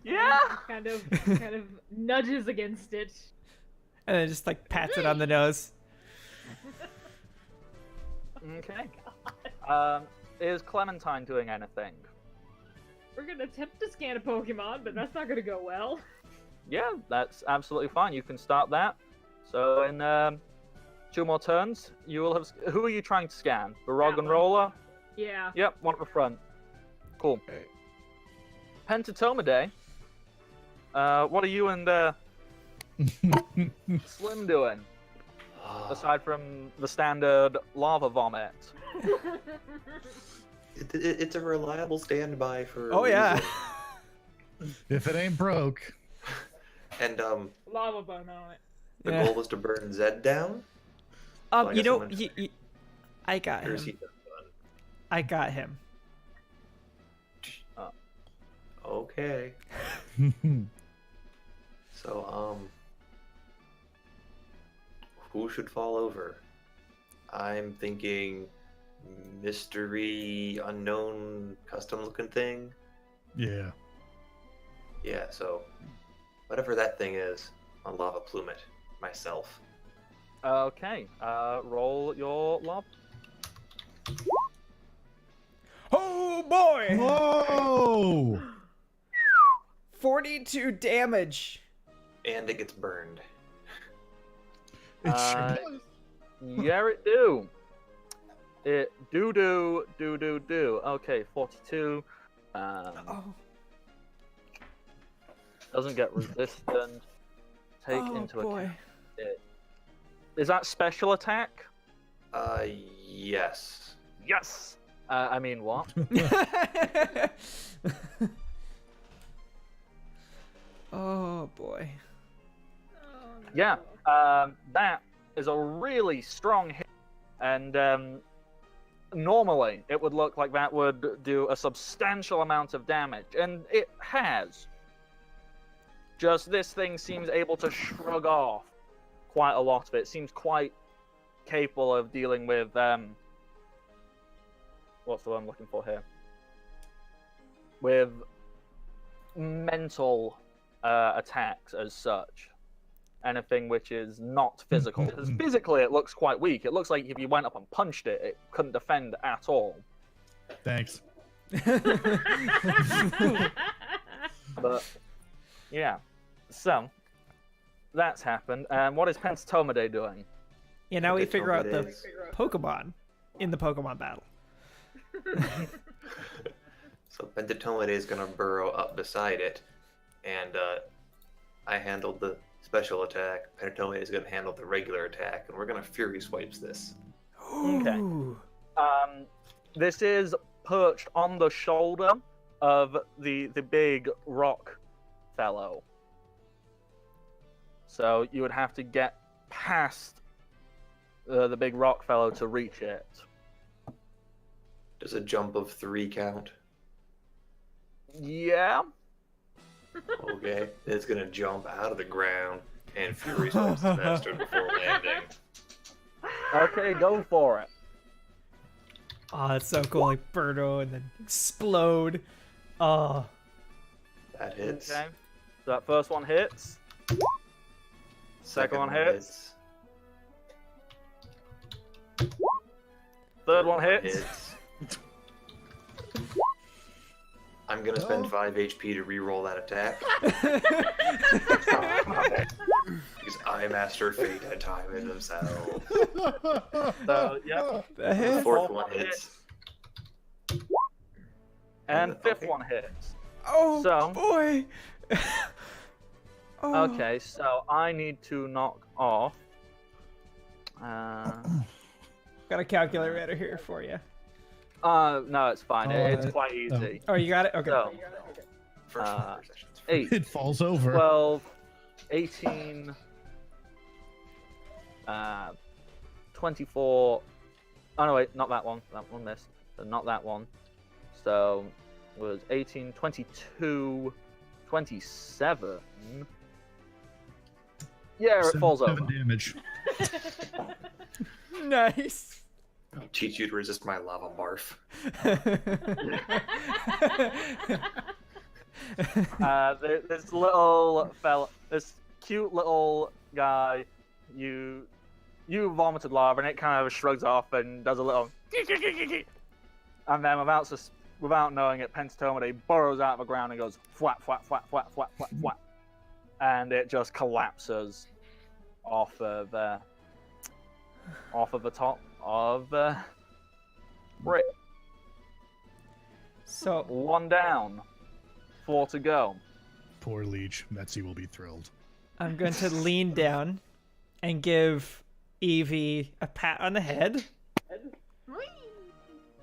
Yeah. kind of nudges against it. And then just like pats it on the nose. Okay. Is Clementine doing anything? We're gonna attempt to scan a Pokemon, but that's not gonna go well. Yeah, that's absolutely fine. You can start that. So in 2 more turns, you will have. Who are you trying to scan? The Rog That and one. Roller? Yeah. Yep, one at the front. Cool. Pentatomide. What are you and Slim doing? Aside from the standard lava vomit. It's a reliable standby for. Oh yeah. if it ain't broke. And Lava bone on it. the Yeah. goal was to burn Zed down. So I You guess know, I'm gonna- I got Here's him. he done. I got him. Okay. So, who should fall over? I'm thinking mystery, unknown, custom-looking thing. Yeah. Yeah, so whatever that thing is, I'll lava plume it myself. Okay. Roll your lob. Oh boy! Whoa! 42 damage. And it gets burned. It sure Uh, does. Yeah, it do. It do. Okay, 42. Oh. Doesn't get resistant. Take Oh, into boy. account it. Is that special attack? Yes. Yes. I mean what? Oh boy. Yeah. That is a really strong hit, and normally it would look like that would do a substantial amount of damage, and it has. Just this thing seems able to shrug off quite a lot of it. Seems quite capable of dealing with what's the word I'm looking for here? With mental attacks as such. Anything which is not physical. Because physically it looks quite weak. It looks like if you went up and punched it, it couldn't defend at all. Thanks. But yeah. So that's happened. And what is Pentatomide doing? Yeah, now we figure out the Is- Pokemon in the Pokemon battle. So Pentatomide is gonna burrow up beside it, and I handled the special attack. Pentatomide is gonna handle the regular attack, and we're gonna Fury Swipes this. Okay. Ooh. This is perched on the shoulder of the big rock fellow. So you would have to get past the big rock fellow to reach it. Does a jump of 3 count? Yeah. Okay. It's gonna jump out of the ground and Fury Swipes the bastard before landing. Okay, go for it. Oh, it's so cool. Like Birdo and then explode. Oh. That hits. Okay. So that first one hits. Second one hits. Third one hits. I'm gonna spend 5 HP to re-roll that attack. Because I mastered fate at time in himself. So, yep. The The hit. fourth one hits. And fifth Okay. one hits. Oh So- boy. Oh. Okay, so I need to knock off. Got a calculator here for you. No, it's fine. Oh, It's quite easy. Oh, you got it? Okay. So, First one sessions. 8, It falls over. 12, 18, 24. Oh, no, wait, not that one. That one missed. So not that one. So it was 18, 22, 27. Yeah, it falls over. 7 damage. Nice. I'll teach you to resist my lava barf. This little fella, this cute little guy, you vomited lava, and it kind of shrugs off and does a little, and then without knowing it, Pentatomide burrows out of the ground and goes flat, flat, flat, flat, flat, flat, flat, and it just collapses off of the top of the brick. So 1 down, 4 to go. Poor Leech. Metzi will be thrilled. I'm going to lean down and give Evie a pat on the head,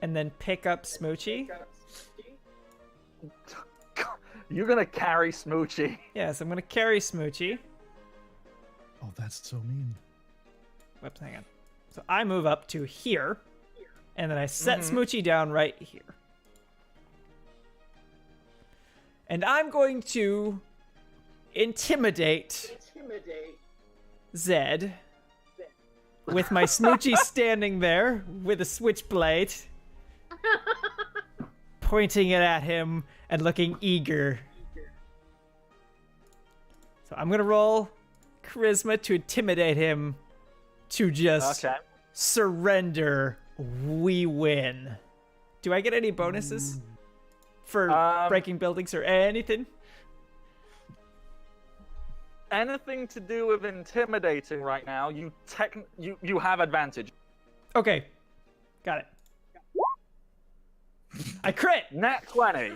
and then pick up Smoochie. You're gonna carry Smoochie. Yes, I'm going to carry Smoochie. Oh, that's so mean. Whoops, hang on. So I move up to here. And then I set Smoochie down right here. And I'm going to intimidate Zed with my Smoochie standing there with a switchblade, pointing it at him and looking eager. So I'm going to roll charisma to intimidate him to just surrender. We win. Do I get any bonuses for breaking buildings or anything? Anything to do with intimidating right now, you have advantage. Okay. Got it. I crit! Nat 20.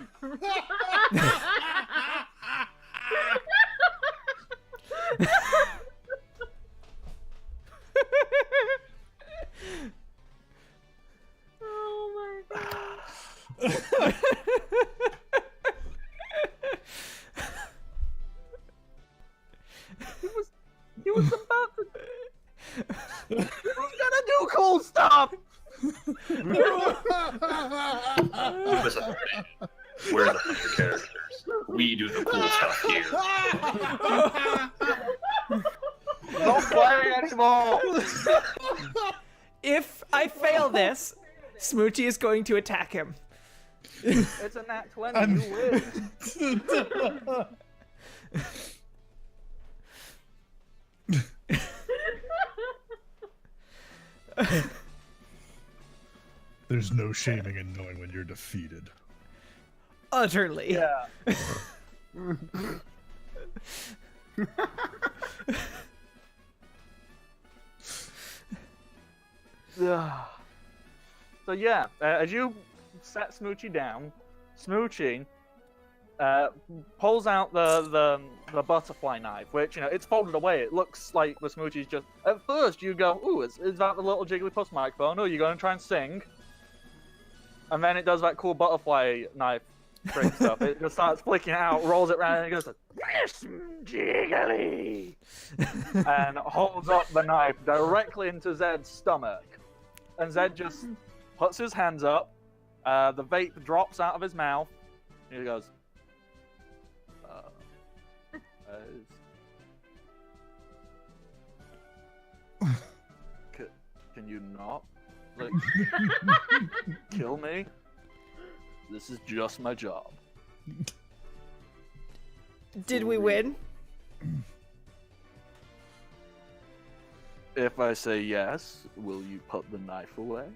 Oh my god. He was about to. He was gonna do cool stuff. Listen, we're the funny characters. We do the cool stuff here. Don't play anymore. If I fail this, Smoochie is going to attack him. It's a nat 20. You win. There's no shaming in knowing when you're defeated. Utterly. Yeah. So yeah, as you set Smoochie down, Smoochie pulls out the butterfly knife, which, you know, it's folded away. It looks like the Smoochie's just... At first you go, ooh, is that the little Jigglypuff microphone? Oh, you're going to try and sing? And then it does that cool butterfly knife trick stuff. It just starts flicking out, rolls it around, and it goes, yes, Jiggly! And holds up the knife directly into Zed's stomach. And Zed just puts his hands up, the vape drops out of his mouth, and he goes, can you not, like, kill me? This is just my job. Did we win? If I say yes, will you put the knife away?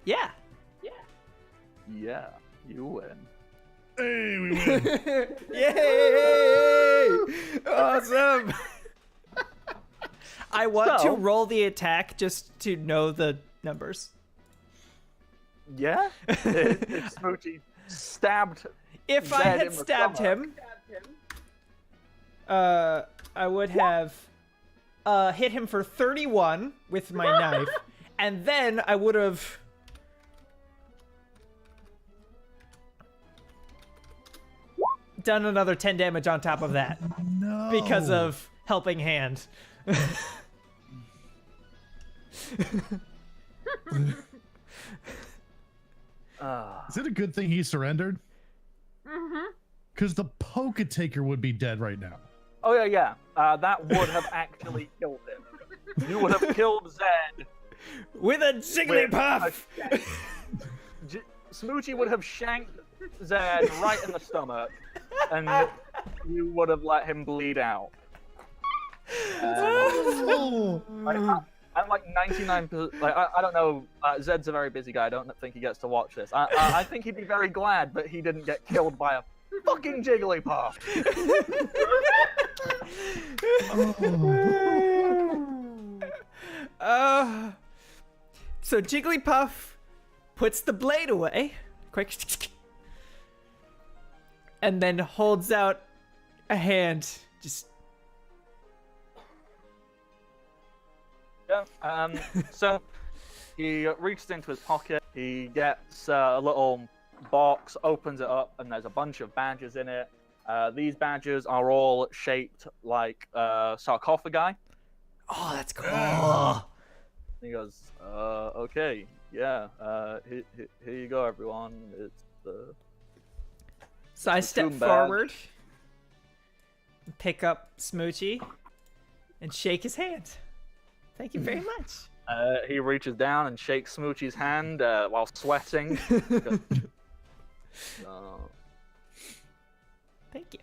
Yeah. Yeah, you win. Hey, we win. Yay! Awesome. I want to So- roll the attack just to know the numbers. Yeah? If Smoochie stabbed If Zed I had in the stabbed stomach. him, I would have hit him for 31 with my knife, and then I would have done another 10 damage on top of that No. because of helping hand. Is it a good thing he surrendered? Mm-hmm. Because the Poke-Taker would be dead right now. Oh yeah. That would have actually killed him. You would have killed Zed. With a Jigglypuff! Smoochie would have shanked Zed right in the stomach, and you would have let him bleed out. I'm like 99%. Like I don't know. Zed's a very busy guy. I don't think he gets to watch this. I think he'd be very glad that he didn't get killed by a fucking Jigglypuff. So Jigglypuff puts the blade away, quick, and then holds out a hand. Just Yeah. So he reaches into his pocket. He gets a little box, opens it up, and there's a bunch of badges in it. These badges are all shaped like sarcophagi. oh, that's cool. He goes, okay, Yeah. Here you go, everyone. It's the. So I step tomb bag. forward, pick up Smoochie, and shake his hand. Thank you very much. He reaches down and shakes Smoochie's hand while sweating. Thank you.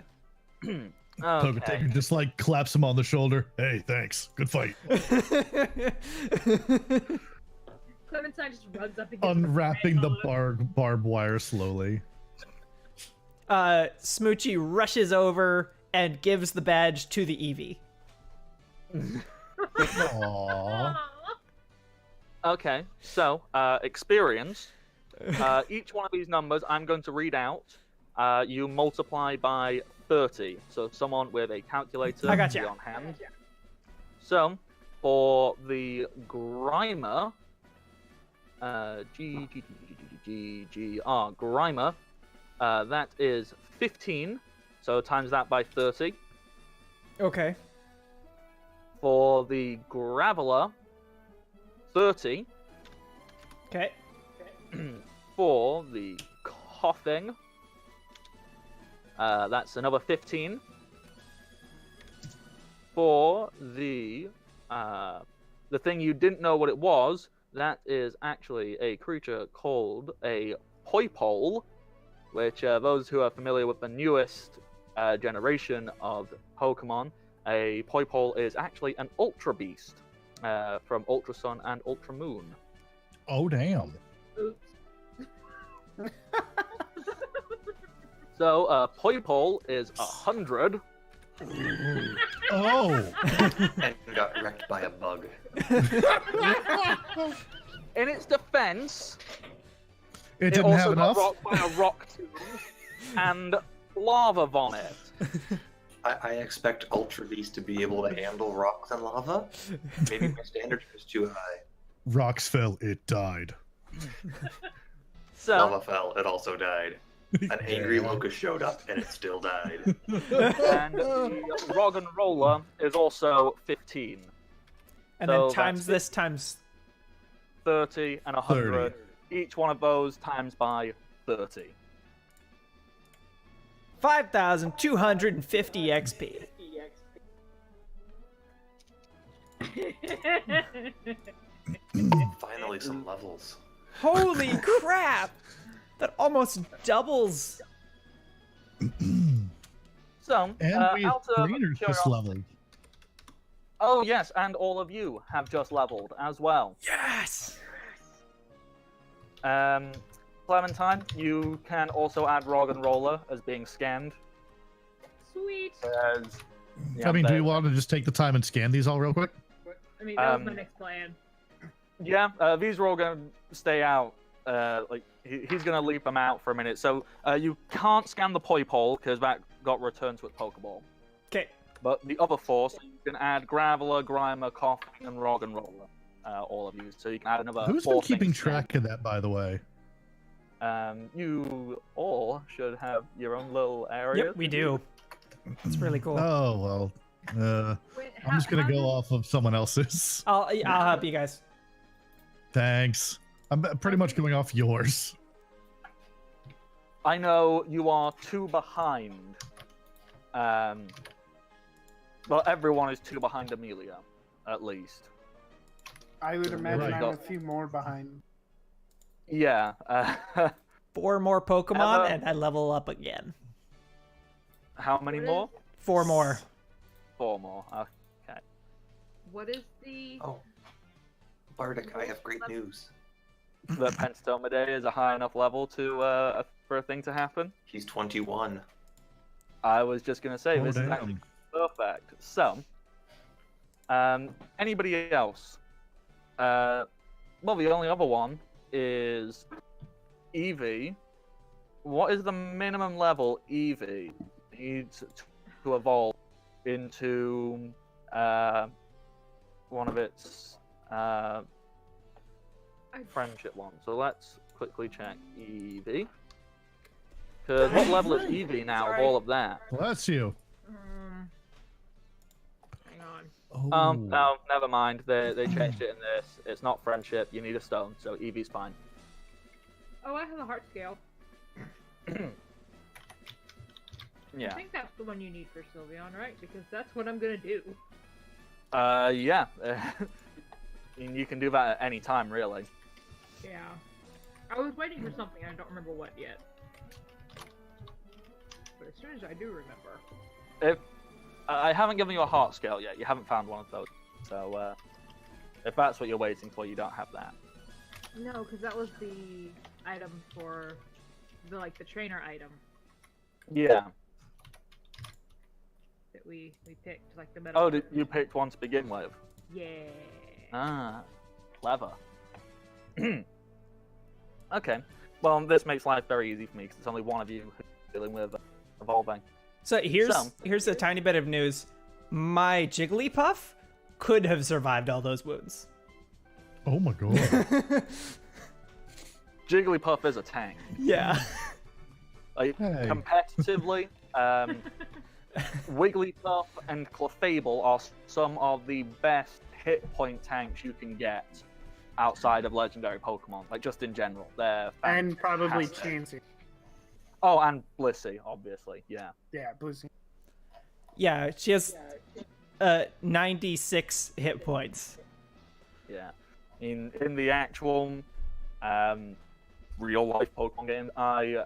Poker Okay. Taker just like claps him on the shoulder. Hey, thanks. Good fight. Clementine just runs up against Unwrapping the barbed wire slowly. Smoochie rushes over and gives the badge to the Eevee. Aww. Okay, so experience. Each one of these numbers I'm going to read out. You multiply by 30. So someone with a calculator I gotcha. be on hand. So for the Grimer, Grimer, that is 15. So times that by 30. Okay. For the Graveler, 30. Okay. For the Coughing, that's another 15. For the thing you didn't know what it was, that is actually a creature called a Poipole, which those who are familiar with the newest generation of Pokemon, a Poipole is actually an Ultra Beast from Ultra Sun and Ultra Moon. Oh, damn. Oops. So, Poipole is 100. Oh. And got wrecked by a bug. In its defense, It it didn't also have got enough? rocked by a rock tomb and lava vomit. I expect Ultra Beast to be able to handle rocks and lava. Maybe my standards are just too high. Rocks fell, it died. So, Lava fell, it also died. An angry locust showed up, and it still died. and the Roggenrola is also 15. And So then times that's this times 30 and 100. 30. Each one of those times by 30. 5,250 XP. Finally, some levels. Holy crap! That almost doubles. So, And we out of Greener's just curiosity- leveled. Oh yes, and all of you have just leveled as well. Yes! Clementine, you can also add Roggenrola as being scanned. Sweet. As, I mean, do we want to just take the time and scan these all real quick? I mean, that was my Um, next plan. Yeah, these are all going to stay out. He's going to leave them out for a minute. So you can't scan the Poipole because that got returned to its Pokeball. Okay. But the other four, so you can add Graveler, Grimer, Coughing, and Roggenrola. All of you. So you can add another. Who's four been keeping things scanned. track of that, by the way? You all should have your own little area. Yep, we do. It's really cool. Oh, well. Wait, I'm just going to go off of someone else's. I'll help you guys. Thanks. I'm pretty much going off yours. I know you are 2 behind. Well, everyone is 2 behind Amelia, at least. I would imagine Right. I'm a few more behind. Yeah. 4 more Pokemon, Emma- and I level up again. How many more? 4 more. 4 more. Okay. What is the? Oh. Bardic, I have great news. The Penstomidae is a high enough level to for a thing to happen. He's 21. I was just gonna say Oh, this is damn. actually perfect. So, anybody else? Well, the only other one is Eevee. What is the minimum level Eevee needs to evolve into one of its friendship ones? So let's quickly check Eevee. Because what level is Eevee now of Sorry. all of that? Bless you. Hang on. Oh. No, never mind. They changed it in this. It's not friendship. You need a stone, so Eevee's fine. Oh, I have a heart scale. I Yeah. think that's the one you need for Sylveon, right? Because that's what I'm gonna do. Yeah. You can do that at any time, really. Yeah. I was waiting for something, I don't remember what yet. But as soon as I do remember. If I haven't given you a heart scale yet, you haven't found one of those. So, if that's what you're waiting for, you don't have that. No, because that was the item for the trainer item Yeah. that we picked, like the metal. Oh, you picked one to begin with. Yeah. Ah, clever. Okay. Well, this makes life very easy for me because it's only one of you who's dealing with evolving. So here's a tiny bit of news. My Jigglypuff could have survived all those wounds. Oh my god. Jigglypuff is a tank. Yeah. Like, Hey. competitively, Wigglytuff and Clefable are some of the best hit point tanks you can get outside of legendary Pokemon. Like, just in general, they're And probably fantastic. Chansey. Oh, and Blissey, obviously, yeah. Yeah, Blissey. Yeah, she has 96 hit points. Yeah. In the actual real life Pokemon game, I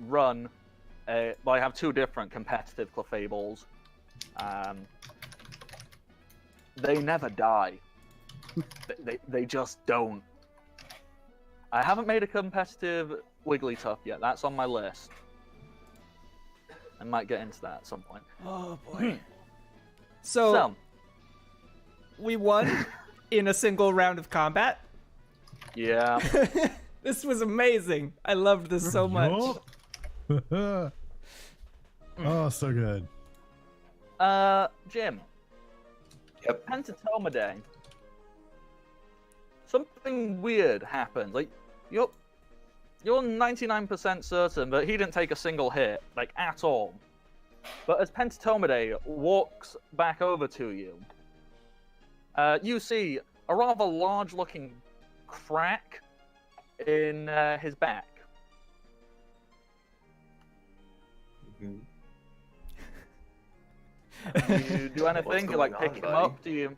run I have two different competitive Clefables. They never die. they just don't. I haven't made a competitive Wigglytuff yet. That's on my list. I might get into that at some point. Oh boy. So we won in a single round of combat. Yeah. This was amazing. I loved this so much. Oh, so good. Jim. Yep. Pentatoma Day. Something weird happened. Like, you're 99% certain that he didn't take a single hit, like, at all. But as Pentatoma Day walks back over to you, you see a rather large-looking crack in his back. Mhm. Do you do anything? What's Do you, like, going on, pick him buddy? up? Do you...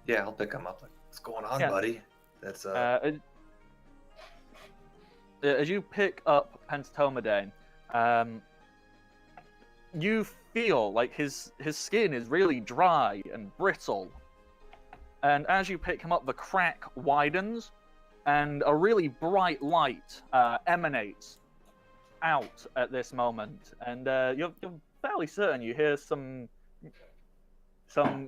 Yeah, I'll pick him up. Like, what's going on, Yeah. buddy? That's As you pick up Pentatoma Day, you feel like his skin is really dry and brittle. And as you pick him up, the crack widens, and a really bright light emanates out at this moment. And you're fairly certain you hear some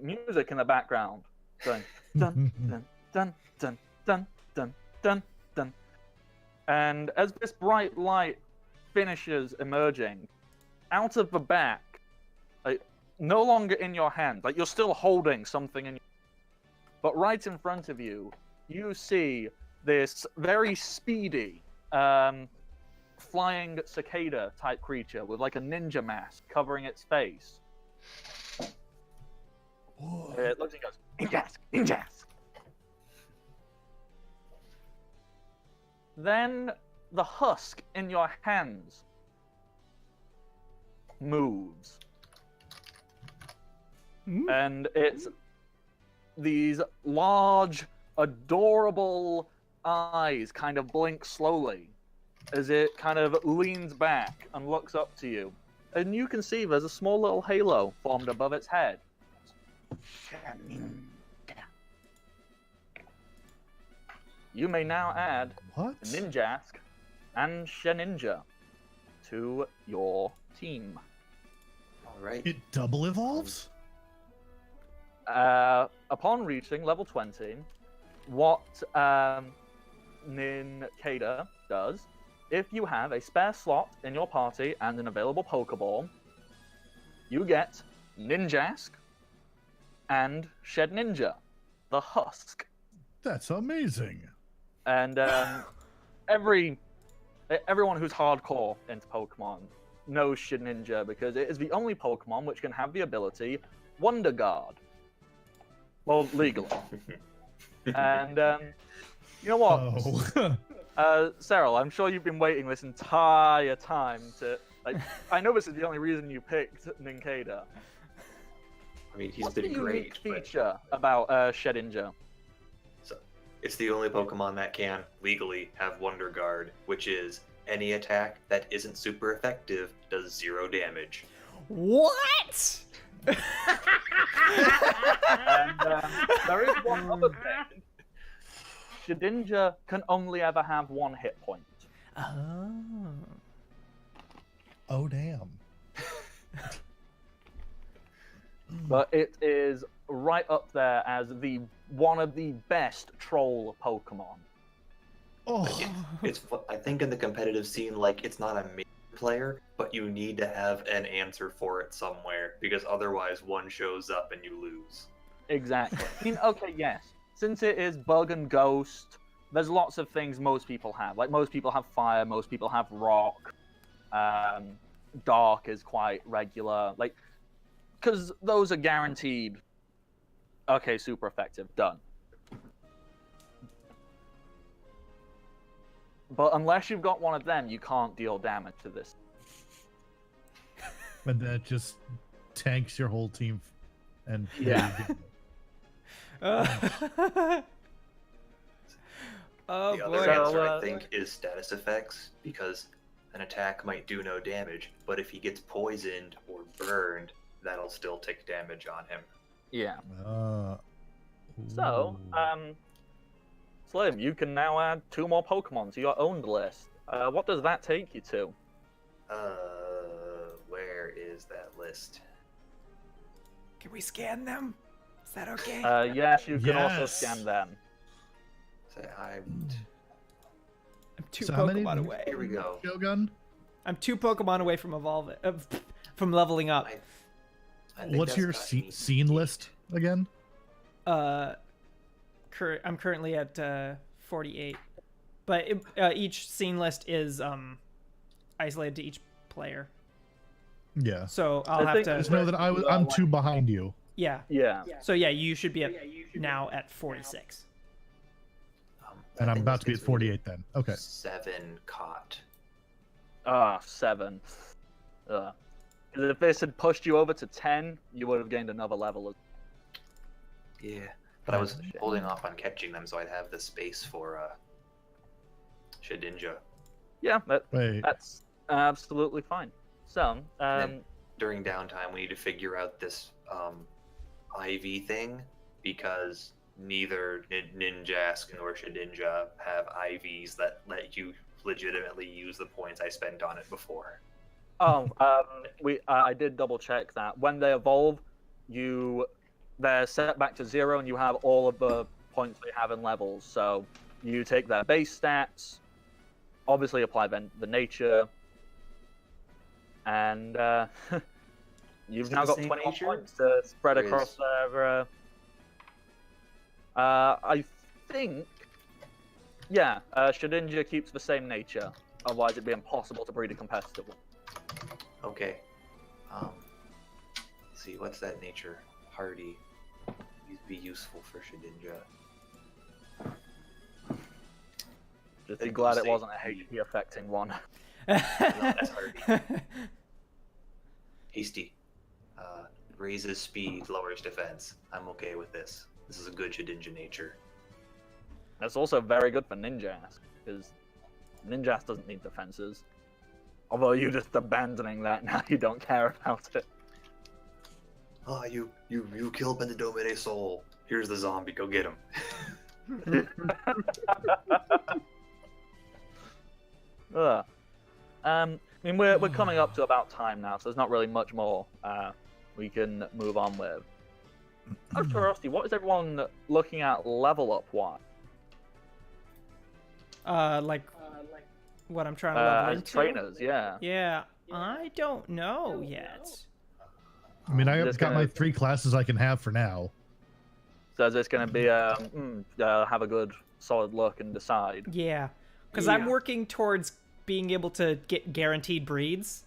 music in the background going dun dun dun dun dun dun dun dun. And as this bright light finishes emerging, out of the back, like, no longer in your hand, like you're still holding something in your... But right in front of you, you see this very speedy flying cicada type creature with like a ninja mask covering its face. It looks and goes, ninjas, ninjas. Then the husk in your hands moves. And it's these large, adorable eyes kind of blink slowly as it kind of leans back and looks up to you. And you can see there's a small little halo formed above its head. You may now add What? Ninjask and Sheninja to your team. all right. It double evolves? Upon reaching level 20, what Ninkada does, if you have a spare slot in your party and an available Pokeball, you get Ninjask and Shed Ninja, the Husk. That's amazing. And everyone who's hardcore into Pokemon knows Shed Ninja because it is the only Pokemon which can have the ability Wonder Guard. Well, legally. And you know what, Cyril, I'm sure you've been waiting this entire time to. Like, I know this is the only reason you picked Ninkada. I mean, he's What's been the unique great. feature about Shedinja? So, it's the only Pokemon that can legally have Wonder Guard, which is any attack that isn't super effective does 0 damage. What? And there is one other thing. Shedinja can only ever have 1 hit point. Oh. Oh, damn. But it is right up there as one of the best troll Pokemon. Oh, It's I think in the competitive scene, like, it's not a major player, but you need to have an answer for it somewhere, because otherwise one shows up and you lose. Exactly. I mean, okay, yes. Since it is Bug and Ghost, there's lots of things most people have. Like, most people have Fire, most people have Rock. Dark is quite regular. Like, because those are guaranteed. Okay, super effective. Done. But unless you've got one of them, you can't deal damage to this. and that just tanks your whole team. And Yeah. Oh The boy. other So, answer, I think, is status effects, because an attack might do no damage, but if he gets poisoned or burned, that'll still take damage on him. Yeah. Uh, So, ooh. Slim, you can now add 2 more Pokemon to your owned list. What does that take you to? Where is that list? Can we scan them? Is that okay? Yes, you can also Yes. scan them. Say, I'm 2 So how many- Pokemon away. here we go. Shogun? I'm 2 Pokemon away from evolving, from leveling up. I think What's that's your got me- scene list again? I'm currently at 48, but each scene list is isolated to each player. Yeah. So I'll I have think to. Just know that I'm 2 behind you. Yeah. Yeah. So yeah, you should be now at 46. And I I'm think about this to be at gives me 48 then. Okay. 7 caught. 7. 'Cause if this had pushed you over to 10, you would have gained another level. Yeah, but I was holding off on catching them, so I'd have the space for Shedinja. Yeah, Wait. that's absolutely fine. So, then during downtime, we need to figure out this IV thing, because neither Ninjask nor Shedinja have IVs that let you legitimately use the points I spent on it before. I did double check that when they evolve, they're set back to 0, and you have all of the points they have in levels. So you take their base stats, obviously apply the nature, and you've Is it now the got same 21 nature? points to spread Or across is- their. I think, yeah, Shedinja keeps the same nature. Otherwise, it'd be impossible to breed a competitive one. Okay. Let's see, what's that nature? Hardy. You'd be useful for Shedinja. Just be Think glad of it wasn't a safety. HP affecting one. That's Hardy. Hasty. Raises speed, lowers defense. I'm okay with this. This is a good Shedinja nature. That's also very good for Ninjask, because Ninjask doesn't need defenses. Although you're just abandoning that now, you don't care about it. Oh, you killed Bendidomene Soul. Here's the zombie, go get him. Ugh. I mean, we're coming up to about time now, so there's not really much more we can move on with. Out of curiosity, what is everyone looking at level up wise? Like what I'm trying to level As into. trainers, yeah. Yeah, I don't know yet. I mean, I Just got my gonna- 3 classes I can have for now. So is this going to be have a good solid look and decide? Yeah, because I'm working towards being able to get guaranteed breeds.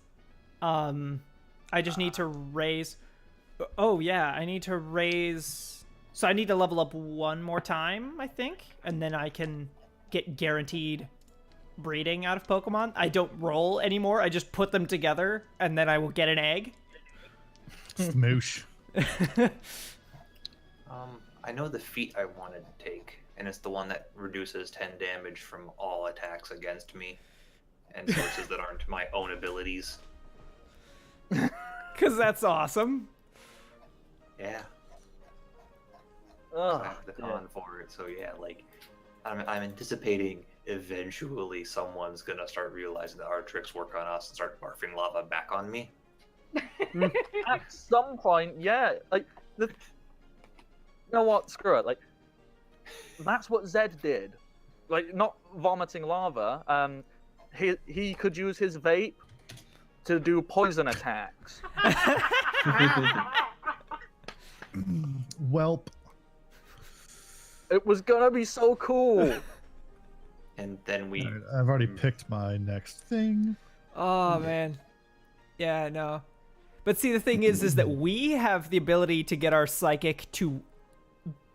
I just need to raise. Oh yeah, I need to raise So I need to level up one more time, I think, and then I can get guaranteed breeding out of Pokemon. I don't roll anymore. I just put them together, and then I will get an egg. Smoosh. I know the feat I wanted to take, and it's the one that reduces 10 damage from all attacks against me and sources that aren't my own abilities. Because that's awesome. Yeah. Oh, I have the con for it, so yeah, like, I'm anticipating eventually someone's gonna start realizing that our tricks work on us and start barfing lava back on me. at some point, yeah. Like, you know what? Screw it. Like, that's what Zed did. Like, not vomiting lava. He could use his vape to do poison attacks. Welp. It was gonna be so cool. And then we... Alright, I've already picked my next thing. Oh, man. Yeah, no. But see, the thing is that we have the ability to get our psychic to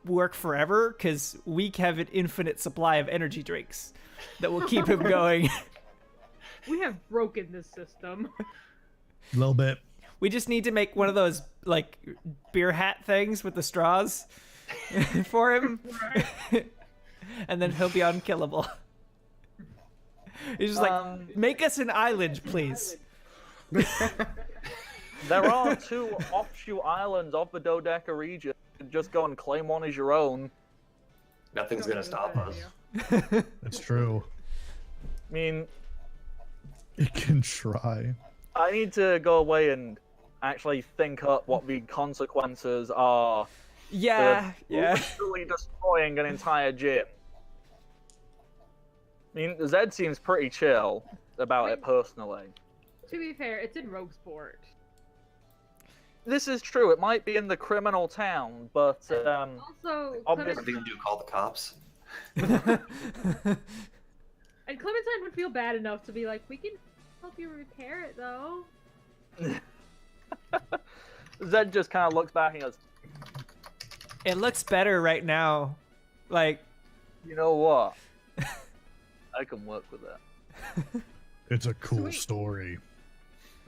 work forever, because we have an infinite supply of energy drinks that will keep him going. We have broken this system. A little bit. We just need to make one of those, like, beer hat things with the straws for him. And then he'll be unkillable. He's just like, make us an island, please. There are 2 offshoot islands of the Dodeca region. You can just go and claim one as your own. Nothing's gonna stop us. It's true. I mean, It can try. I need to go away and actually think up what the consequences are. Yeah, yeah. Literally destroying an entire gym. I mean, Zed seems pretty chill about it personally. To be fair, it's in Roguesport. This is true. It might be in the criminal town, but Also, obviously- What are they gonna do, call the cops? And Clementine would feel bad enough to be like, we can help you repair it, though. Zed just kind of looks back and goes, It looks better right now. Like, you know what? I can work with that. It's a cool Sweet. story.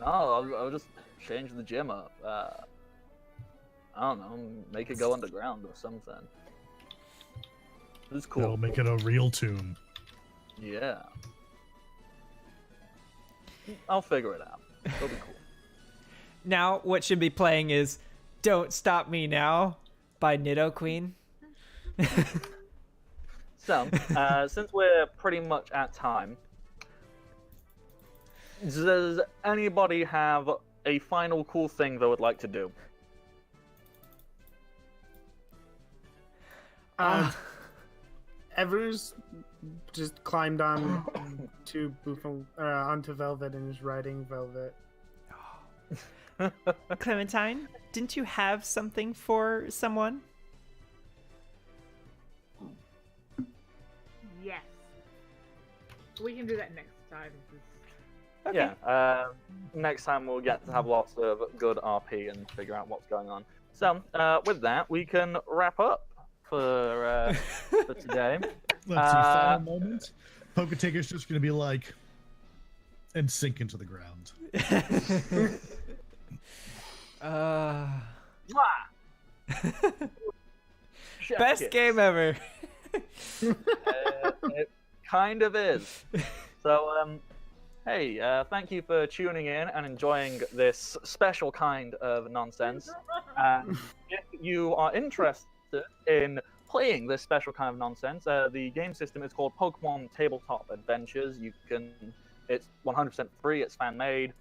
No, I'll just change the gym up. I don't know, make it go underground or something. It's cool. That'll make it a real tomb. Yeah. I'll figure it out. It'll be cool. now what should be playing is Don't Stop Me Now by Nidoqueen. So, since we're pretty much at time, does anybody have a final cool thing they would like to do? Evers just climbed on to onto Velvet and is riding Velvet. Clementine, didn't you have something for someone? Yes. We can do that next time. Okay. Yeah, next time we'll get to have lots of good RP and figure out what's going on. So, with that, we can wrap up for today. Let's see, final moment. Poketaker's just gonna be like, and sink into the ground. Chef Best kiss. game ever. It kind of is. So, hey, thank you for tuning in and enjoying this special kind of nonsense. If you are interested in playing this special kind of nonsense, the game system is called Pokemon Tabletop Adventures. It's 100% free. It's fan made.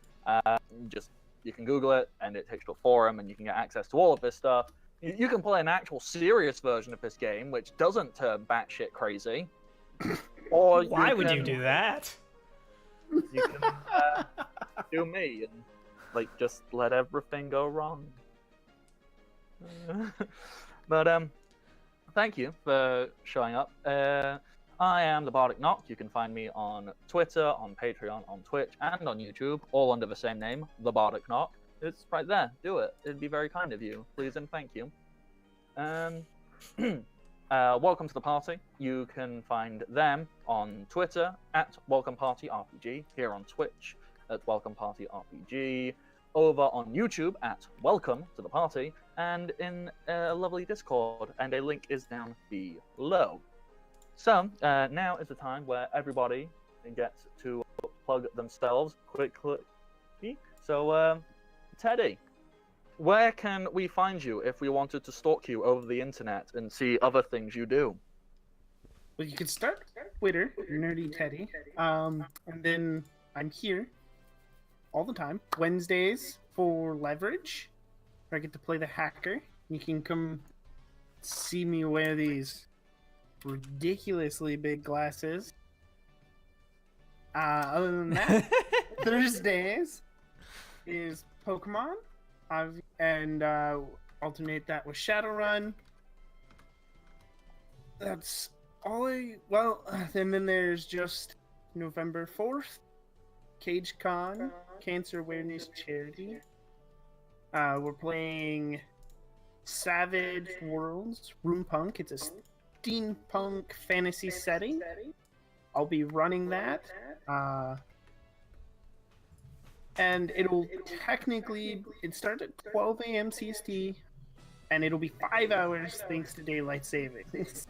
You can Google it, and it takes you to a forum, and you can get access to all of this stuff. You can play an actual serious version of this game, which doesn't turn batshit crazy. Or Why would you can- do that? You can do me and just let everything go wrong. But thank you for showing up. I am the Bardic Knock. You can find me on Twitter, on Patreon, on Twitch, and on YouTube, all under the same name, the Bardic Knock. It's right there. Do it. It'd be very kind of you. Please and thank you. Welcome to the Party. You can find them on Twitter at Welcome Party RPG, here on Twitch at Welcome Party RPG, over on YouTube at Welcome to the Party, and in a lovely Discord, and a link is down below. So, now is the time where everybody gets to plug themselves quickly. So, Teddy, where can we find you if we wanted to stalk you over the internet and see other things you do? Well, you can start Twitter, Nerdy Teddy, and then I'm here all the time. Wednesdays for Leverage, where I get to play the hacker. You can come see me wear these ridiculously big glasses. Other than that, Thursdays is Pokemon, and alternate that with Shadowrun. That's all and then there's just November 4th, CageCon, Cancer Awareness Charity. We're playing Savage Worlds, Runepunk. It's a steampunk fantasy setting. I'll be running that. And it'll technically, it starts at 12 a.m. CST, and it'll be 5 hours thanks to daylight savings.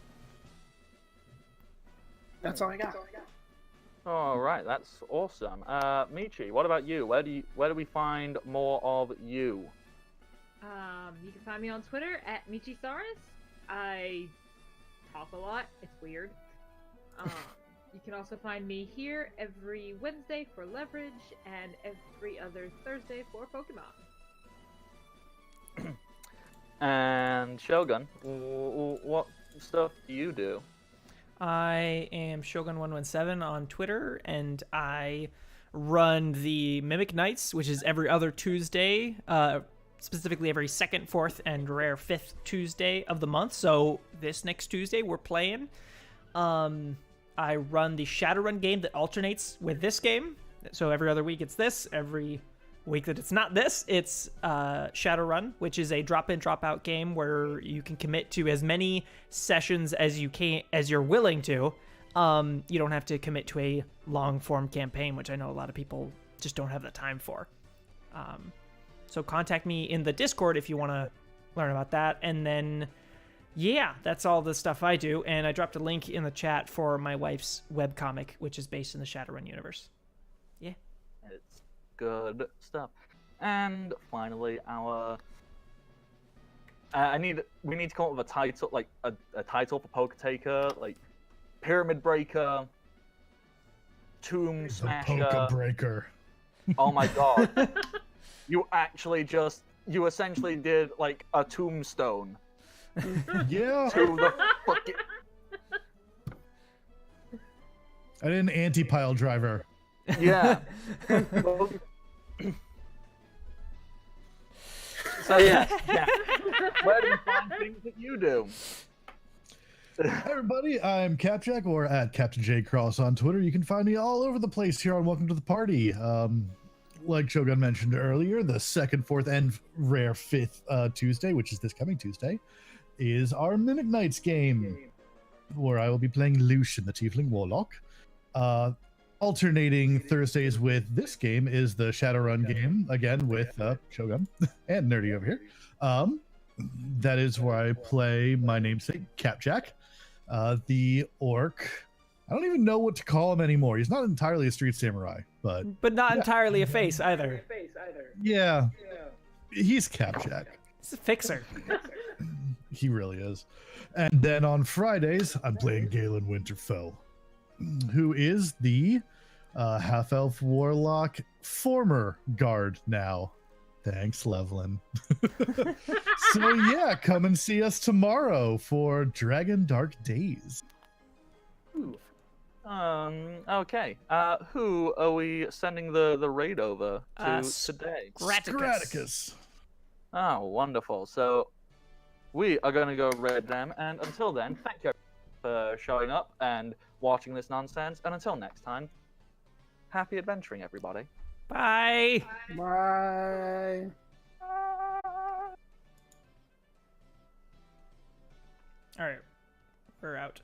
That's all I got. All right, that's awesome. Michi, what about you? Where do we find more of you? You can find me on Twitter at Michisaurus. I talk a lot. It's weird. You can also find me here every Wednesday for Leverage and every other Thursday for Pokemon. And Shogun, what stuff do you do? I am Shogun117 on Twitter, and I run the Mimic Nights, which is every other Tuesday, specifically every second, fourth, and rare fifth Tuesday of the month. So this next Tuesday, we're playing. I run the Shadowrun game that alternates with this game. So every other week it's this. Every week that it's not this, it's Shadowrun, which is a drop-in, drop-out game where you can commit to as many sessions as you're willing to. You don't have to commit to a long-form campaign, which I know a lot of people just don't have the time for. So contact me in the Discord if you want to learn about that. And then, yeah, that's all the stuff I do. And I dropped a link in the chat for my wife's webcomic, which is based in the Shadowrun universe. Yeah. It's good stuff. And finally, we need to come up with a title, like a title for Poker Taker, like Pyramid Breaker, Tomb Smasher. Poker Breaker. Oh my god. You essentially did like a tombstone. Yeah. To the fucking... I did an anti-pile driver. Yeah. So yeah. Where do you find things that you do? Hi everybody, I'm Capjack, or at Captain J Cross on Twitter. You can find me all over the place here on Welcome to the Party. Like Shogun mentioned earlier, the second, fourth, and rare fifth Tuesday, which is this coming Tuesday, is our Mimic Nights game, where I will be playing Lucian, the Tiefling Warlock. Alternating Thursdays with this game is the Shadowrun game, again with Shogun and Nerdy over here. That is where I play my namesake, Capjack, the orc. I don't even know what to call him anymore. He's not entirely a street samurai, but not entirely a face either. Yeah, he's Capjack. He's a fixer. He really is. And then on Fridays, I'm playing Galen Winterfell, who is the half-elf warlock former guard now. Thanks, Levlin. So yeah, come and see us tomorrow for Dragon Dark Days. Ooh. Okay. Who are we sending the raid over to today? Scraticus. Oh, wonderful. So we are going to go raid them, and until then, thank you for showing up and watching this nonsense, and until next time, happy adventuring, everybody. Bye. Bye. All right, we're out.